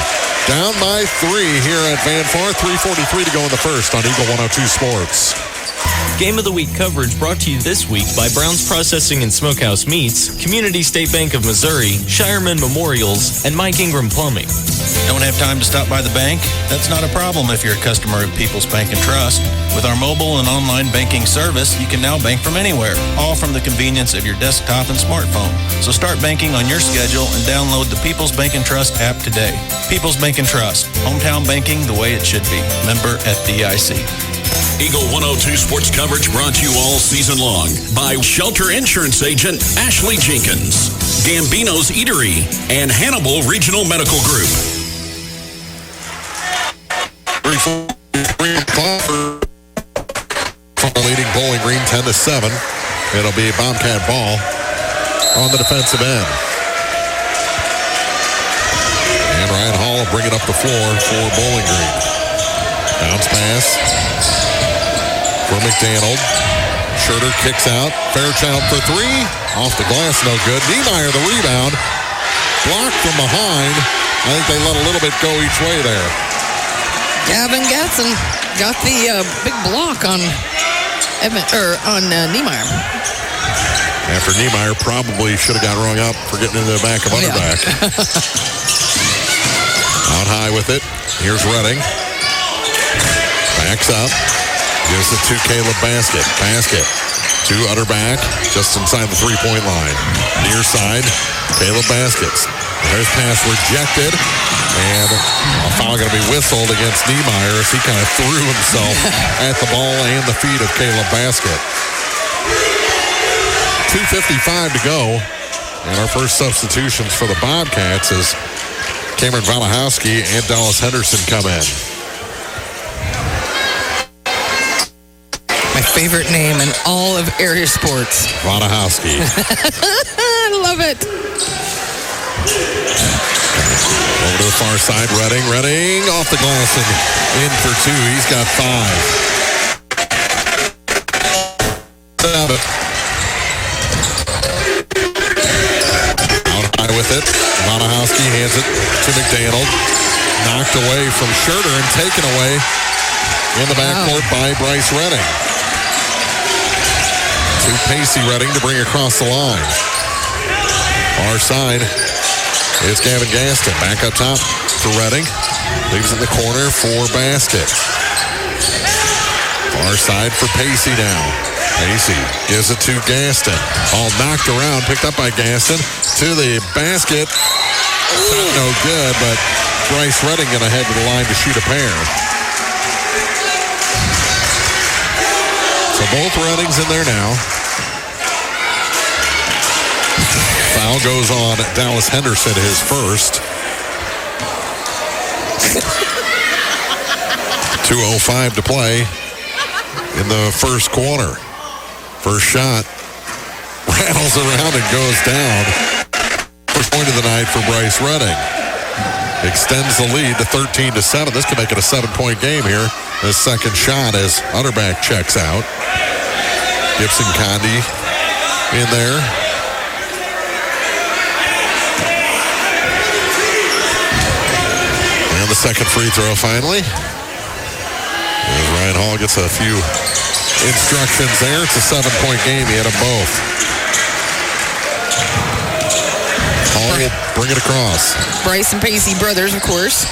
Down by 3 here at Van Far. 3:43 to go in the first on Eagle 102 Sports. Game of the Week coverage brought to you this week by Brown's Processing and Smokehouse Meats, Community State Bank of Missouri, Shireman Memorials, and Mike Ingram Plumbing. Don't have time to stop by the bank? That's not a problem if you're a customer of People's Bank and Trust. With our mobile and online banking service, you can now bank from anywhere, all from the convenience of your desktop and smartphone. So start banking on your schedule and download the People's Bank and Trust app today. People's Bank and Trust, hometown banking the way it should be. Member FDIC. Eagle 102 sports coverage brought to you all season long by Shelter Insurance Agent Ashley Jenkins, Gambino's Eatery, and Hannibal Regional Medical Group. Leading Bowling Green 10-7. It'll be Bobcat ball on the defensive end. And Ryan Hall will bring it up the floor for Bowling Green. Bounce pass for McDaniel. Schurter kicks out. Fairchild for 3. Off the glass, no good. Niemeyer the rebound. Blocked from behind. I think they let a little bit go each way there. Gavin Gatson got the big block on Niemeyer. After Niemeyer probably should have got rung up for getting into the back of Underback. Out high with it. Here's Redding. Backs up. Gives it to Caleb Basket. Basket to Utterback, just inside the three-point line. Near side, Caleb Baskets. There's pass rejected, and a foul going to be whistled against Niemeyer as he kind of threw himself at the ball and the feet of Caleb Basket. 2:55 to go, and our first substitutions for the Bobcats as Cameron Walachowski and Dallas Henderson come in. My favorite name in all of area sports. Walachowski. I love it. Over to the far side, Redding. Redding off the glass and in for 2. He's got 5. 7. Out high with it. Walachowski hands it to McDaniel. Knocked away from Schurter and taken away in the backcourt by Bryce Redding. To Pacey Redding to bring across the line. Far side. It's Gavin Gaston back up top for Redding. Leaves in the corner for Basket. Far side for Pacey now. Pacey gives it to Gaston. All knocked around, picked up by Gaston. To the basket. Shot no good, but Bryce Redding going to head to the line to shoot a pair. So both Reddings in there now. Foul goes on Dallas Henderson, his first. 2:05 to play in the first quarter. First shot rattles around and goes down. First point of the night for Bryce Redding. Extends the lead to 13-7. This could make it a 7-point game here. This second shot as Utterback checks out. Gibson Condi in there. And the second free throw finally. And Ryan Hall gets a few instructions there. It's a 7-point game. He had them both. Hall will bring it across. Bryce and Pacey brothers, of course.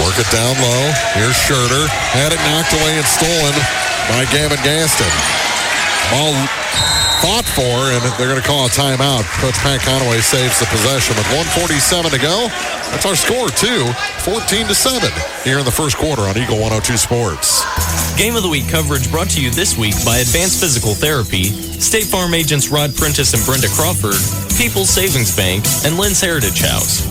Work it down low. Here's Schurter. Had it knocked away and stolen by Gavin Gaston. Ball fought for, and they're going to call a timeout. Coach Pat Conaway saves the possession with 1:47 to go. That's our score, too. 14-7 here in the first quarter on Eagle 102 Sports. Game of the Week coverage brought to you this week by Advanced Physical Therapy, State Farm agents Rod Prentice and Brenda Crawford, People's Savings Bank, and Lynn's Heritage House.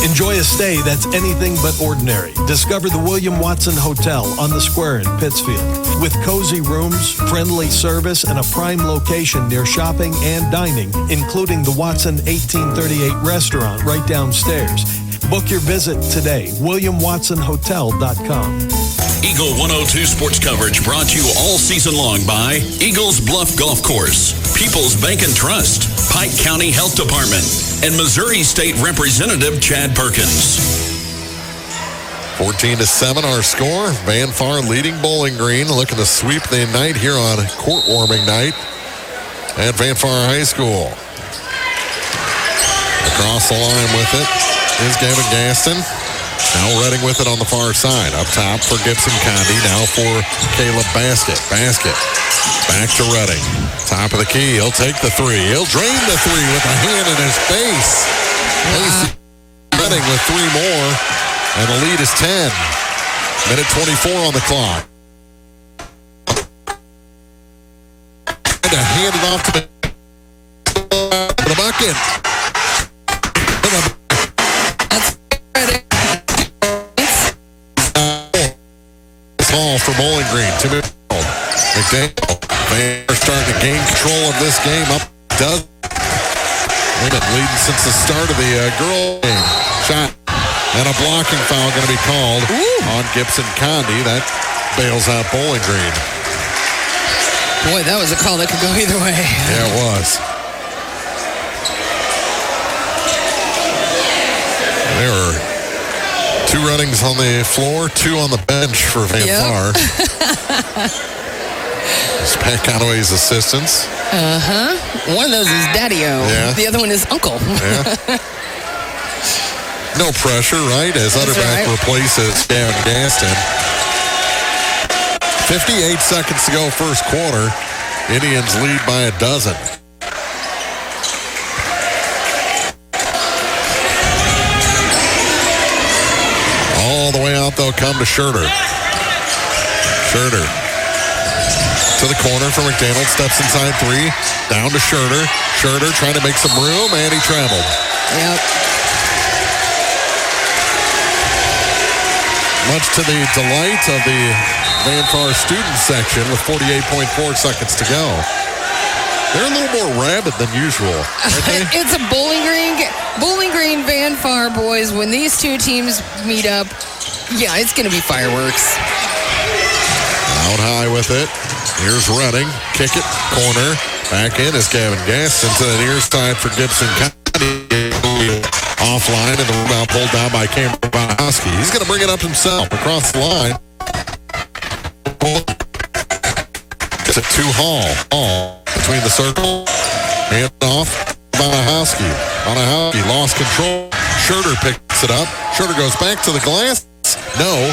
Enjoy a stay that's anything but ordinary. Discover the William Watson Hotel on the Square in Pittsfield. With cozy rooms, friendly service, and a prime location near shopping and dining, including the Watson 1838 restaurant right downstairs. Book your visit today, WilliamWatsonHotel.com. Eagle 102 sports coverage brought to you all season long by Eagles Bluff Golf Course, People's Bank and Trust, Pike County Health Department, and Missouri State Representative Chad Perkins. 14-7 our score. Van Far leading Bowling Green, looking to sweep the night here on court warming night at Van Far High School. Across the line with it is Gavin Gaston. Now Redding with it on the far side. Up top for Gibson Condi. Now for Caleb Basket. Basket. Back to Redding. Top of the key. He'll take the three. He'll drain the three with a hand in his face. Redding with three more. And the lead is 10. Minute 24 on the clock. And to hand it off to the bucket. Ball for Bowling Green. 2 minutes. McDaniel. They're starting to gain control of this game. Up does. They've been leading since the start of the girl game. Shot. And a blocking foul going to be called on Gibson Condi. That bails out Bowling Green. Boy, that was a call that could go either way. Yeah, it was. There were 2 Reddings on the floor, 2 on the bench for Van Far. It's Pat Conaway's assistants. One of those is Daddy-O. Yeah. The other one is Uncle. Yeah. No pressure, right? As Utterback replaces Gavin Gaston. 58 seconds to go first quarter. Indians lead by 12. All the way out, they'll come to Schurter. Schurter to the corner for McDaniel. Steps inside 3. Down to Schurter. Schurter trying to make some room, and he traveled. Yep. Much to the delight of the Van Far student section with 48.4 seconds to go. They're a little more rabid than usual, aren't they? It's a Bowling Green Van Far boys. When these two teams meet up, yeah, it's going to be fireworks. Out high with it. Here's Redding. Kick it. Corner. Back in is Gavin Gaston to the near side for Gibson County. Offline, and the rebound pulled down by Cameron Bobowski. He's going to bring it up himself across the line. It's a 2 Hall. Between the circle. Hand off. Bobowski. Bobowski lost control. Schurter picks it up. Schurter goes back to the glass. No.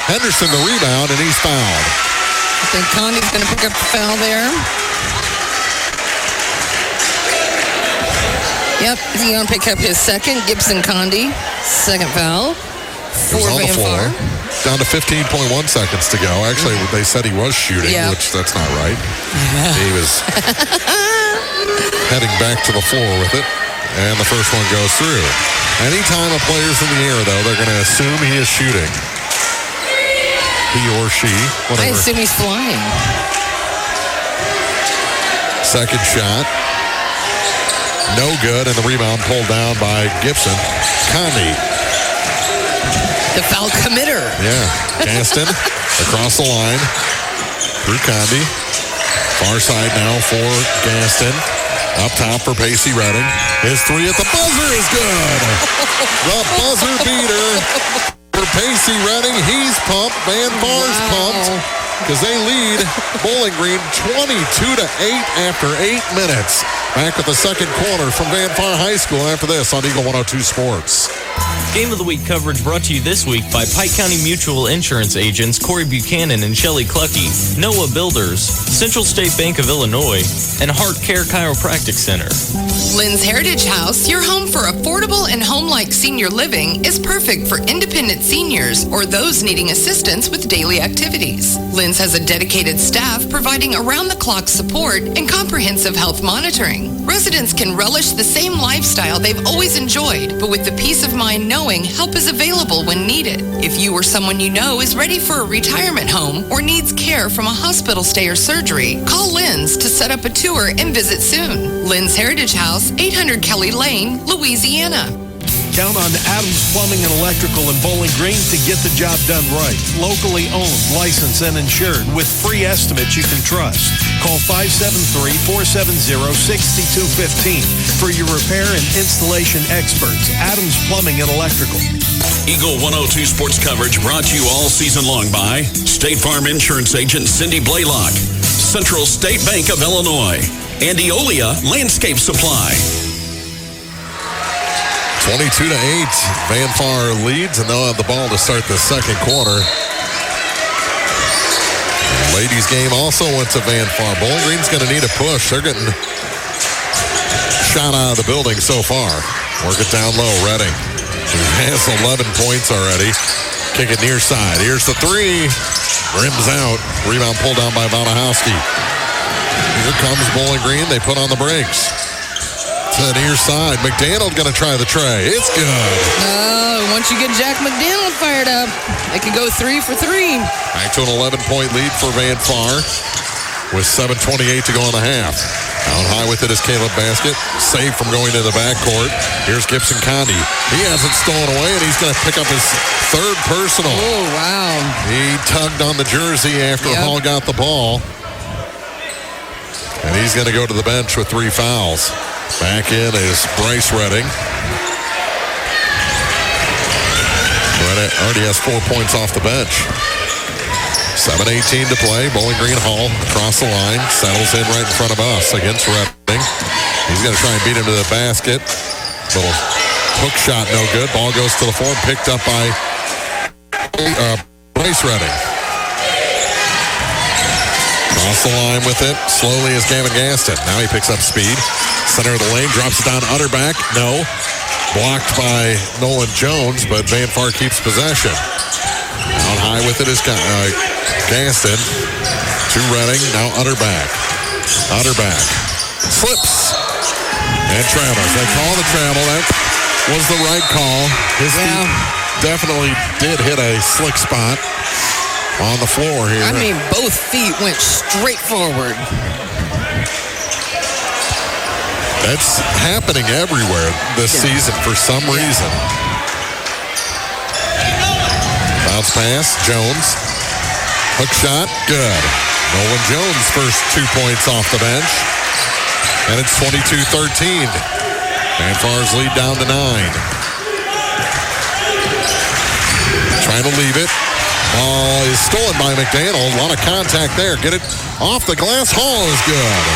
Henderson the rebound, and he's fouled. I think Condi's going to pick up the foul there. Yep, he's going to pick up his second. Gibson Condi, second foul for Van Far. Down to 15.1 seconds to go. Actually, they said he was shooting, which that's not right. He was heading back to the floor with it, and the first one goes through. Anytime a player's in the air, though, they're going to assume he is shooting. He or she, whatever. I assume he's flying. Second shot. No good, and the rebound pulled down by Gibson. Condi. The foul committer. Yeah. Gaston Across the line. Through Condi. Far side now for Gaston. Up top for Pacey Redding. His three at the buzzer is good. The buzzer beater for Pacey Redding. He's pumped. Van Vaar's pumped because they lead Bowling Green 22-8 after 8 minutes. Back with the second quarter from Van Vaar High School after this on Eagle 102 Sports. Game of the Week coverage brought to you this week by Pike County Mutual Insurance agents Corey Buchanan and Shelley Clucky, Noah Builders, Central State Bank of Illinois, and Heart Care Chiropractic Center. Lynn's Heritage House, your home for affordable and home-like senior living, is perfect for independent seniors or those needing assistance with daily activities. Lynn's has a dedicated staff providing around-the-clock support and comprehensive health monitoring. Residents can relish the same lifestyle they've always enjoyed, but with the peace of mind knowing help is available when needed. If you or someone you know is ready for a retirement home or needs care from a hospital stay or surgery, call Lynn's to set up a tour and visit soon. Lynn's Heritage House, 800 Kelly Lane, Louisiana. Count on Adams Plumbing and Electrical in Bowling Green to get the job done right. Locally owned, licensed, and insured with free estimates you can trust. Call 573-470-6215 for your repair and installation experts. Adams Plumbing and Electrical. Eagle 102 Sports coverage brought to you all season long by State Farm Insurance Agent Cindy Blaylock, Central State Bank of Illinois, and Eolia Landscape Supply. 22-8. Van Vaar leads, and they'll have the ball to start the second quarter. The ladies' game also went to Van Vaar. Bowling Green's going to need a push. They're getting shot out of the building so far. Work it down low. Redding, who has 11 points already. Kick it near side. Here's the three. Rims out. Rebound pulled down by Vanahowski. Here comes Bowling Green. They put on the brakes. To the near side. McDaniel going to try the tray. It's good. Oh, once you get Jack McDaniel fired up, they can go 3 for 3. Back to an 11-point lead for Van Vaar with 7:28 to go in the half. Out high with it is Caleb Baskett. Saved from going to the backcourt. Here's Gibson Condi. He hasn't stolen away, and he's going to pick up his third personal. Oh, wow. He tugged on the jersey after Hall got the ball. And he's going to go to the bench with 3 fouls. Back in is Bryce Redding. Redding already has 4 points off the bench. 7:18 to play. Bowling Green Hall across the line. Settles in right in front of us against Redding. He's going to try and beat him to the basket. Little hook shot, no good. Ball goes to the floor, picked up by Bryce Redding. Across the line with it. Slowly is Gavin Gaston. Now he picks up speed. Center of the lane. Drops it down. Utterback. No. Blocked by Nolan Jones, but Van Vaar keeps possession. Out high with it is Gaston. To Redding. Now Utterback. Utterback. Slips. And travels. They call the travel. That was the right call. His feet definitely did hit a slick spot on the floor here. I mean, both feet went straight forward. That's happening everywhere this season for some reason. Bounce pass, Jones. Hook shot, good. Nolan Jones' first 2 points off the bench. And it's 22-13. Van Vaar's lead down to 9. Trying to leave it. Ball is stolen by McDaniel. A lot of contact there. Get it off the glass. Hall is good.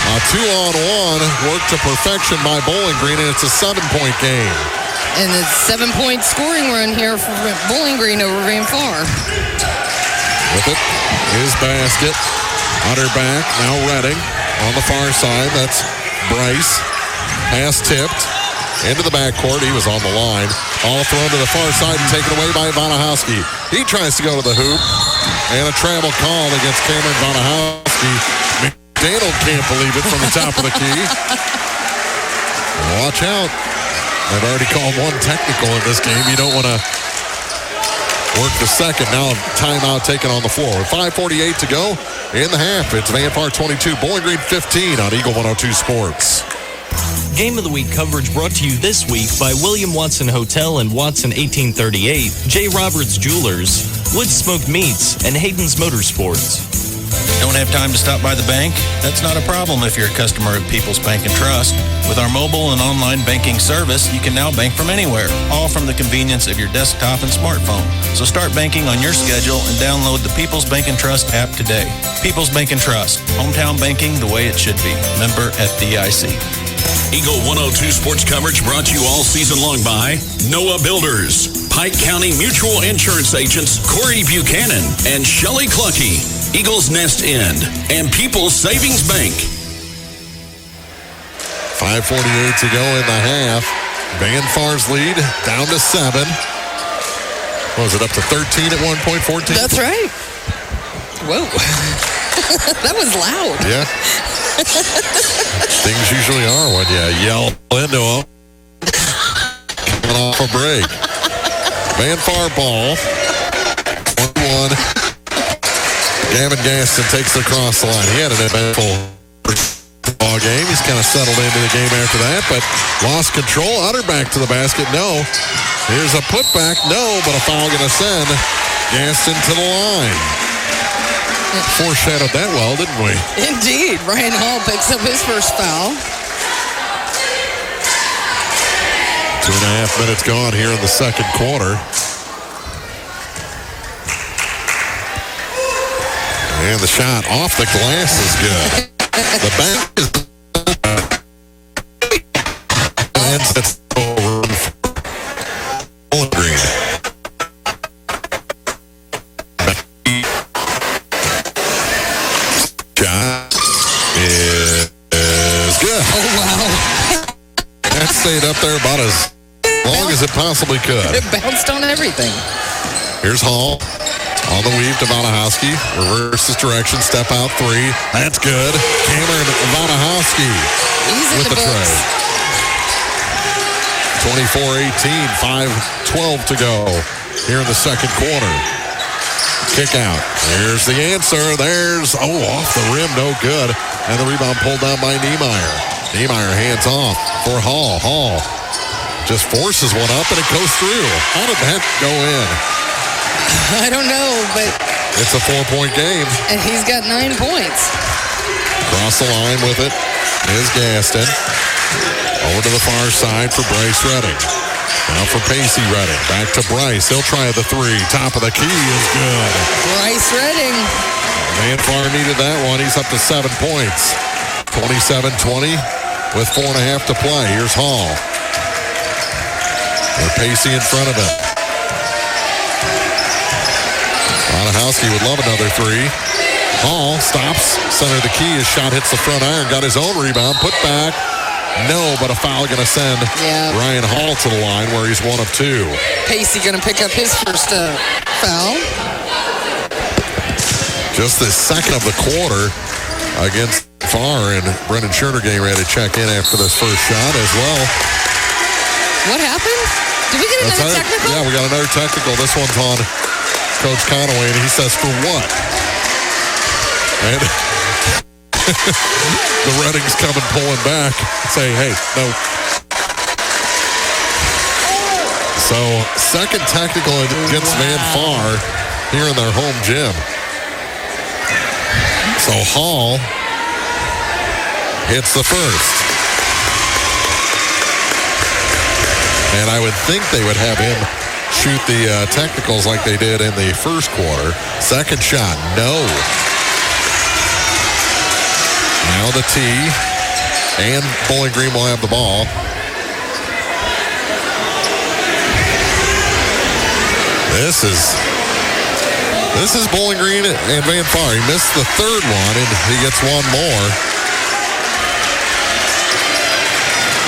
A 2-on-1 work to perfection by Bowling Green, and it's a 7-point game. And it's 7-point scoring run here for Bowling Green over Van Vaar. With it is Baskett. Utterback, now Redding on the far side. That's Bryce. Pass tipped into the backcourt. He was on the line. All thrown to the far side and taken away by Vanahowski. He tries to go to the hoop. And a travel call against Cameron Vanahowski. McDaniel can't believe it from the top of the key. Watch out. They've already called one technical in this game. You don't want to work the second. Now timeout taken on the floor. 5:48 to go in the half. It's Van Vaar 22, Bowling Green 15 on Eagle 102 Sports. Game of the Week coverage brought to you this week by William Watson Hotel in Watson 1838, J. Roberts Jewelers, Wood Smoked Meats, and Hayden's Motorsports. Don't have time to stop by the bank? That's not a problem if you're a customer of People's Bank and Trust. With our mobile and online banking service, you can now bank from anywhere, all from the convenience of your desktop and smartphone. So start banking on your schedule and download the People's Bank and Trust app today. People's Bank and Trust, hometown banking the way it should be. Member FDIC. Eagle 102 sports coverage brought to you all season long by Noah Builders, Pike County Mutual Insurance Agents Corey Buchanan and Shelley Cluckey, Eagles Nest Inn, and People's Savings Bank. 5:48 to go in the half. Van Far's lead down to 7. What was it, up to 13 at one point, 14? That's right. Whoa. That was loud. Yeah. Things usually are when you yell into them. Coming off a break. Van Far ball. 1-1. Gavin Gaston takes it across the line. He had an eventful ball game. He's kind of settled into the game after that, but lost control. Utter back to the basket. No. Here's a putback. No, but a foul going to send Gaston to the line. Foreshadowed that well, didn't we? Indeed. Ryan Hall picks up his first foul. 2.5 minutes gone here in the second quarter. And the shot off the glass is good. The back is... And it's over for Green. Shot is good. Oh, wow. That stayed up there about as long as it possibly could. It bounced on everything. Here's Hall. On the weave to Vanahowski. Reverses direction. Step out 3. That's good. Cameron Vanahowski with the tray. 24-18. 5:12 to go here in the second quarter. Kick out. There's the answer. There's, off the rim. No good. And the rebound pulled down by Niemeyer. Niemeyer hands off for Hall. Hall just forces one up and it goes through. How did that go in? I don't know, but... It's a 4-point game. And he's got 9 points. Across the line with it is Gaston. Over to the far side for Bryce Redding. Now for Pacey Redding. Back to Bryce. He'll try the 3. Top of the key is good. Bryce Redding. Van Far needed that one. He's up to 7 points. 27-20 with 4.5 to play. Here's Hall. With Pacey in front of him. Vanahowski would love another 3. Hall stops, center of the key. His shot hits the front iron. Got his own rebound. Put back. No, but a foul going to send Ryan Hall to the line where he's 1 of 2. Pacey going to pick up his first foul. Just the second of the quarter against Farr, and Brendan Scherner getting ready to check in after this first shot as well. What happened? Did we get another technical? Yeah, we got another technical. This one's on Coach Conaway, and he says, for what? And the Reddings coming pulling back, saying, hey, no. So, second technical against Van Far here in their home gym. So, Hall hits the first. And I would think they would have him shoot the technicals like they did in the first quarter. Second shot, no. Now the tee, and Bowling Green will have the ball. This is Bowling Green and Van Far. He missed the third one, and he gets one more.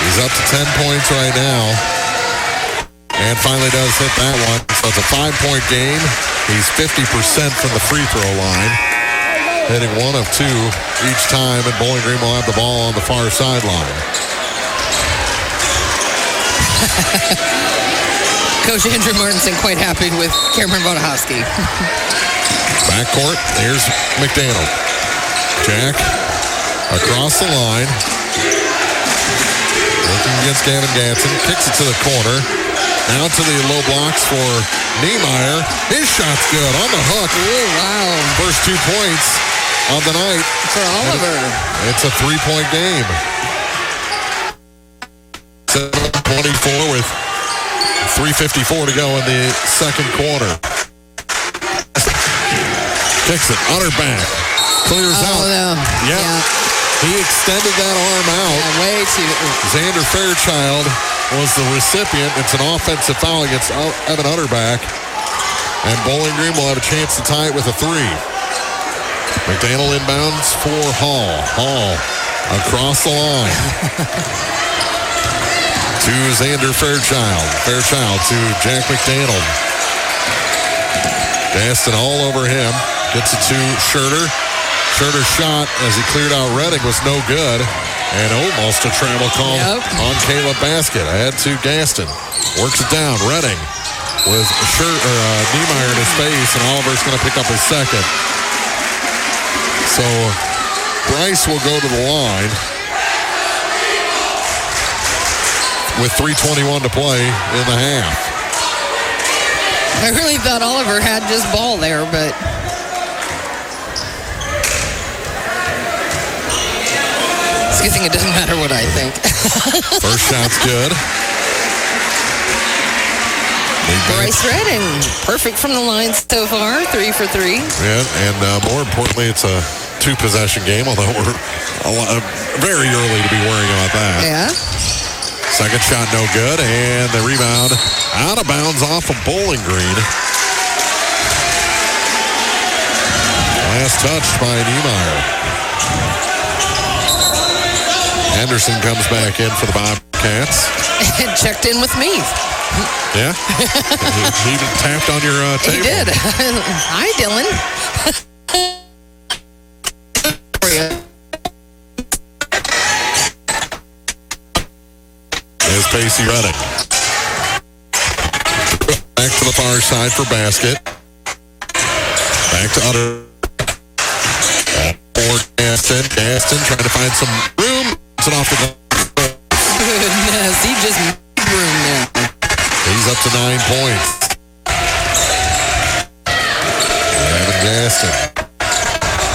He's up to 10 points right now. And finally does hit that one. So it's a 5-point game. He's 50% from the free throw line. Hitting 1 of 2 each time, and Bowling Green will have the ball on the far sideline. Coach Andrew Martinson quite happy with Cameron Vanahowski. Backcourt, there's McDaniel. Jack across the line. working against Gavin Gatson. Kicks it to the corner. Now to the low blocks for Niemeyer. His shot's good on the hook. Ooh, wow. First 2 points of the night. For Oliver. It's a 3-point game. 7-24 with 3:54 to go in the second quarter. Kicks it. Utter back. Clears out. No. Yep. Yeah. He extended that arm out. Yeah, way too. Xander Fairchild was the recipient. It's an offensive foul against Evan Utterback. And Bowling Green will have a chance to tie it with a 3. McDaniel inbounds for Hall. Hall across the line. To Xander Fairchild. Fairchild to Jack McDaniel. Gaston all over him. Gets it to Schurter. Schurter's shot as he cleared out Redding was no good. And almost a travel call on Caleb Basket. Ahead to Gaston. Works it down. Redding with Niemeyer in his face, and Oliver's going to pick up his second. So Bryce will go to the line with 3:21 to play in the half. I really thought Oliver had just ball there, but... It's a good thing it doesn't matter what I think. First shot's good. Bryce Redding, perfect from the line so far, 3 for 3. Yeah, and more importantly, it's a 2-possession game, although we're very early to be worrying about that. Yeah. Second shot no good, and the rebound out of bounds off of Bowling Green. Last touched by Niemeyer. Henderson comes back in for the Bobcats. And checked in with me. Yeah? he even tapped on your table. He did. Hi, Dylan. There's Pacey Redding. Back to the far side for Basket. Back to Utter. For Gaston. Gaston trying to find some room. It's off the goodness. He just made room now. He's up to 9 points. Evan Gaston.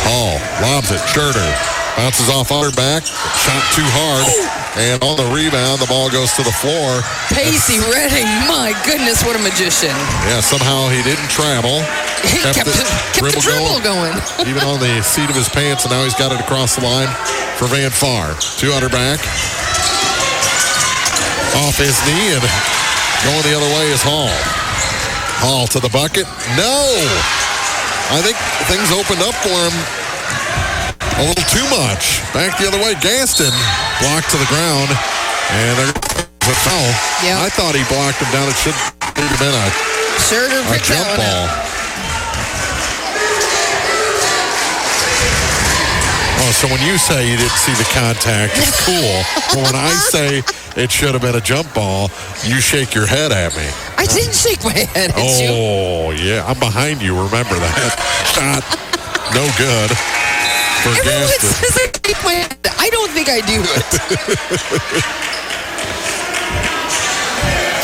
Hall lobs it. Schurter bounces off Utterback. Shot too hard. And on the rebound, the ball goes to the floor. Pacey Redding, my goodness, what a magician. Yeah, somehow he didn't travel. He kept the dribble going. Even on the seat of his pants, and now he's got it across the line for Van Far. To Utterback. Off his knee, and going the other way is Hall. Hall to the bucket. No! I think things opened up for him a little too much. Back the other way. Gaston blocked to the ground. And there's a foul. Yep. I thought he blocked him down. It should have been a jump ball. Oh, so when you say you didn't see the contact, it's cool. But when I say it should have been a jump ball, you shake your head at me. I didn't shake my head at you. Oh, yeah. I'm behind you. Remember that. Shot. No good. For Gaston. I don't think I do it.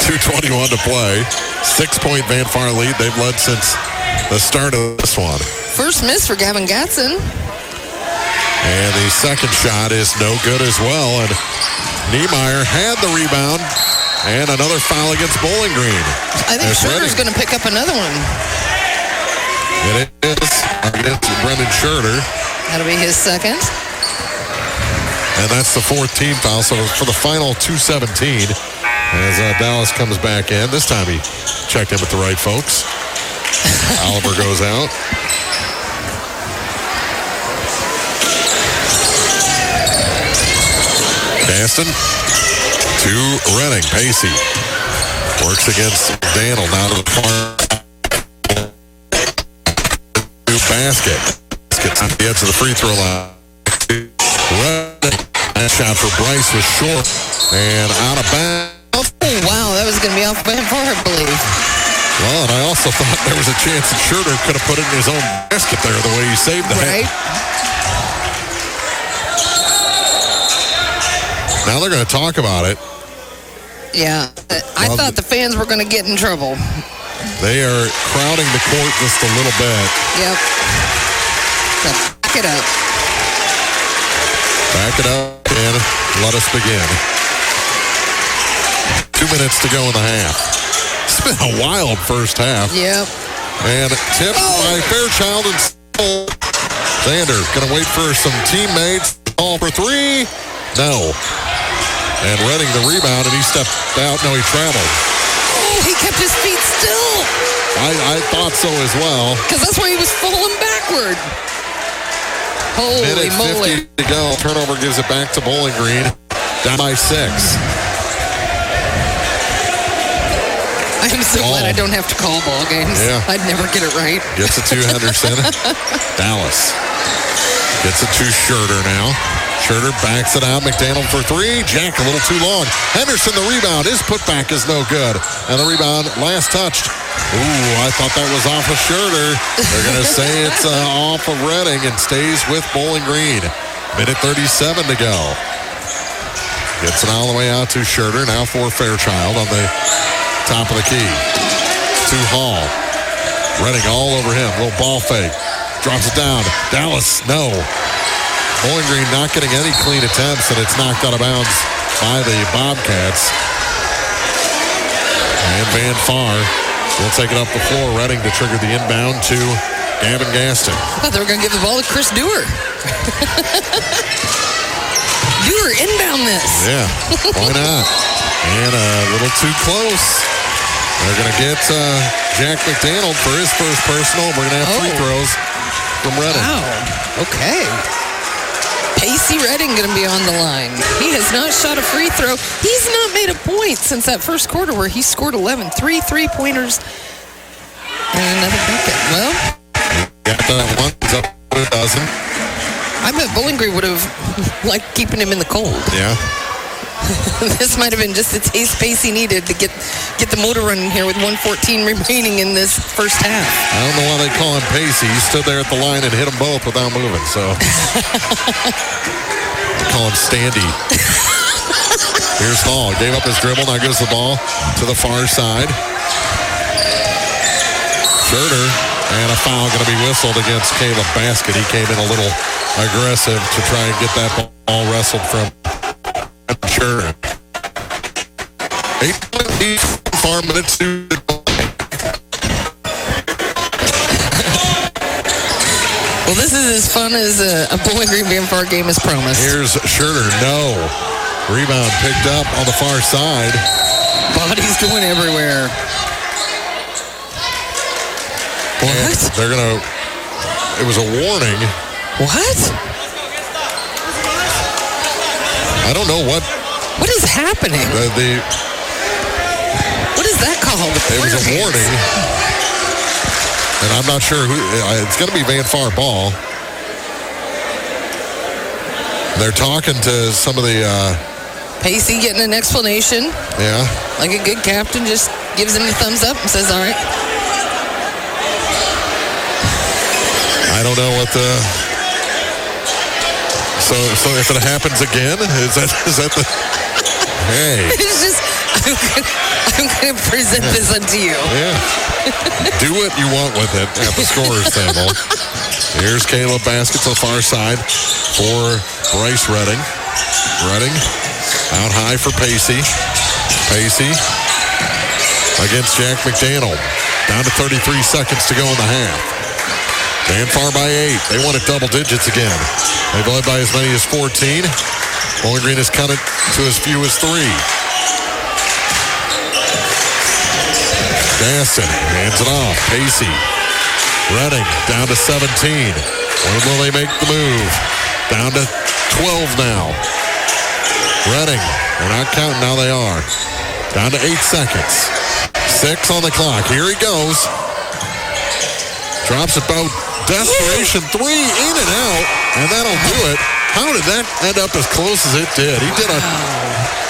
2:21 to play. 6-point Van Far lead. They've led since the start of this one. First miss for Gavin Gatson. And the second shot is no good as well. And Niemeyer had the rebound. And another foul against Bowling Green. I think Schurter's going to pick up another one. It is against Brendan Schurter. That'll be his second. And that's the fourth team foul. So for the final 2:17, as Dallas comes back in. This time he checked in with the right folks. Oliver goes out. Gaston to Redding. Pacey works against Daniel. Now to the far basket. Gets on the edge of the free throw line. Redding. That shot for Bryce was short and out of bounds. Oh, wow. That was going to be off Van Far, I believe. Well, and I also thought there was a chance that Schurter could have put it in his own basket there the way he saved that. Right. Now they're going to talk about it. Yeah. I thought the fans were going to get in trouble. They are crowding the court just a little bit. Yep. So back it up. Back it up and let us begin. 2 minutes to go in the half. It's been a wild first half. Yep. And tipped by Fairchild and Xander. Going to wait for some teammates. Ball for three. No. And Redding the rebound, and he stepped out. No, he traveled. Oh, he kept his feet still. I thought so as well. Because that's why he was falling backward. Holy Minute moly. 50 to go. Turnover gives it back to Bowling Green. Down by 6. I'm so glad I don't have to call ball games. Yeah. I'd never get it right. Gets it to Henderson. Dallas gets it to Schurter now. Schurter backs it out. McDaniel for three. Jack a little too long. Henderson the rebound. His putback is no good. And the rebound last touched. Ooh, I thought that was off of Schurter. They're going to say it's off of Redding and stays with Bowling Green. Minute 37 to go. Gets it all the way out to Schurter. Now for Fairchild on the top of the key. To Hall. Redding all over him. Little ball fake. Drops it down. Dallas, no. Bowling Green not getting any clean attempts, and it's knocked out of bounds by the Bobcats. And Van Far will take it up the floor. Redding to trigger the inbound to Gavin Gaston. I thought they were going to give the ball to Chris Dewar. Dewar, inbound this. Yeah, why not? And a little too close. They're going to get Jack McDaniel for his first personal. We're going to have free throws from Redding. Wow. Okay. Pacey Redding going to be on the line. He has not shot a free throw. He's not made a point since that first quarter where he scored 11. 3 3-pointers and another bucket. Well, got that one. He's up to a dozen. I bet Bowling Green would have liked keeping him in the cold. Yeah. This might have been just the taste Pacey needed to get the motor running here with 1:14 remaining in this first half. I don't know why they call him Pacey. He stood there at the line and hit them both without moving, so. They call him Standy. Here's Hall. Gave up his dribble. Now goes the ball to the far side. Schurter, and a foul going to be whistled against Caleb Basket. He came in a little aggressive to try and get that ball wrestled from Schurter. 8 minutes to Well, this is as fun as a Bowling Green Van Far game as promised. Here's Schurter. No. Rebound picked up on the far side. Bodies going everywhere. What? They're going to... It was a warning. What? I don't know what... What is happening? What is that called? It was a warning. And I'm not sure who... It's going to be Van Far ball. They're talking to some of the... Pacey getting an explanation. Yeah. Like a good captain, just gives him the thumbs up and says, all right. I don't know what the... So if it happens again, is that the... Hey. It's just, I'm going to present this unto you. Yeah. Do what you want with it at the scorer's table. Here's Caleb Basket to the far side for Bryce Redding. Redding out high for Pacey. Pacey against Jack McDaniel. Down to 33 seconds to go in the half. Van Far by 8. They won it double digits again. They've led by as many as 14. Bowling Green has cut it to as few as 3. Gaston hands it off. Pacey. Redding down to 17. When will they make the move? Down to 12 now. Redding. They're not counting. Now they are. Down to 8 seconds. 6 on the clock. Here he goes. Drops it about desperation. 3 in and out. And that'll do it. How did that end up as close as it did? He did a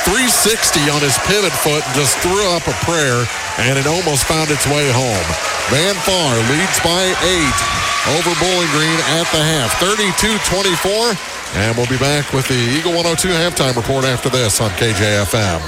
360 on his pivot foot and just threw up a prayer, and it almost found its way home. Van Far leads by 8 over Bowling Green at the half. 32-24. And we'll be back with the Eagle 102 halftime report after this on KJFM.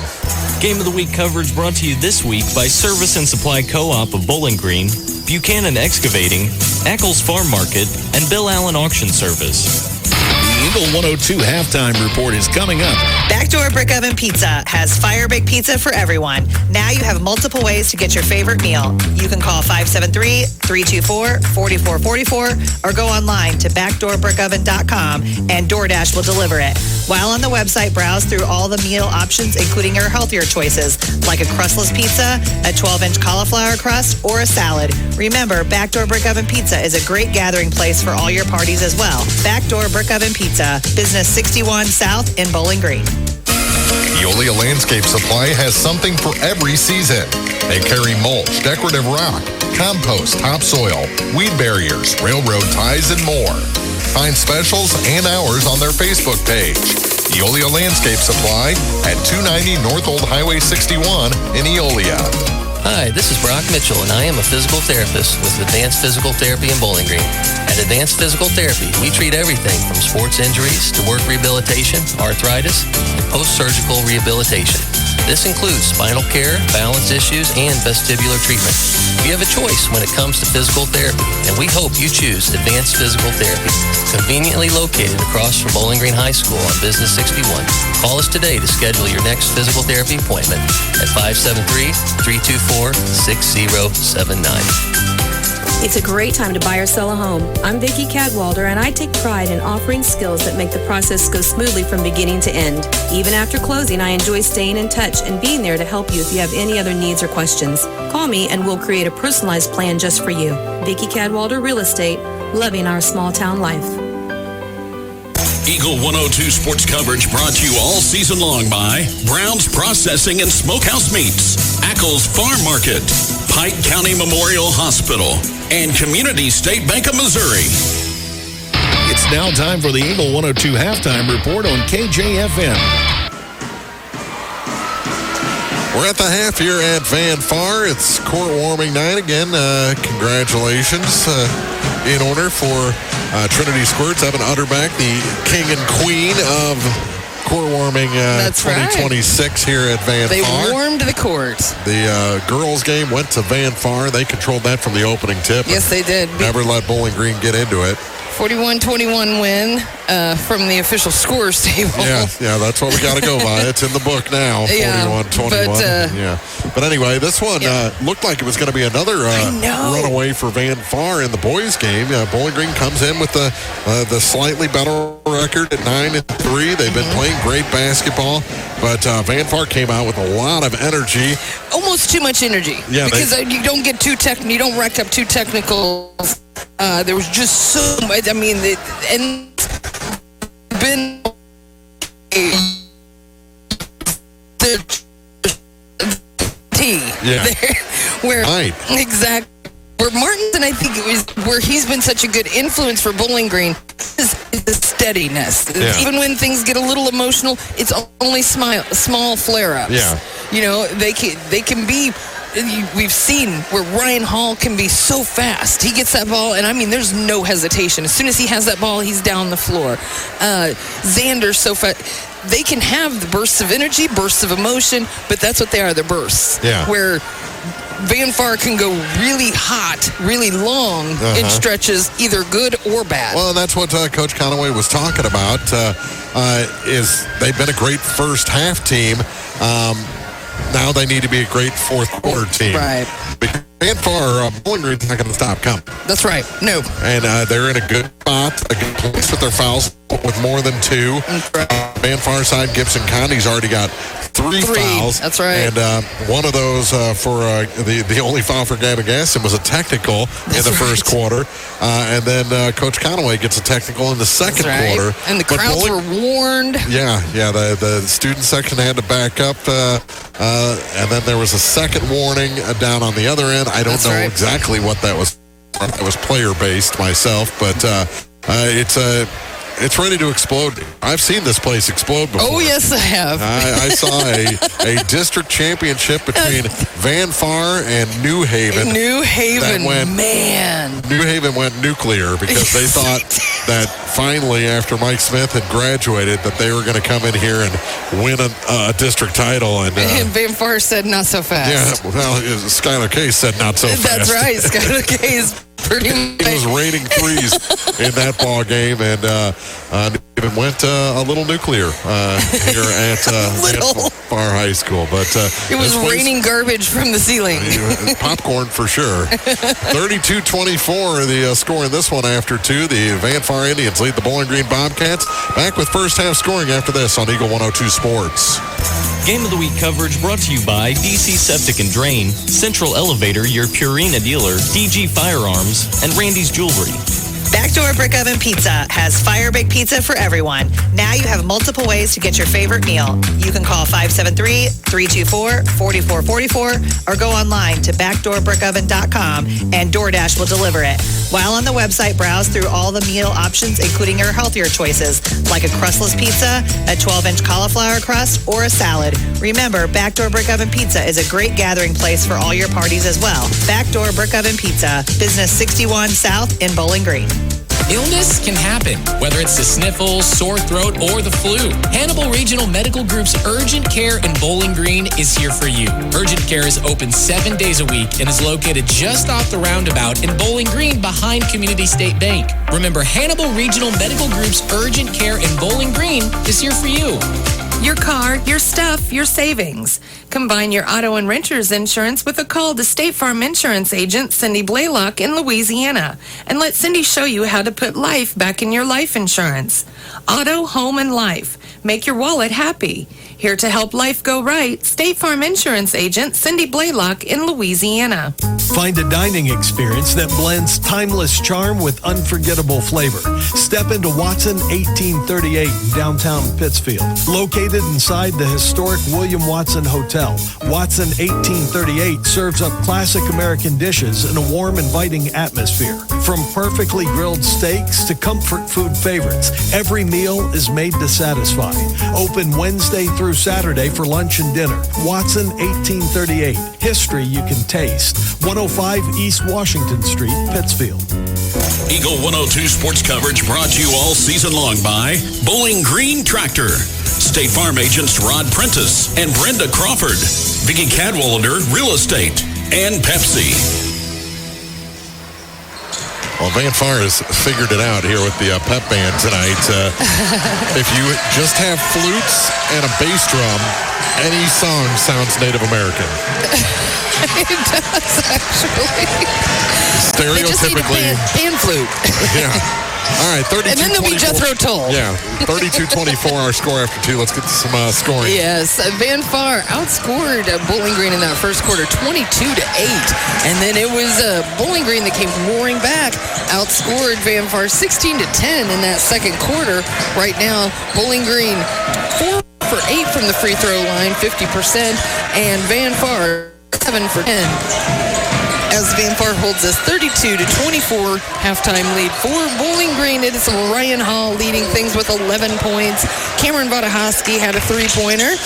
Game of the Week coverage brought to you this week by Service and Supply Co-op of Bowling Green, Buchanan Excavating, Ackles Farm Market, and Bill Allen Auction Service. The Eagle 102 halftime report is coming up. Backdoor Brick Oven Pizza has fire-baked pizza for everyone. Now you have multiple ways to get your favorite meal. You can call 573-324-4444 or go online to backdoorbrickoven.com and DoorDash will deliver it. While on the website, browse through all the meal options, including your healthier choices, like a crustless pizza, a 12-inch cauliflower crust, or a salad. Remember, Backdoor Brick Oven Pizza is a great gathering place for all your parties as well. Backdoor Brick Oven Pizza, Business 61 South in Bowling Green. Eolia Landscape Supply has something for every season. They carry mulch, decorative rock, compost, topsoil, weed barriers, railroad ties, and more. Find specials and hours on their Facebook page. Eolia Landscape Supply at 290 North Old Highway 61 in Eolia. Hi, this is Brock Mitchell, and I am a physical therapist with Advanced Physical Therapy in Bowling Green. At Advanced Physical Therapy, we treat everything from sports injuries to work rehabilitation, arthritis, and post-surgical rehabilitation. This includes spinal care, balance issues, and vestibular treatment. You have a choice when it comes to physical therapy, and we hope you choose Advanced Physical Therapy, conveniently located across from Bowling Green High School on Business 61. Call us today to schedule your next physical therapy appointment at 573-324-6079. It's a great time to buy or sell a home. I'm Vicki Cadwalder, and I take pride in offering skills that make the process go smoothly from beginning to end. Even after closing, I enjoy staying in touch and being there to help you if you have any other needs or questions. Call me and we'll create a personalized plan just for you. Vicki Cadwalder Real Estate, loving our small town life. Eagle 102 sports coverage brought to you all season long by Brown's Processing and Smokehouse Meats, Ackles Farm Market, Pike County Memorial Hospital, and Community State Bank of Missouri. It's now time for the Eagle 102 halftime report on KJFM. We're at the half here at Van Far. It's court warming night again. Congratulations in order for Trinity Squirts, Evan Utterback, the king and queen of court warming 2026 here at Van Far. They warmed the court. The girls' game went to Van Far. They controlled that from the opening tip. Yes, they did. Never let Bowling Green get into it. 41-21 win from the official scores table. Yeah, that's what we got to go by. It's in the book now, 41-21. But anyway, this one looked like it was going to be another runaway for Van Far in the boys' game. Bowling Green comes in with the slightly better record at 9-3. They've been playing great basketball, but Van Far came out with a lot of energy. Almost too much energy. Yeah, because you don't get you don't rack up too technical. There was just so much. I mean, and been the T there, where exactly where Martinson, I think it was where he's been such a good influence for Bowling Green is the steadiness. Yeah. Even when things get a little emotional, it's only small flare-ups. Yeah, you know they can be. We've seen where Ryan Hall can be so fast. He gets that ball, and I mean, there's no hesitation. As soon as he has that ball, he's down the floor. Xander's so fast. They can have the bursts of energy, bursts of emotion, but that's what they are, they're bursts. Yeah. Where Van Far can go really hot, really long in stretches, either good or bad. Well, that's what Coach Conaway was talking about, is they've been a great first half team. Now they need to be a great fourth quarter team. Right. Van Far, Bowling Green's not going to stop coming. That's right. No. And they're in a good spot, a good place with their fouls with more than two. Van Far side, Gibson Condi's already got three fouls. That's right. And one of those for the only foul for Gavin Gaston was a technical in the first quarter. And then Coach Conaway gets a technical in the second quarter. And the crowds were warned. Yeah. The student section had to back up. And then there was a second warning down on the other end. I don't know exactly what that was. It was player-based myself, but it's it's ready to explode. I've seen this place explode before. Oh, yes, I have. I saw a district championship between Van Far and New Haven. New Haven, man. New Haven went nuclear because they thought that finally, after Mike Smith had graduated, that they were going to come in here and win a district title. And Van Far said, not so fast. Yeah, well, Skylar Case said not so fast. That's right. Skylar Case pretty much. It was raining threes in that ball game, and it went a little nuclear here at Far High School. But it was raining garbage from the ceiling. Popcorn for sure. 32-24 the score in this one after two. The Van Far Indians lead the Bowling Green Bobcats. Back with first half scoring after this on Eagle 102 Sports. Game of the Week coverage brought to you by DC Septic and Drain, Central Elevator, your Purina dealer, DG Firearms, and Randy's Jewelry. Backdoor Brick Oven Pizza has fire baked pizza for everyone. Now you have multiple ways to get your favorite meal. You can call 573-324-4444 or go online to backdoorbrickoven.com and DoorDash will deliver it. While on the website, browse through all the meal options, including our healthier choices, like a crustless pizza, a 12-inch cauliflower crust, or a salad. Remember, Backdoor Brick Oven Pizza is a great gathering place for all your parties as well. Backdoor Brick Oven Pizza, Business 61 South in Bowling Green. Illness can happen, whether it's the sniffles, sore throat, or the flu. Hannibal Regional Medical Group's Urgent Care in Bowling Green is here for you. Urgent Care is open 7 days a week and is located just off the roundabout in Bowling Green behind Community State Bank. Remember, Hannibal Regional Medical Group's Urgent Care in Bowling Green is here for you. Your car, your stuff, your savings. Combine your auto and renter's insurance with a call to State Farm Insurance agent Cindy Blaylock in Louisiana. And let Cindy show you how to put life back in your life insurance. Auto, home, and life. Make your wallet happy. Here to help life go right, State Farm Insurance agent Cindy Blaylock in Louisiana. Find a dining experience that blends timeless charm with unforgettable flavor. Step into Watson 1838 in downtown Pittsfield. Located inside the historic William Watson Hotel, Watson 1838 serves up classic American dishes in a warm, inviting atmosphere. From perfectly grilled steaks to comfort food favorites, every meal is made to satisfy. Open Wednesday through Saturday for lunch and dinner. Watson 1838. History you can taste. 105 East Washington Street, Pittsfield. Eagle 102 sports coverage brought to you all season long by Bowling Green Tractor, State Farm agents Rod Prentice and Brenda Crawford, Vicki Cadwallader Real Estate, and Pepsi. Well, Van Far has figured it out here with the pep band tonight. If you just have flutes and a bass drum, any song sounds Native American. It does, actually. Stereotypically. Pan flute. Yeah. All right, 32-24. And then there'll be Jethro Tull. Yeah, 32-24 our score after two. Let's get to some scoring. Yes, Van Far outscored Bowling Green in that first quarter 22-8. And then it was Bowling Green that came roaring back, outscored Van Far 16-10 in that second quarter. Right now, Bowling Green 4 for 8 from the free throw line, 50%, and Van Far 7 for 10. As Van Far holds us 32-24 halftime lead for Bowling Green. It is Ryan Hall leading things with 11 points. Cameron Vodahosky had a three-pointer.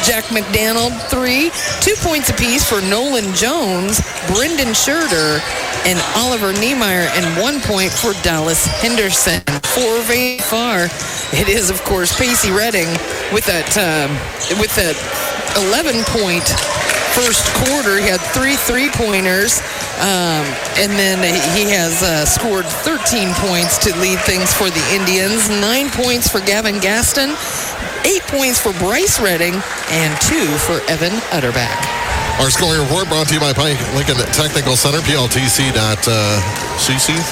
Jack McDaniel, 3. 2 points apiece for Nolan Jones, Brendan Scherder, and Oliver Niemeyer, and 1 point for Dallas Henderson. For Van Far, it is, of course, Pacey Redding with that 11-point first quarter. He had 3 3-pointers, and then he has scored 13 points to lead things for the Indians, 9 points for Gavin Gaston, 8 points for Bryce Redding, and 2 for Evan Utterback. Our scoring report brought to you by Pike Lincoln Technical Center, pltc.cc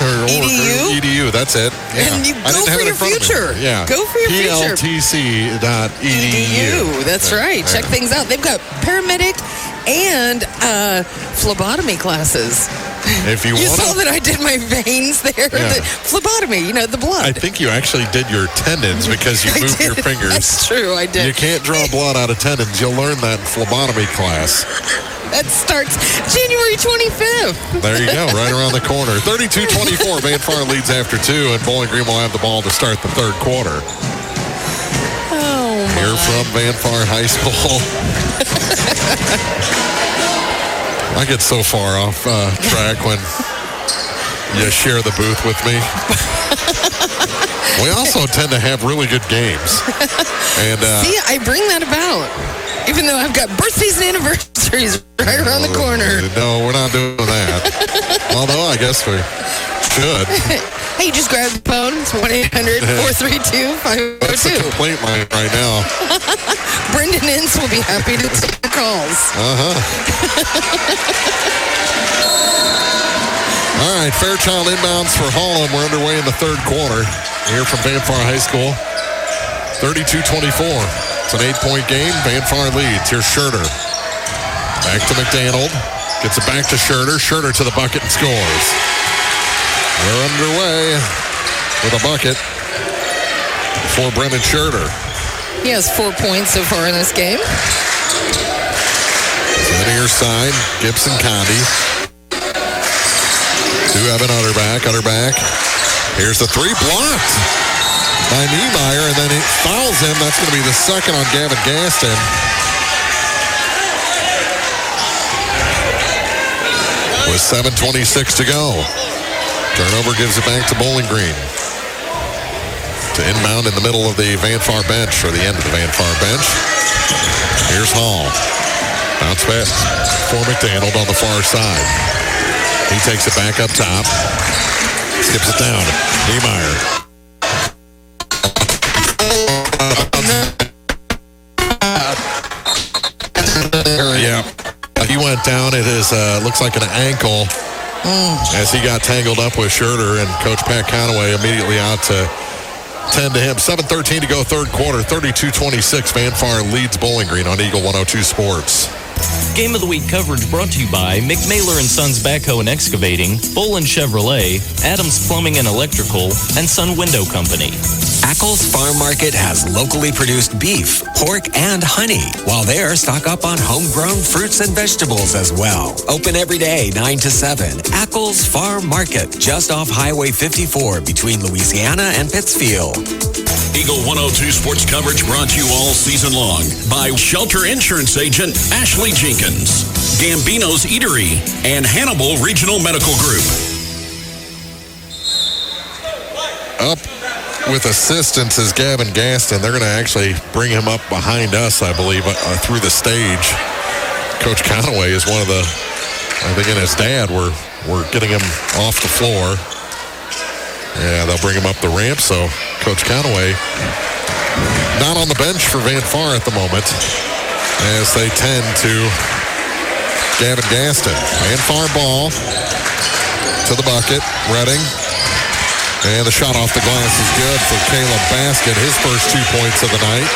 or edu. That's it. Yeah. And you go for your future. Yeah. Go for your future. pltc.edu. That's right. Check things out. They've got paramedic and phlebotomy classes. If you want saw that I did my veins there. Yeah. The phlebotomy, the blood. I think you actually did your tendons because you moved your fingers. That's true, I did. You can't draw blood out of tendons. You'll learn that in phlebotomy class. That starts January 25th. There you go, right around the corner. 32-24, Van Far leads after 2, and Bowling Green will have the ball to start the third quarter. Oh, my. Here from Van Far High School. I get so far off track when you share the booth with me. We also tend to have really good games. And see, I bring that about. Even though I've got birthdays and anniversaries right around the corner. No, we're not doing that. Although I guess we should. Hey, just grab the phone. It's 1-800-432-502. That's the complaint line right now. Brendan Ince will be happy to take the calls. All right, Fairchild inbounds for Holland. We're underway in the third quarter here from Van Far High School. 32-24. It's an 8-point game. Van Far leads. Here's Scherter. Back to McDaniel. Gets it back to Scherter. Scherter to the bucket and scores. We're underway with a bucket for Brendan Scherter. He has 4 points so far in this game. To the near side, Gibson Condi. To Evan Utterback. Utterback. Here's the three, blocked by Niemeyer, and then he fouls him. That's going to be the second on Gavin Gaston. With 7:26 to go. Turnover gives it back to Bowling Green. To inbound in the middle of the Van Far bench, or the end of the Van Far bench. Here's Hall. Bounce pass for McDaniel on the far side. He takes it back up top. Skips it down. Niemeyer. Yeah, he went down. It is looks like an ankle as he got tangled up with Scherter, and Coach Pat Conaway immediately out to tend to him. 7:13 to go, third quarter. 32-26. Van Far leads Bowling Green on Eagle 102 Sports. Game of the Week coverage brought to you by McMailer & Sons Backhoe and Excavating, Bolin Chevrolet, Adams Plumbing and Electrical, and Sun Window Company. Ackles Farm Market has locally produced beef, pork, and honey, while there, stock up on homegrown fruits and vegetables as well. Open every day, 9 to 7. Ackles Farm Market, just off Highway 54 between Louisiana and Pittsfield. Eagle 102 Sports coverage brought to you all season long by Shelter Insurance Agent Ashley Jenkins, Gambino's Eatery, and Hannibal Regional Medical Group. Up with assistance is Gavin Gaston. They're going to actually bring him up behind us, I believe, through the stage. Coach Conaway is one of the, I think, and his dad were getting him off the floor. Yeah, they'll bring him up the ramp, so Coach Conaway not on the bench for Van Far at the moment as they tend to Gavin Gaston. Van Far ball to the bucket. Redding. And the shot off the glass is good for Caleb Basket. His first 2 points of the night.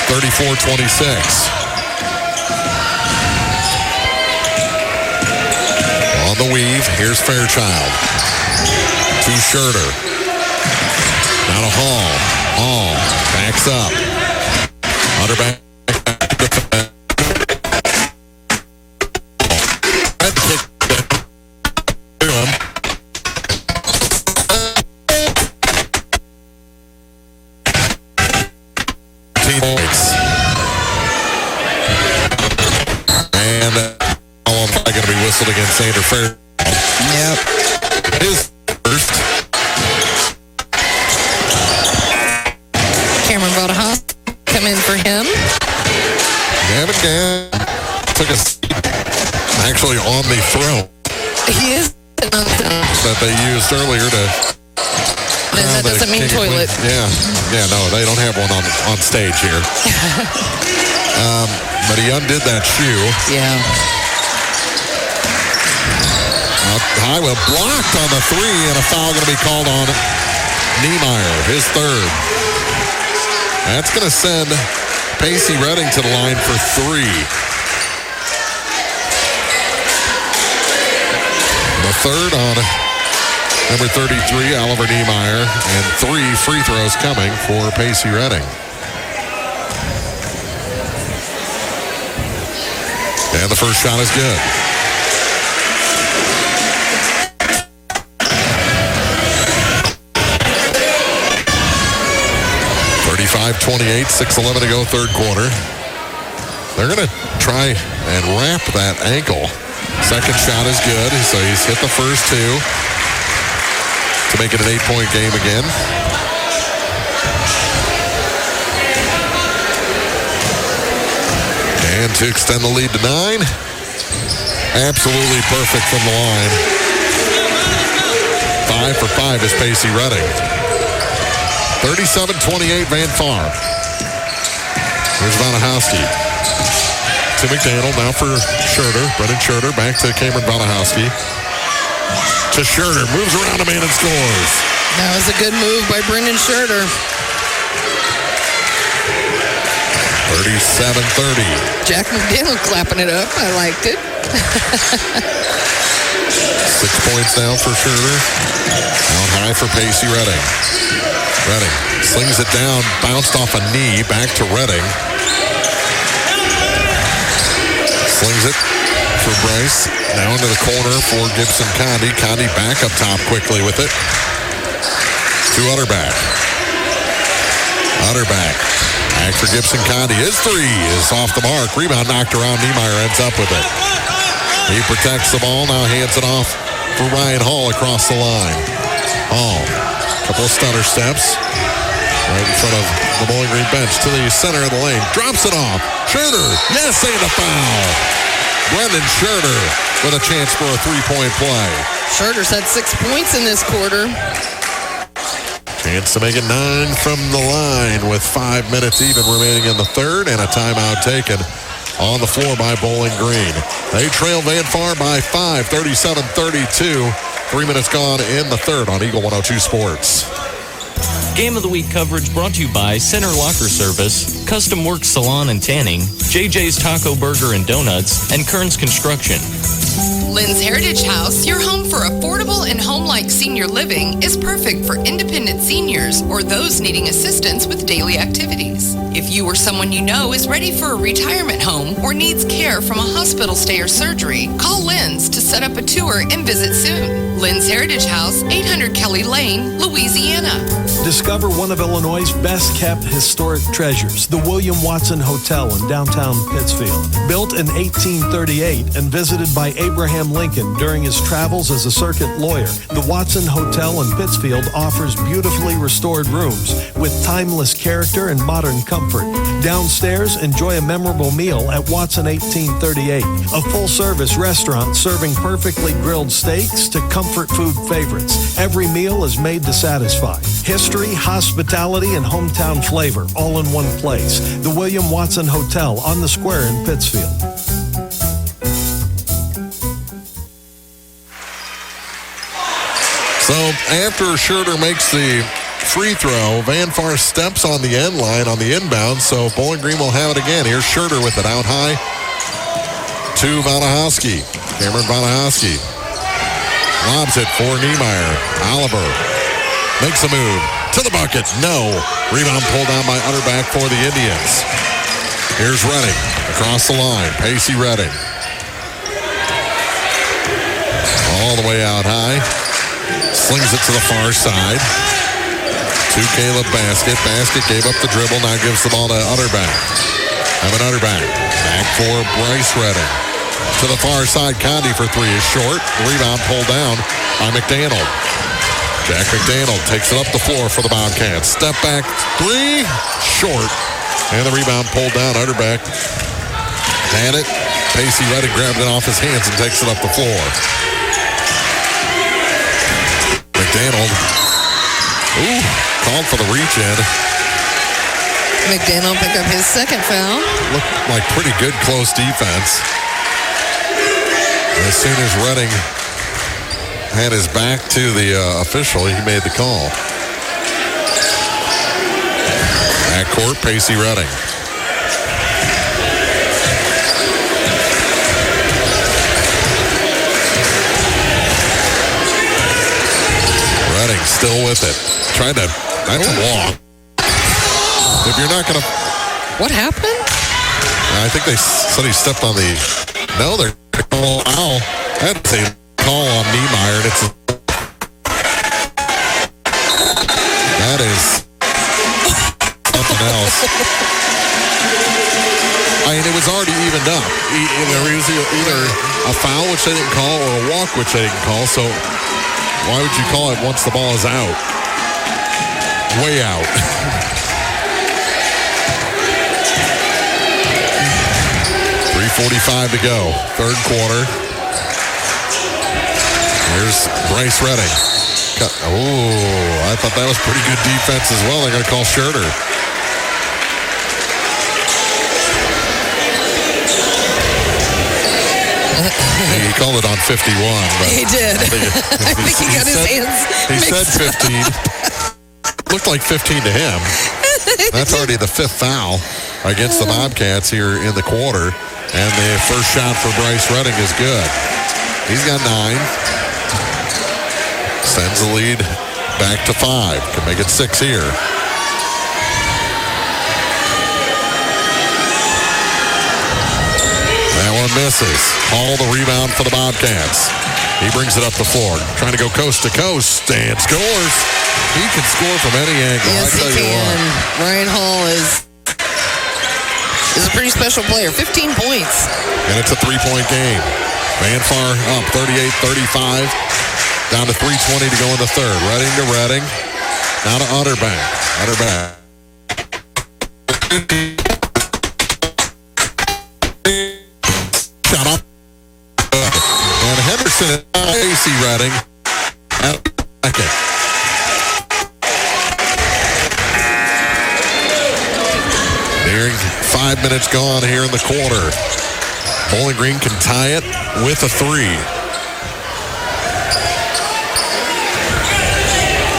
34-26. On the weave, here's Fairchild. To Scherter. Now to Hall. Hall backs up. Utterback. And all of them going to be whistled against Sander Fair. Yep. His first. Cameron Vadaha come in for him. Gavin took a seat actually on the throne. He is that they used earlier to. And that doesn't mean toilet. Yeah, no, they don't have one on stage here. But he undid that shoe. Yeah. Highwell blocked on the three, and a foul going to be called on Niemeyer, his third. That's going to send Pacey Redding to the line for three. The third on number 33, Oliver Niemeyer, and 3 free throws coming for Pacey Redding. And the first shot is good. .28, 6:11 to go, third quarter. They're going to try and wrap that ankle. Second shot is good, so he's hit the first 2 to make it an 8-point game again. And to extend the lead to 9. Absolutely perfect from the line. 5 for 5 is Pacey Redding. 37-28 Van Far. Here's Vanahowski. To McDaniel, now for Schroeder. Brennan Schroeder back to Cameron Vanahowski. To Schroeder, moves around a man and scores. That was a good move by Brendan Schroeder. 37-30. Jack McDaniel clapping it up. I liked it. 6 points now for Schroeder. Out high for Pacey Redding. Redding slings it down, bounced off a knee, back to Redding. Slings it for Bryce. Now into the corner for Gibson Condi. Condi back up top quickly with it. To Utterback. Utterback. Back for Gibson Condi. His 3 is off the mark. Rebound knocked around. Niemeyer ends up with it. He protects the ball. Now hands it off for Ryan Hall across the line. Hall. Couple of stutter steps. Right in front of the Bowling Green bench to the center of the lane. Drops it off. Schroeder. Yes, and a foul. Brendan Schroeder with a chance for a 3-point play. Schroeder's had 6 points in this quarter. Chance to make it 9 from the line with 5 minutes even remaining in the third and a timeout taken on the floor by Bowling Green. They trail Van Far by 5, 37-32. 3 minutes gone in the third on Eagle 102 Sports. Game of the Week coverage brought to you by Center Locker Service, Custom Work Salon and Tanning, JJ's Taco Burger and Donuts, and Kearns Construction. Lynn's Heritage House, your home for affordable and home-like senior living, is perfect for independent seniors or those needing assistance with daily activities. If you or someone you know is ready for a retirement home or needs care from a hospital stay or surgery, call Lynn's to set up a tour and visit soon. Lynn's Heritage House, 800 Kelly Lane, Louisiana. Discover one of Illinois' best-kept historic treasures, the William Watson Hotel in downtown Pittsfield. Built in 1838 and visited by Abraham Lincoln during his travels as a circuit lawyer, the Watson Hotel in Pittsfield offers beautifully restored rooms with timeless character and modern comfort. Downstairs, enjoy a memorable meal at Watson 1838, a full-service restaurant serving perfectly grilled steaks to comfort food favorites. Every meal is made to satisfy. History, hospitality, and hometown flavor all in one place. The William Watson Hotel on the Square in Pittsfield. So after Schroeder makes the free throw, Van Far steps on the end line on the inbound, so Bowling Green will have it again. Here's Schroeder with it out high to Vanahowski. Cameron Vanahowski lobs it for Niemeyer. Oliver makes a move to the bucket. No. Rebound pulled down by Utterback for the Indians. Here's Redding across the line. Pacey Redding. All the way out high. Slings it to the far side. To Caleb Basket. Basket gave up the dribble. Now gives the ball to Utterback. Evan Utterback. Back for Bryce Redding. To the far side. Condi for 3 is short. Rebound pulled down by McDaniel. Jack McDaniel takes it up the floor for the Bobcats. Step back 3. Short. And the rebound pulled down. Utterback had it. Pacey Redding grabbed it off his hands and takes it up the floor. McDaniel. Ooh, called for the reach in. McDaniel picked up his second foul. Looked like pretty good close defense. As soon as Redding had his back to the official, he made the call. Backcourt, Pacey Redding. Redding still with it. That's a walk. If you're not going to... What happened? I think they said he stepped on the... No, they're calling foul. That's a call on Niemeyer, and it's... That is something else. I mean, it was already evened up. There was either a foul, which they didn't call, or a walk, which they didn't call. So why would you call it once the ball is out? Way out. .345 to go. Third quarter. Here's Bryce Redding. Oh, I thought that was pretty good defense as well. They're going to call Scherter. He called it on 51. But he did. I think he got his hands He said 15. Looked like 15 to him. That's already the fifth foul against the Bobcats here in the quarter. And the first shot for Bryce Redding is good. He's got 9. Sends the lead back to 5. Can make it 6 here. That one misses. Hall the rebound for the Bobcats. He brings it up the floor. Trying to go coast to coast and scores. He can score from any angle. Yes, he can. Ryan Hall is a pretty special player. 15 points. And it's a 3-point game. Van Far up 38-35. Down to 3:20 to go in the third. Redding to Redding. Now to Utterback. Utterback. Shot up. And Henderson and AC Redding at second. Nearing 5 minutes gone here in the quarter. Bowling Green can tie it with a 3.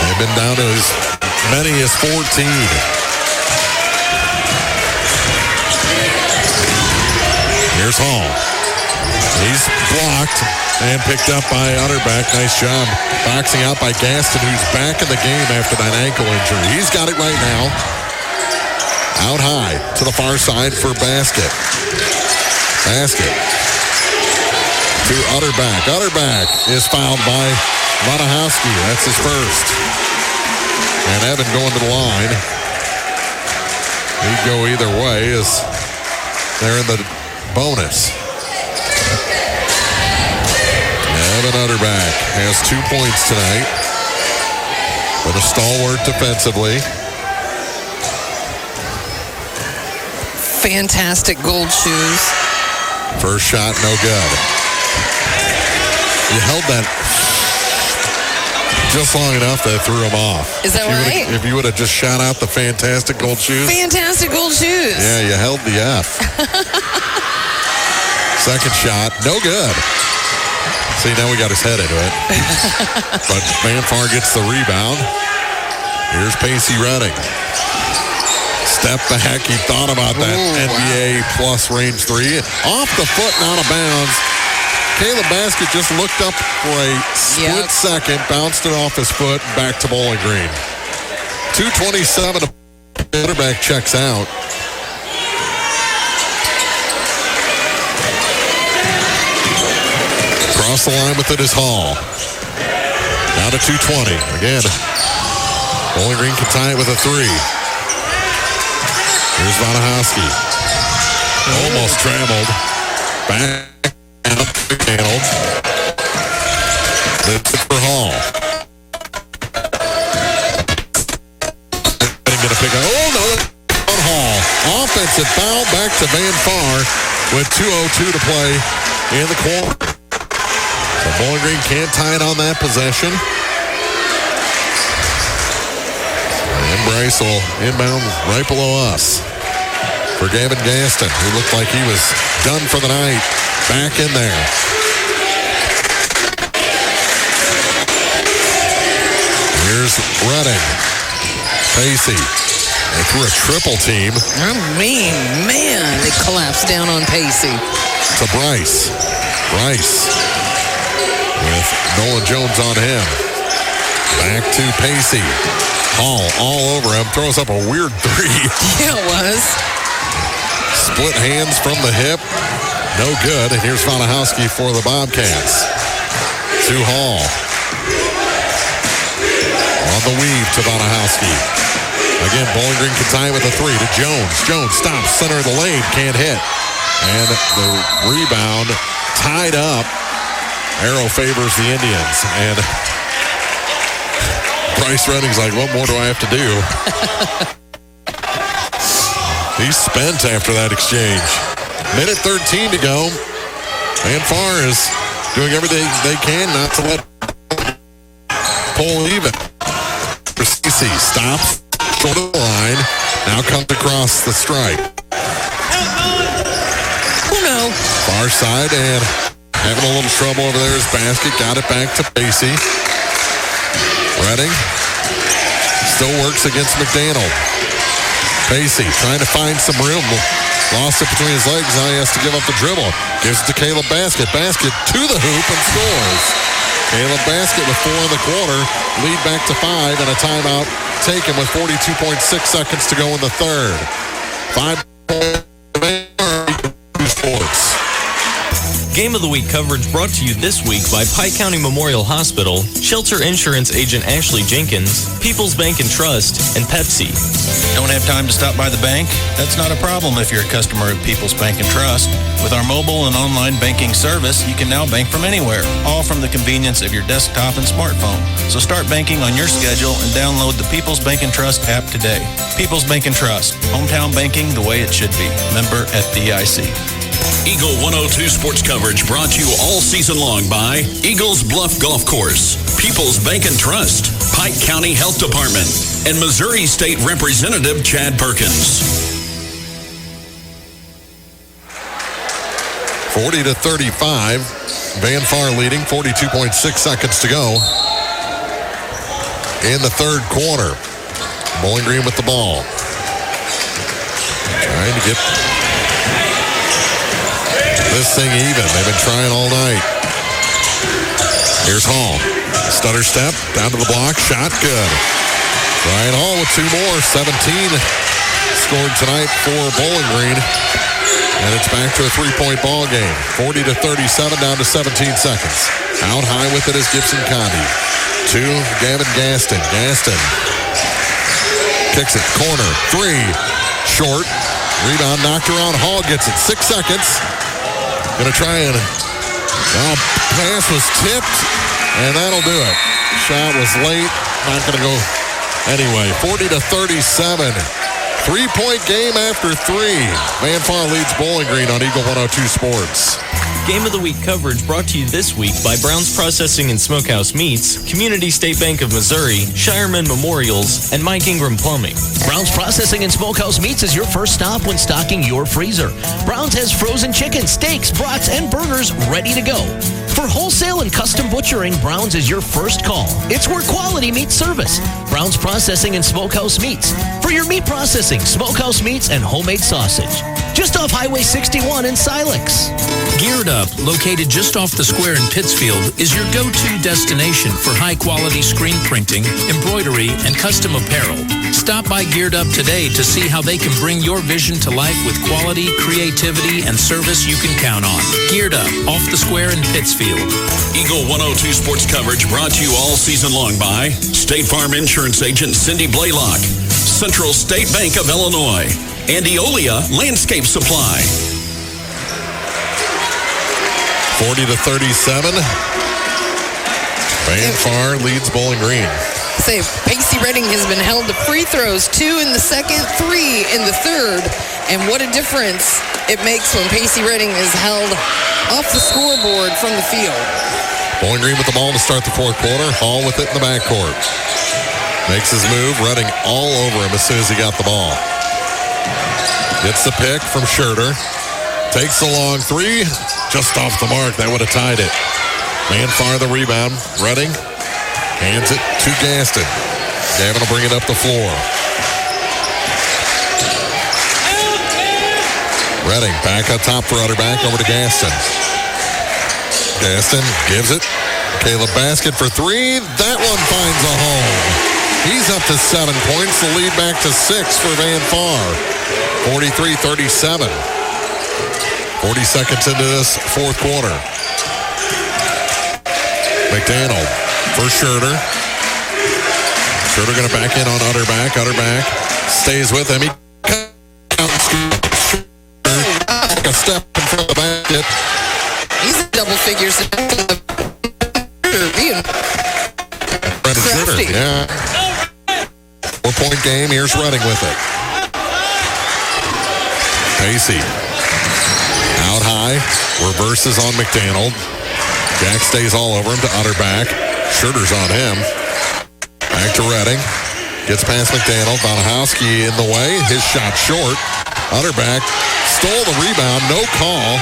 They've been down to as many as 14. Here's Hall. He's blocked and picked up by Utterback. Nice job boxing out by Gaston, who's back in the game after that ankle injury. He's got it right now. Out high to the far side for Basket. Basket to Utterback. Utterback is fouled by Wadahowski. That's his first. And Evan going to the line. He'd go either way as they're in the bonus. Evan Utterback has 2 points tonight. With a stalwart defensively. Fantastic gold shoes. First shot, no good. You held that just long enough that threw him off. Is that right? If you would have just shot out the fantastic gold shoes. Fantastic gold shoes. Yeah, you held the F. Second shot, no good. See, now we got his head into it. But Van Far gets the rebound. Here's Pacey Redding. Step back. He thought about that NBA plus range 3. Off the foot and out of bounds. Caleb Basket just looked up for a split second, bounced it off his foot, and back to Bowling Green. 2:27 to quarterback checks out. Across the line with it is Hall. Down to 2:20. Again, Bowling Green can tie it with a 3. Here's Wadahowski. Almost traveled. Back out handled. This is for Hall. Going to pick up. Oh, no. On Hall. Offensive foul back to Van Far with 2:02 to play in the quarter. So Bowling Green can't tie it on that possession. And Bryce will inbound right below us for Gavin Gaston, who looked like he was done for the night. Back in there. Here's Redding. Pacey. They threw a triple team. I mean, man, they collapsed down on Pacey. To Bryce. Bryce with Nolan Jones on him. Back to Pacey. Hall all over him. Throws up a weird three. Yeah, it was. Split hands from the hip. No good. And here's Vanahowski for the Bobcats. To Hall. On the weave to Vanahowski. Again, Bowling Green can tie with a three to Jones. Jones stops, center of the lane, can't hit. And the rebound tied up. Arrow favors the Indians. And Bryce Redding's like, what more do I have to do? He's spent after that exchange. Minute 13 to go. Van Far is doing everything they can not to let pull even. Ceci stops short of the line. Now comes across the stripe. Oh no. Far side and having a little trouble over there is Basket. Got it back to Pacey. Redding still works against McDaniel. Pacey trying to find some room. Lost it between his legs. Now he has to give up the dribble. Gives it to Caleb Basket. Basket to the hoop and scores. Caleb Basket with 4 in the quarter. Lead back to 5 and a timeout taken with 42.6 seconds to go in the third. 5 sports. Game of the Week coverage brought to you this week by Pike County Memorial Hospital, Shelter Insurance Agent Ashley Jenkins, People's Bank and Trust, and Pepsi. Don't have time to stop by the bank? That's not a problem if you're a customer of People's Bank and Trust. With our mobile and online banking service, you can now bank from anywhere, all from the convenience of your desktop and smartphone. So start banking on your schedule and download the People's Bank and Trust app today. People's Bank and Trust, hometown banking the way it should be. Member FDIC. Eagle 102 sports coverage brought to you all season long by Eagles Bluff Golf Course, People's Bank and Trust, Pike County Health Department, and Missouri State Representative Chad Perkins. 40-35. Van Far leading. 42.6 seconds to go in the third quarter. Bowling Green with the ball. Trying to get this thing even. They've been trying all night. Here's Hall. Stutter step, down to the block, shot good. Ryan Hall with 2 more. 17 scored tonight for Bowling Green. And it's back to a 3-point ball game. 40-37, down to 17 seconds. Out high with it is Gibson Condi. To Gavin Gaston. Gaston kicks it, corner, 3, short. Rebound knocked around. Hall gets it, 6 seconds. Gonna try and pass was tipped, and that'll do it. Shot was late, not gonna go anyway. 40-37. 3-point game after 3. Van Far leads Bowling Green on Eagle 102 Sports. Game of the Week coverage brought to you this week by Brown's Processing and Smokehouse Meats, Community State Bank of Missouri, Shireman Memorials, and Mike Ingram Plumbing. Brown's Processing and Smokehouse Meats is your first stop when stocking your freezer. Brown's has frozen chicken, steaks, brats, and burgers ready to go. For wholesale and custom butchering, Brown's is your first call. It's where quality meets service. Brown's Processing and Smokehouse Meats. For your meat processing, smokehouse meats, and homemade sausage. Just off Highway 61 in Silex. Geared Up, located just off the square in Pittsfield, is your go-to destination for high-quality screen printing, embroidery, and custom apparel. Stop by Geared Up today to see how they can bring your vision to life with quality, creativity, and service you can count on. Geared Up, off the square in Pittsfield. Eagle 102 sports coverage brought to you all season long by State Farm Insurance Agent Cindy Blaylock, Central State Bank of Illinois, and Eolia Landscape Supply. 40-37. Van Far leads Bowling Green. Say, Pacey Redding has been held to free throws, 2 in the second, 3 in the third. And what a difference it makes when Pacey Redding is held off the scoreboard from the field. Bowling Green with the ball to start the fourth quarter. Hall with it in the backcourt. Makes his move, Redding all over him as soon as he got the ball. Gets the pick from Schurter. Takes the long 3. Just off the mark. That would have tied it. Van Far the rebound. Redding hands it to Gaston. Gavin will bring it up the floor. Redding back up top for Utterback over to Gaston. Gaston gives it. Caleb basket for three. That one finds a home. He's up to 7 points. The lead back to 6 for Van Far. 43-37. 40 seconds into this fourth quarter. McDaniel for Schurter. Schurter going to back in on Utterback. Utterback stays with him. He a step in front of the basket. He's in double figures. Brendan Schurter, yeah. 4-point game. Here's Redding with it. Pacey out high. Reverses on McDaniel. Jack stays all over him to Utterback. Schurter's on him. Back to Redding. Gets past McDaniel. Vanahowski in the way. His shot short. Utterback stole the rebound. No call.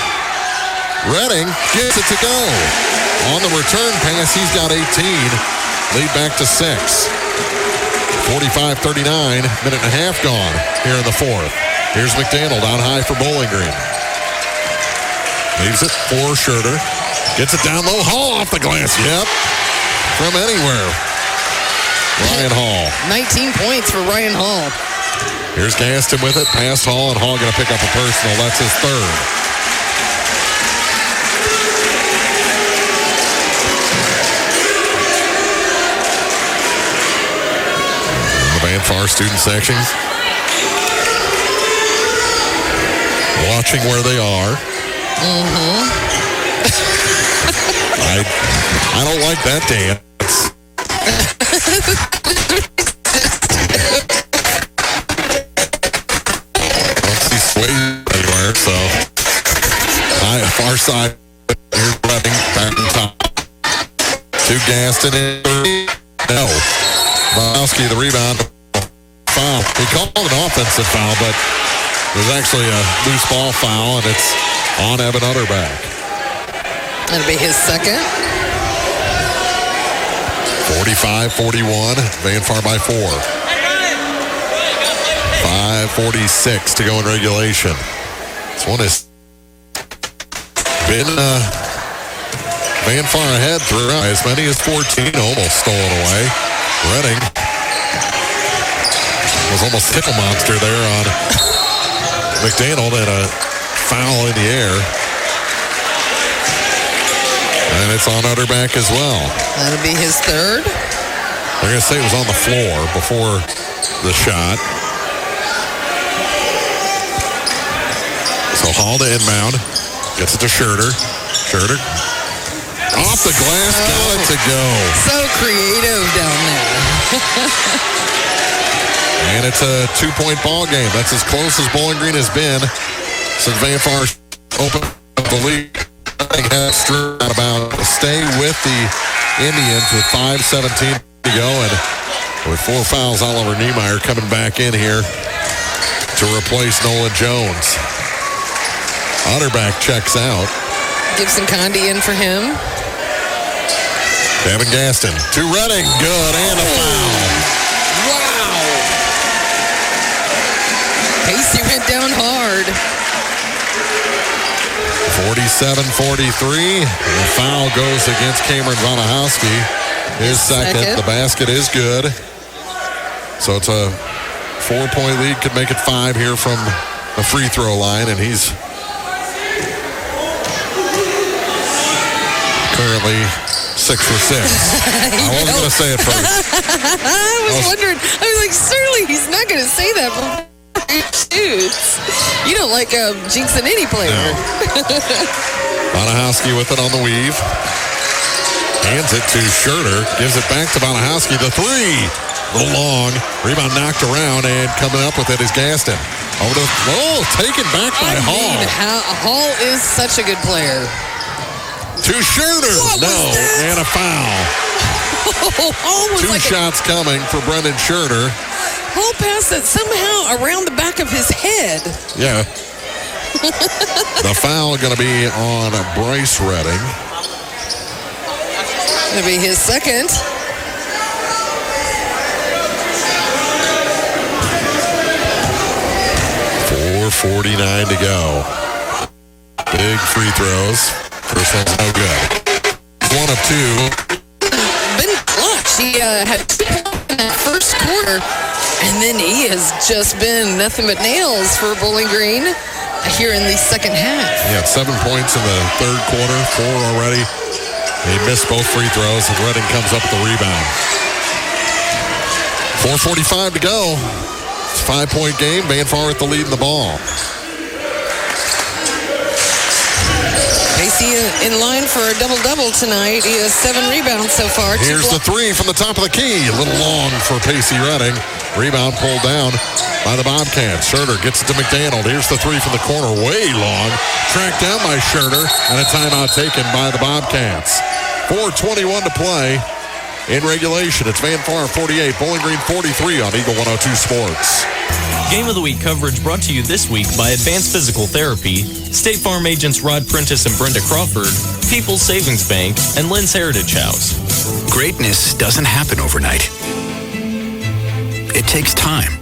Redding gets it to go. On the return pass, he's got 18. Lead back to 6. 45-39. Minute and a half gone here in the fourth. Here's McDaniel down high for Bowling Green. Leaves it for Schurter. Gets it down low. Hall off the glass. Yep. From anywhere. Ryan Hall. 19 points for Ryan Hall. Here's Gaston with it. Past Hall, and Hall going to pick up a personal. That's his third. The Van Far student sections. Watching where they are. I don't like that dance. I don't see sway anywhere, so far side. Here's Redding back in top. To Gaston in. No. Bowski, the rebound. Foul. He called an offensive foul, but there's actually a loose ball foul, and it's on Evan Utterback. That'll be his second. 45-41. Van Far by 4. 5:46 to go in regulation. This one has been Van Far ahead throughout. As many as 14, almost stolen away. Redding was almost Tickle Monster there on McDaniel, and a foul in the air. And it's on Utterback as well. That'll be his third. They're going to say it was on the floor before the shot. So Hall to inbound. Gets it to Schurter. Schurter. Off the glass. Got it to go. So creative down there. And it's a 2-point ball game. That's as close as Bowling Green has been since Van Far opened up the league. Has out about stay with the Indians with 5:17 to go, and with 4 fouls, Oliver Niemeyer coming back in here to replace Nolan Jones. Utterback checks out. Gibson Condi in for him. Devin Gaston to Redding. Good, and a foul. Wow. Pacey went down hard. 47-43. The foul goes against Cameron Vanahowski. His second. The basket is good. So it's a 4-point lead. Could make it 5 here from the free throw line, and he's currently 6 for 6. I wasn't going to say it first. I was wondering. I was like, surely he's not going to say that before he shoots. You don't like jinxing any player. No. Vanahowski with it on the weave. Hands it to Schurter. Gives it back to Vanahowski. The three. A little long. Rebound knocked around, and coming up with it is Gaston. Over to taken back by Hall. Hall is such a good player. To Schurter. And a foul. Two shots coming for Brendan Schurter. Hall passed it somehow around the back of his head. Yeah. The foul going to be on Bryce Redding. It'll be his second. .49 to go. Big free throws. First one's no good. 1 of 2. Been clutch. He had 2 points in that first quarter, and then he has just been nothing but nails for Bowling Green here in the second half. He had 7 points in the third quarter, 4 already. He missed both free throws, and Reading comes up with the rebound. 4:45 to go. It's a 5-point game. Van Far with the lead in the ball. Pacey in line for a double-double tonight. He has 7 rebounds so far. Here's the 3 from the top of the key. A little long for Pacey Reading. Rebound pulled down by the Bobcats. Scherter gets it to McDaniel. Here's the 3 from the corner. Way long. Tracked down by Scherter. And a timeout taken by the Bobcats. 4:21 to play in regulation. It's Van Far 48, Bowling Green 43 on Eagle 102 Sports. Game of the Week coverage brought to you this week by Advanced Physical Therapy, State Farm agents Rod Prentice and Brenda Crawford, People's Savings Bank, and Lynn's Heritage House. Greatness doesn't happen overnight. It takes time,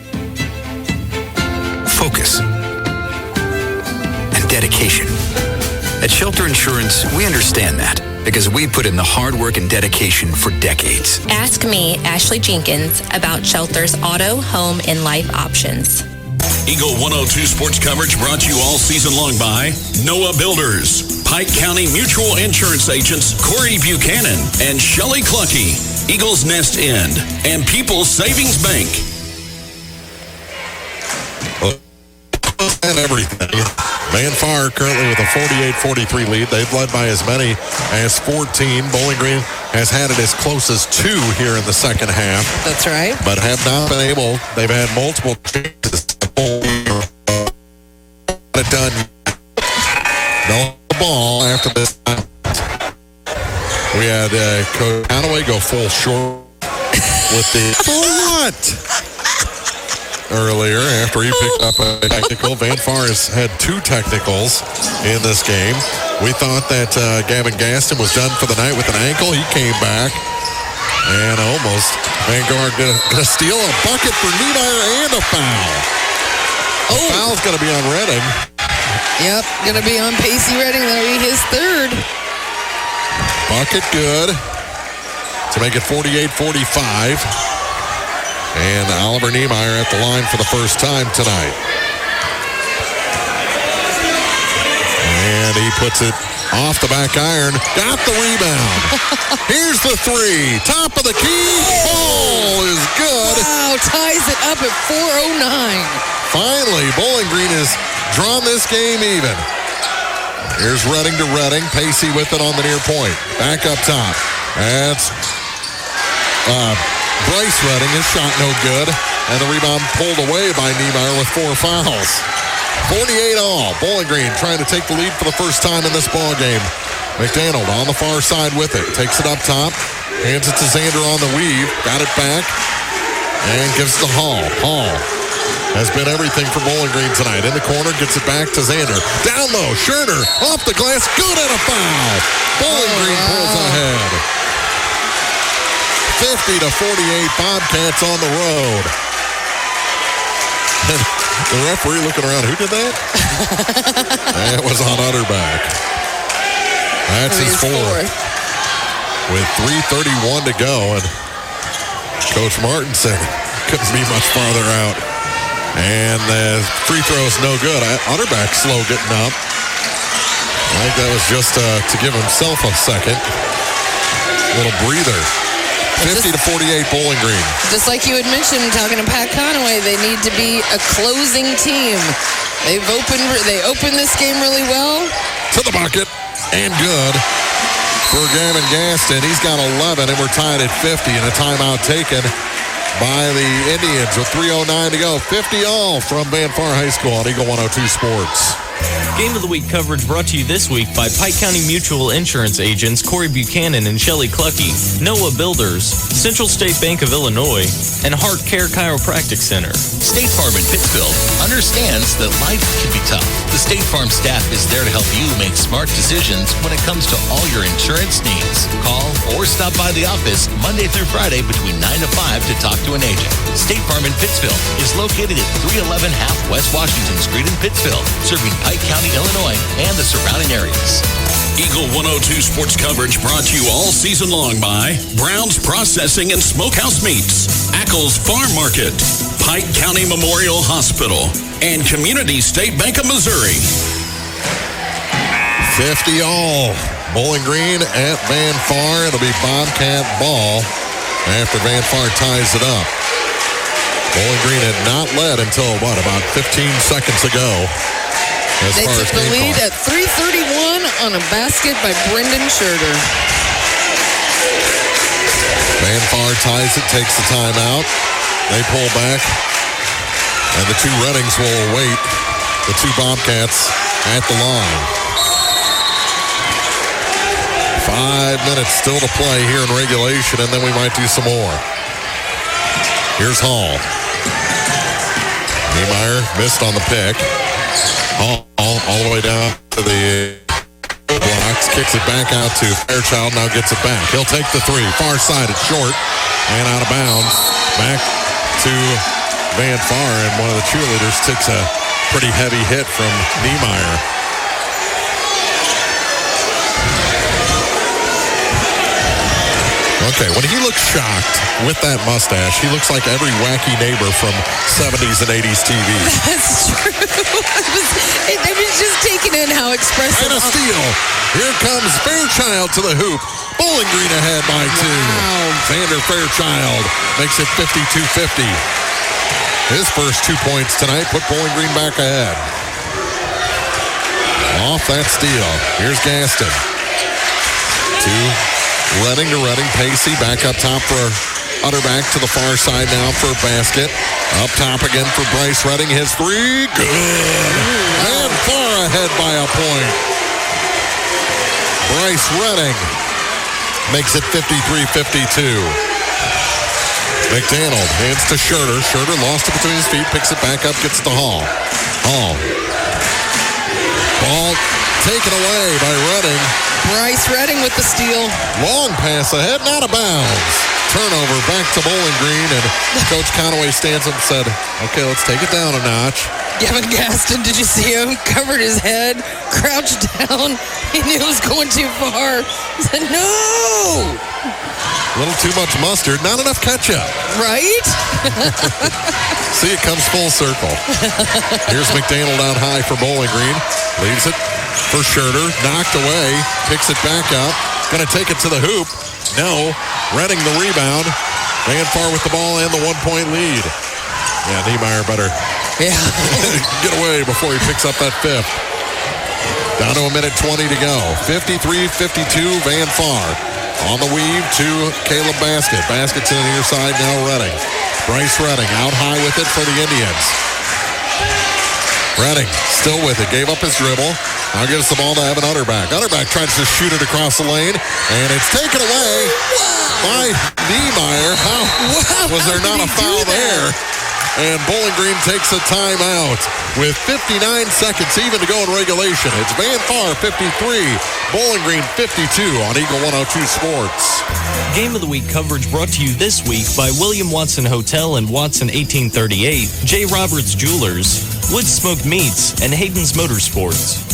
focus, and dedication. At Shelter Insurance, we understand that because we put in the hard work and dedication for decades. Ask me, Ashley Jenkins, about Shelter's auto, home, and life options. Eagle 102 sports coverage brought to you all season long by Noah Builders, Pike County Mutual Insurance agents Corey Buchanan and Shelley Clucky, Eagles Nest Inn, and People's Savings Bank. And everything. Van Far currently with a 48-43 lead. They've led by as many as 14. Bowling Green has had it as close as 2 here in the second half. That's right. But have not been able. They've had multiple chances to bowl. Got it done. No ball after this time. We had Coach Hanaway go full short with the what? Earlier after he picked up a technical. Van Far has had 2 technicals in this game. We thought that Gavin Gaston was done for the night with an ankle. He came back and almost. Vanguard gonna steal a bucket for Niemeyer and a foul. A foul's gonna be on Reading. Yep, gonna be on Pacey Reading. That'll be his 3rd. Bucket good to make it 48-45. And Oliver Niemeyer at the line for the first time tonight. And he puts it off the back iron. Got the rebound. Here's the 3. Top of the key. Ball is good. Wow, ties it up at 4:09. Finally, Bowling Green has drawn this game even. Here's Reading to Reading. Pacey with it on the near point. Back up top. That's Bryce Reading. His shot no good. And the rebound pulled away by Niemeyer with 4 fouls. 48 all. Bowling Green trying to take the lead for the first time in this ball game. McDaniel on the far side with it. Takes it up top. Hands it to Xander on the weave. Got it back. And gives it to Hall. Hall has been everything for Bowling Green tonight. In the corner, gets it back to Xander. Down low, Scherter off the glass. Good and a foul. Bowling Green pulls ahead. 50-48, Bobcats on the road. And the referee looking around, who did that? That was on Utterback. That's his 4th. With 3:31 to go, and Coach Martin said couldn't be much farther out. And the free throw's no good. Utterback slow getting up. I think that was just to give himself a second. Little breather. 50-48 Bowling Green. Just like you had mentioned, talking to Pat Conaway, they need to be a closing team. They opened this game really well. To the bucket, and good for Gavin Gaston. He's got 11, and we're tied at 50, and a timeout taken by the Indians with 3:09 to go. 50 all from Van Far High School on Eagle 102 Sports. Game of the Week coverage brought to you this week by Pike County Mutual Insurance agents Corey Buchanan and Shelley Clucky, Noah Builders, Central State Bank of Illinois, and Heart Care Chiropractic Center. State Farm in Pittsfield understands that life can be tough. The State Farm staff is there to help you make smart decisions when it comes to all your insurance needs. Call or stop by the office Monday through Friday between 9 to 5 to talk to an agent. State Farm in Pittsfield is located at 311 Half West Washington Street in Pittsfield, serving Pike County, Illinois, and the surrounding areas. Eagle 102 sports coverage brought to you all season long by Brown's Processing and Smokehouse Meats, Ackles Farm Market, Pike County Memorial Hospital, and Community State Bank of Missouri. 50 all. Bowling Green at Van Far. It'll be Bobcat ball after Van Far ties it up. Bowling Green had not led until, about 15 seconds ago. They took the lead at 3:31 on a basket by Brendan Schurter. Van Far ties it, takes the timeout. They pull back, and the two Reddings will await the two Bobcats at the line. 5 minutes still to play here in regulation, and then we might do some more. Here's Hall. Niemeyer missed on the pick. Hall all the way down to the blocks, kicks it back out to Fairchild, now gets it back. He'll take the three. Far side, it's short and out of bounds. Back to Van Far, and one of the cheerleaders takes a pretty heavy hit from Niemeyer. Okay, when he looks shocked with that mustache, he looks like every wacky neighbor from 70s and 80s TV. That's true. I was just taking in how expressive. And a steal. Here comes Fairchild to the hoop. Bowling Green ahead by 2. Wow. Xander Fairchild makes it 52-50. His first 2 points tonight put Bowling Green back ahead. Off that steal. Here's Gaston. 2. Redding to Redding. Pacey back up top for Utterback to the far side now for a basket. Up top again for Bryce Redding. His three. Good. And far ahead by a point. Bryce Redding makes it 53-52. McDaniel hands to Schurter. Schurter lost it between his feet. Picks it back up. Gets it to Hall. Hall. Ball taken away by Redding. Bryce Redding with the steal. Long pass ahead, not out of bounds. Turnover back to Bowling Green, and Coach Conaway stands up and said, okay, let's take it down a notch. Gavin Gaston, did you see him? Covered his head, crouched down. He knew it was going too far. He said, no! A little too much mustard, not enough ketchup. Right? See, it comes full circle. Here's McDaniel down high for Bowling Green. Leaves it for Schurter. Knocked away. Picks it back up. Going to take it to the hoop. No. Redding the rebound. Van Far with the ball and the 1 point lead. Yeah, Niemeyer better get away before he picks up that fifth. Down to a minute 20 to go. 53-52, Van Far. On the weave to Caleb Basket. Basket to the near side, now Redding. Bryce Redding out high with it for the Indians. Redding still with it. Gave up his dribble. Now gives the ball to Evan Utterback. Utterback tries to shoot it across the lane, and it's taken away by Niemeyer. How was there not a foul there? And Bowling Green takes a timeout with 59 seconds even to go in regulation. It's Van Far 53, Bowling Green 52 on Eagle 102 Sports. Game of the Week coverage brought to you this week by William Watson Hotel and Watson 1838, J. Roberts Jewelers, Wood Smoked Meats, and Hayden's Motorsports.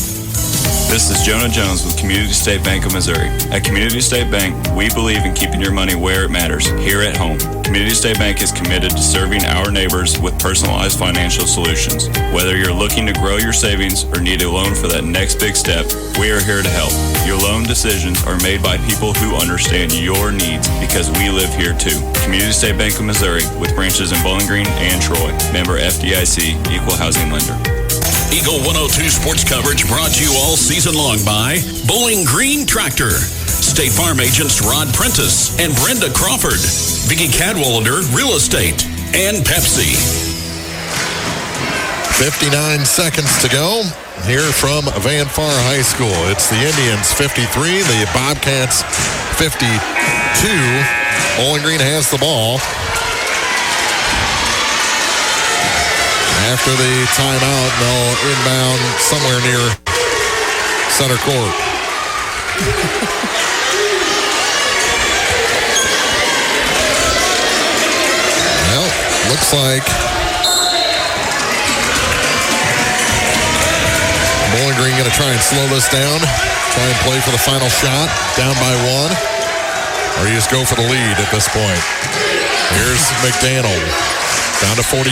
This is Jonah Jones with Community State Bank of Missouri. At Community State Bank, we believe in keeping your money where it matters, here at home. Community State Bank is committed to serving our neighbors with personalized financial solutions. Whether you're looking to grow your savings or need a loan for that next big step, we are here to help. Your loan decisions are made by people who understand your needs because we live here too. Community State Bank of Missouri with branches in Bowling Green and Troy. Member FDIC, Equal Housing Lender. Eagle 102 sports coverage brought to you all season long by Bowling Green Tractor, State Farm agents Rod Prentice and Brenda Crawford, Vicki Cadwalder Real Estate, and Pepsi. 59 seconds to go here from Van Far High School. It's the Indians 53, the Bobcats 52. Bowling Green has the ball. After the timeout, they'll inbound somewhere near center court. Well, looks like Bowling Green going to try and slow this down, try and play for the final shot, down by 1, or you just go for the lead at this point. Here's McDaniel, down to 45.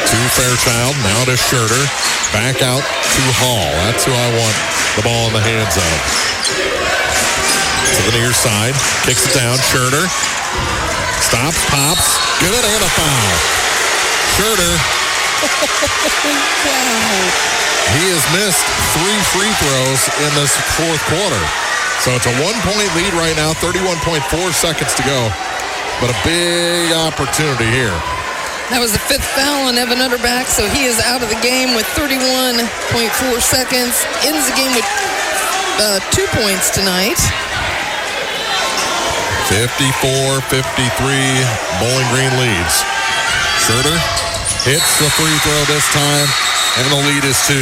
To Fairchild, now to Schurter, back out to Hall. That's who I want the ball in the hands of. To the near side, kicks it down, Schurter, stops, pops, good, and a foul. Schurter, he has missed 3 free throws in this fourth quarter. So it's a 1-point lead right now, 31.4 seconds to go. But a big opportunity here. That was the 5th foul on Evan Utterback, so he is out of the game with 31.4 seconds. Ends the game with 2 points tonight. 54-53, Bowling Green leads. Schurter hits the free throw this time, and the lead is 2.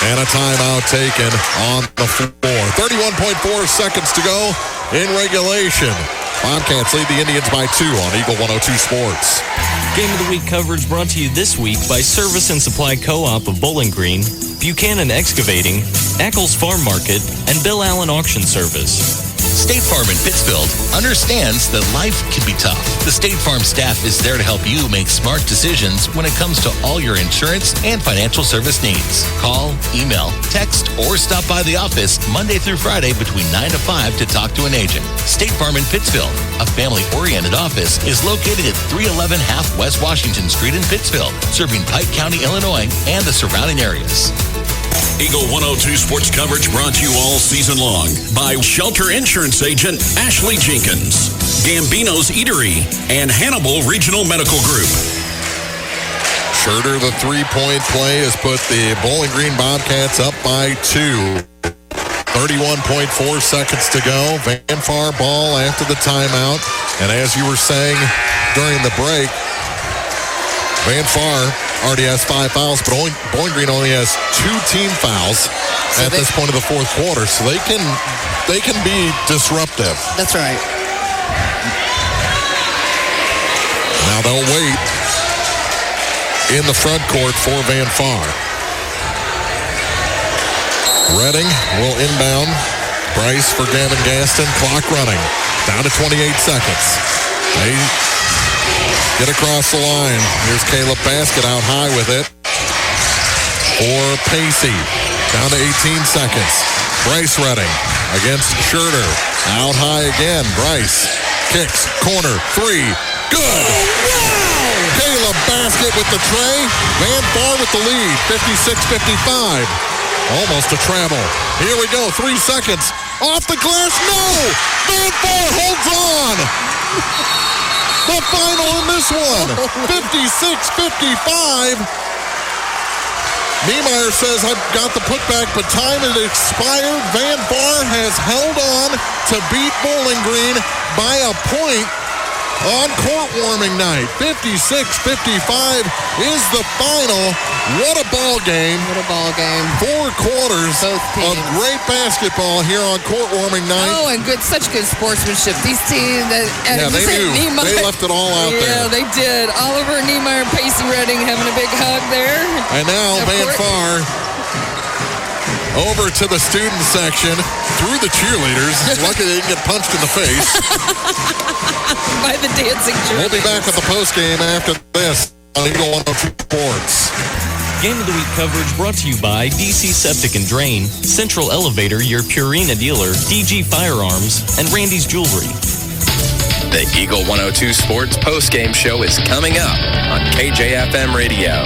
And a timeout taken on the floor. 31.4 seconds to go in regulation. Bobcats lead the Indians by 2 on Eagle 102 Sports. Game of the Week coverage brought to you this week by Service and Supply Co-op of Bowling Green, Buchanan Excavating, Eccles Farm Market, and Bill Allen Auction Service. State Farm in Pittsfield understands that life can be tough. The State Farm staff is there to help you make smart decisions when it comes to all your insurance and financial service needs. Call, email, text, or stop by the office Monday through Friday between 9 to 5 to talk to an agent. State Farm in Pittsfield, a family-oriented office, is located at 311 Half West Washington Street in Pittsfield, serving Pike County, Illinois, and the surrounding areas. Eagle 102 sports coverage brought to you all season long by Shelter Insurance Agent Ashley Jenkins, Gambino's Eatery, and Hannibal Regional Medical Group. Schurter, the 3-point play, has put the Bowling Green Bobcats up by 2. 31.4 seconds to go. Van Far ball after the timeout. And as you were saying during the break, Van Far already has 5 fouls, but Bowling Green only has 2 team fouls at this point of the fourth quarter, so they can be disruptive. That's right. Now they'll wait in the front court for Van Far. Redding will inbound. Bryce for Gavin Gaston. Clock running. Down to 28 seconds. They get across the line. Here's Caleb Baskett out high with it for Pacey. Down to 18 seconds. Bryce Redding against Schurter. Out high again. Bryce kicks. Corner. 3. Good. Caleb Baskett with the tray. Van Far with the lead. 56-55. Almost a travel. Here we go. 3 seconds. Off the glass. No! Van Far holds on. The final in this one, 56-55. Niemeyer says, I've got the putback, but time had expired. Van Far has held on to beat Bowling Green by a point on court warming night. 56-55 is the final. What a ball game. What a ball game. 4 quarters of great basketball here on court warming night. Oh, and such good sportsmanship. These teams, they knew. They left it all out there. Yeah, they did. Oliver, Niemeyer, Pacey Redding having a big hug there. And now Van Far over to the student section through the cheerleaders. Lucky they didn't get punched in the face. By the dancing cheerleaders. We'll be back with the postgame after this on Eagle 102 Sports. Game of the Week coverage brought to you by DC Septic and Drain, Central Elevator, your Purina dealer, DG Firearms, and Randy's Jewelry. The Eagle 102 Sports postgame show is coming up on KJFM Radio.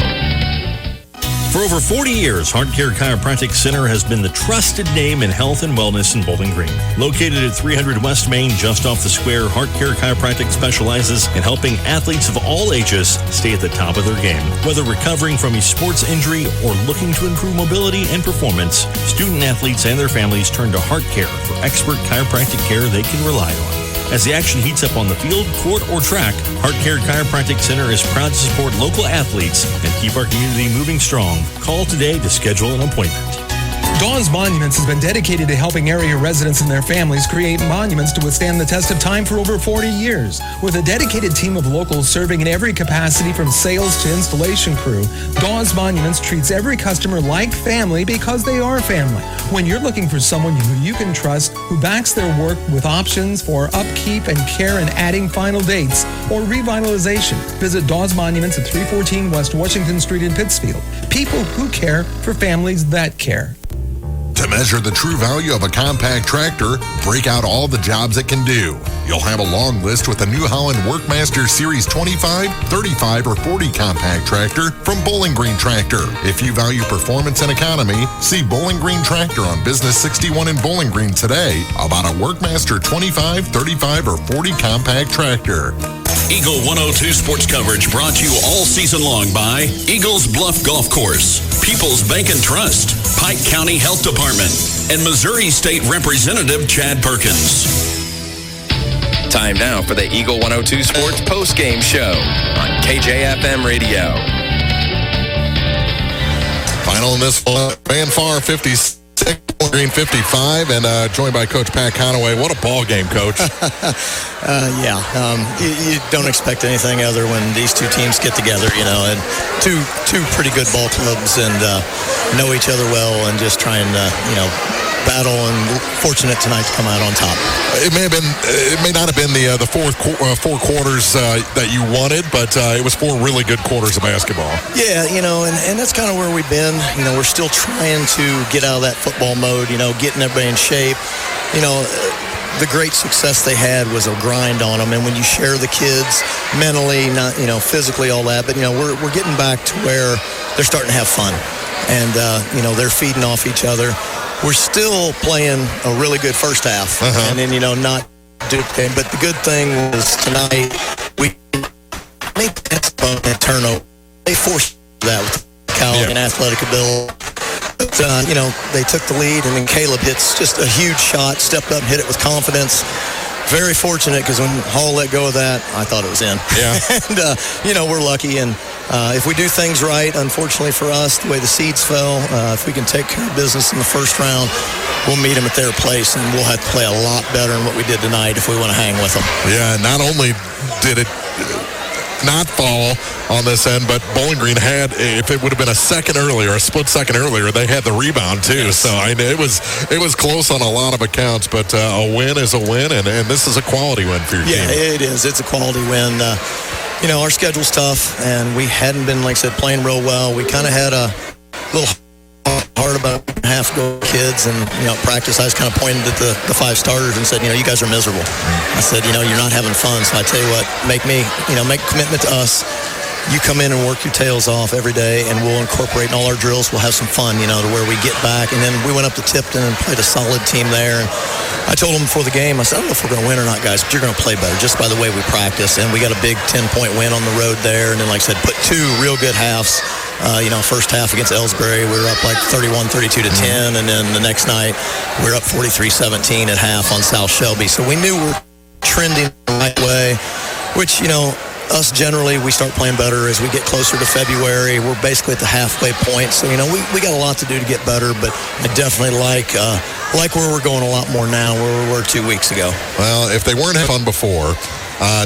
For over 40 years, Heart Care Chiropractic Center has been the trusted name in health and wellness in Bowling Green. Located at 300 West Main, just off the square, Heart Care Chiropractic specializes in helping athletes of all ages stay at the top of their game. Whether recovering from a sports injury or looking to improve mobility and performance, student athletes and their families turn to Heart Care for expert chiropractic care they can rely on. As the action heats up on the field, court, or track, Heart Care Chiropractic Center is proud to support local athletes and keep our community moving strong. Call today to schedule an appointment. Gauze Monuments has been dedicated to helping area residents and their families create monuments to withstand the test of time for over 40 years. With a dedicated team of locals serving in every capacity from sales to installation crew, Gauze Monuments treats every customer like family because they are family. When you're looking for someone who you can trust, who backs their work with options for upkeep and care and adding final dates or revitalization, visit Gauze Monuments at 314 West Washington Street in Pittsfield. People who care for families that care. To measure the true value of a compact tractor, break out all the jobs it can do. You'll have a long list with the New Holland Workmaster Series 25, 35, or 40 compact tractor from Bowling Green Tractor. If you value performance and economy, see Bowling Green Tractor on Business 61 in Bowling Green today about a Workmaster 25, 35, or 40 compact tractor. Eagle 102 sports coverage brought to you all season long by Eagles Bluff Golf Course, People's Bank and Trust, Pike County Health Department, and Missouri State Representative Chad Perkins. Time now for the Eagle 102 Sports Postgame Show on KJFM Radio. Final in this one, Van Far 56, Green 55, and joined by Coach Pat Conaway. What a ball game, Coach. You don't expect anything other when these two teams get together, and two pretty good ball clubs and know each other well and just try and, battle, and fortunate tonight to come out on top. It may not have been the four quarters that you wanted, but it was four really good quarters of basketball. Yeah, and that's kind of where we've been. We're still trying to get out of that football mode, getting everybody in shape. The great success they had was a grind on them, and when you share the kids mentally, not physically, all that, but we're getting back to where they're starting to have fun, and they're feeding off each other. We're still playing a really good first half, and then not duplicating. But the good thing was tonight we made that turnover. They forced that with Kyle and athletic ability. But, they took the lead, and then Caleb hits just a huge shot, stepped up and hit it with confidence. Very fortunate, because when Hall let go of that, I thought it was in. Yeah. And, we're lucky. And if we do things right, unfortunately for us, the way the seeds fell, if we can take care of business in the first round, we'll meet them at their place, and we'll have to play a lot better than what we did tonight if we want to hang with them. Yeah, not only did it not fall on this end, but Bowling Green had, if it would have been a split second earlier, they had the rebound too. So it was close on a lot of accounts, but a win is a win, and this is a quality win for your team. Yeah, it is. It's a quality win. Our schedule's tough, and we hadn't been, like I said, playing real well. We kind of had a little hard about half go kids, and at practice I was kind of pointed at the five starters and said, you guys are miserable. I said, you're not having fun, so I tell you what, make a commitment to us. You come in and work your tails off every day, and we'll incorporate in all our drills. We'll have some fun, to where we get back. And then we went up to Tipton and played a solid team there. And I told them before the game, I said, I don't know if we're going to win or not, guys, but you're going to play better just by the way we practice. And we got a big 10-point win on the road there. And then, like I said, put two real good halves. First half against Ellsbury, we were up like 31-32 to 10. And then the next night, we were up 43-17 at half on South Shelby. So we knew we're trending the right way, which, us generally, we start playing better as we get closer to February. We're basically at the halfway point. So, we got a lot to do to get better, but I definitely like where we're going a lot more now where we were 2 weeks ago. Well, if they weren't having fun before,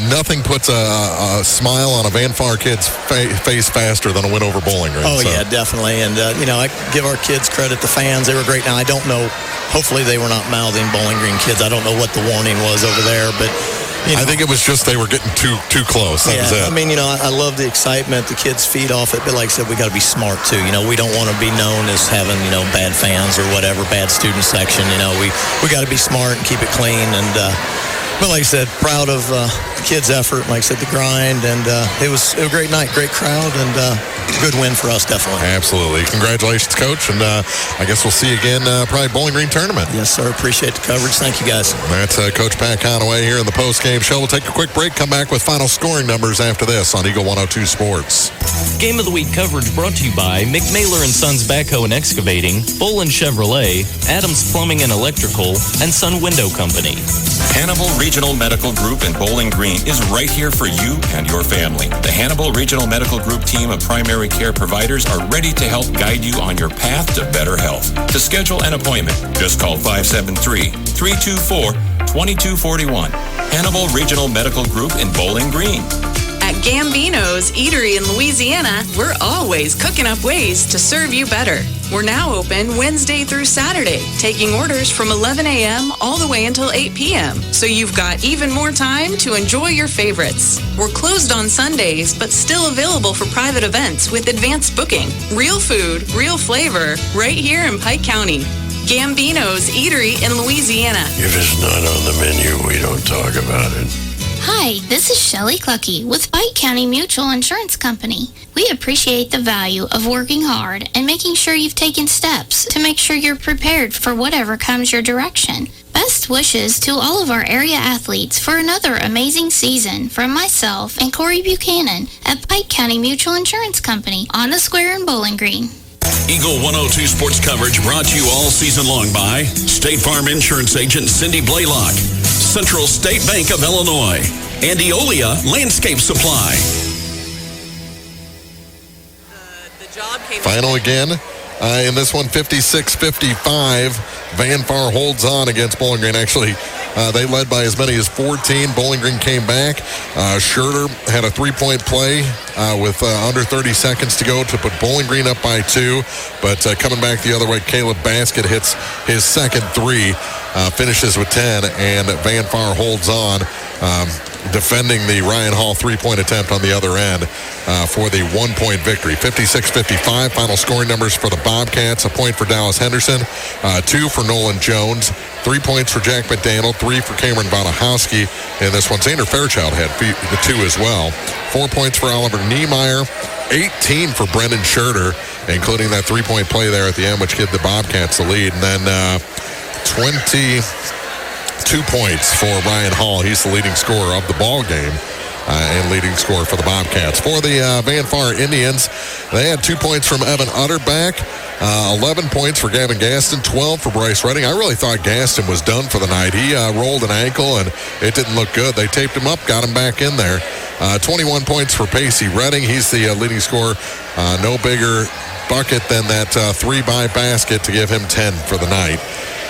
nothing puts a smile on a Van Far kid's face faster than a win over Bowling Green. Oh, yeah, definitely. And, I give our kids credit, the fans. They were great. Now, I don't know. Hopefully they were not mouthing Bowling Green kids. I don't know what the warning was over there, but I think it was just they were getting too close. That was it. I love the excitement. The kids feed off it. But like I said, we got to be smart, too. We don't want to be known as having, bad fans or whatever, bad student section. We got to be smart and keep it clean. And, but like I said, proud of the kids' effort. Like I said, the grind. And it was a great night, great crowd, and good win for us, definitely. Absolutely. Congratulations, Coach. And I guess we'll see you again probably Bowling Green tournament. Yes, sir. Appreciate the coverage. Thank you, guys. That's Coach Pat Conaway here in the post-game show. We'll take a quick break, come back with final scoring numbers after this on Eagle 102 Sports. Game of the Week coverage brought to you by McMailer & Sons Backhoe and Excavating, Bolin Chevrolet, Adams Plumbing and Electrical, and Sun Window Company. Hannibal Regional Medical Group in Bowling Green is right here for you and your family. The Hannibal Regional Medical Group team of primary care providers are ready to help guide you on your path to better health. To schedule an appointment, just call 573-324-2241. Hannibal Regional Medical Group in Bowling Green. At Gambino's Eatery in Louisiana, we're always cooking up ways to serve you better. We're now open Wednesday through Saturday, taking orders from 11 a.m. all the way until 8 p.m. So you've got even more time to enjoy your favorites. We're closed on Sundays, but still available for private events with advanced booking. Real food, real flavor, right here in Pike County. Gambino's Eatery in Louisiana. If it's not on the menu, we don't talk about it. Hi, this is Shelley Clucky with Pike County Mutual Insurance Company. We appreciate the value of working hard and making sure you've taken steps to make sure you're prepared for whatever comes your direction. Best wishes to all of our area athletes for another amazing season from myself and Corey Buchanan at Pike County Mutual Insurance Company on the Square in Bowling Green. Eagle 102 sports coverage brought to you all season long by State Farm Insurance Agent Cindy Blaylock, Central State Bank of Illinois, and Eolia Landscape Supply. Final again in this one, 56-55. Van Far holds on against Bowling Green. Actually, they led by as many as 14. Bowling Green came back. Schurter had a three-point play with under 30 seconds to go to put Bowling Green up by 2. But coming back the other way, Caleb Basket hits his second three, finishes with 10, and Van Far holds on, defending the Ryan Hall three-point attempt on the other end for the one-point victory. 56-55, final scoring numbers for the Bobcats. A point for Dallas Henderson, 2 for Nolan Jones, 3 points for Jack McDaniel, 3 for Cameron Bonahowski, and this one, Xander Fairchild had the 2 as well. 4 points for Oliver Niemeyer, 18 for Brendan Schurter, including that three-point play there at the end, which gave the Bobcats the lead. And then 22 points for Ryan Hall. He's the leading scorer of the ball game and leading scorer for the Bobcats. For the Van Far Indians, they had 2 points from Evan Utterback, 11 points for Gavin Gaston, 12 for Bryce Redding. I really thought Gaston was done for the night. He rolled an ankle, and it didn't look good. They taped him up, got him back in there. 21 points for Pacey Redding. He's the leading scorer. No bigger bucket than that three-by basket to give him 10 for the night.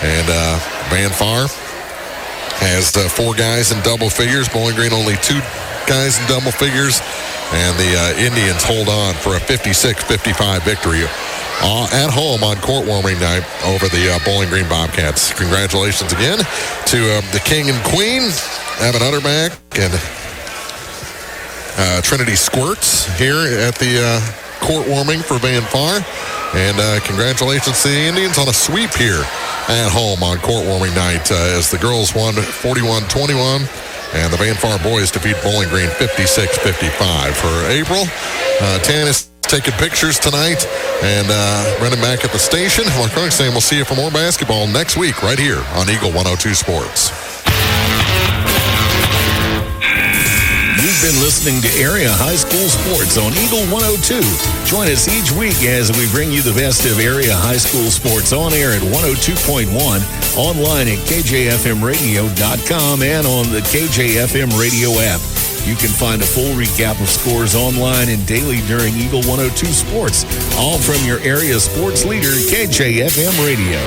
And Van Far has 4 guys in double figures. Bowling Green only 2 guys in double figures. And the Indians hold on for a 56-55 victory at home on court warming night over the Bowling Green Bobcats. Congratulations again to the King and Queen, Evan Utterback, and Trinity Squirts here at the court warming for Van Far. And congratulations to the Indians on a sweep here at home on court warming night as the girls won 41-21 and the Van Far boys defeat Bowling Green 56-55. For April, Tanis taking pictures tonight and running back at the station. Mark Crunk saying we'll see you for more basketball next week right here on Eagle 102 Sports. You've been listening to Area High School Sports on Eagle 102. Join us each week as we bring you the best of area high school sports on air at 102.1, online at kjfmradio.com, and on the KJFM radio app. You can find a full recap of scores online and daily during Eagle 102 Sports, all from your area sports leader, KJFM Radio.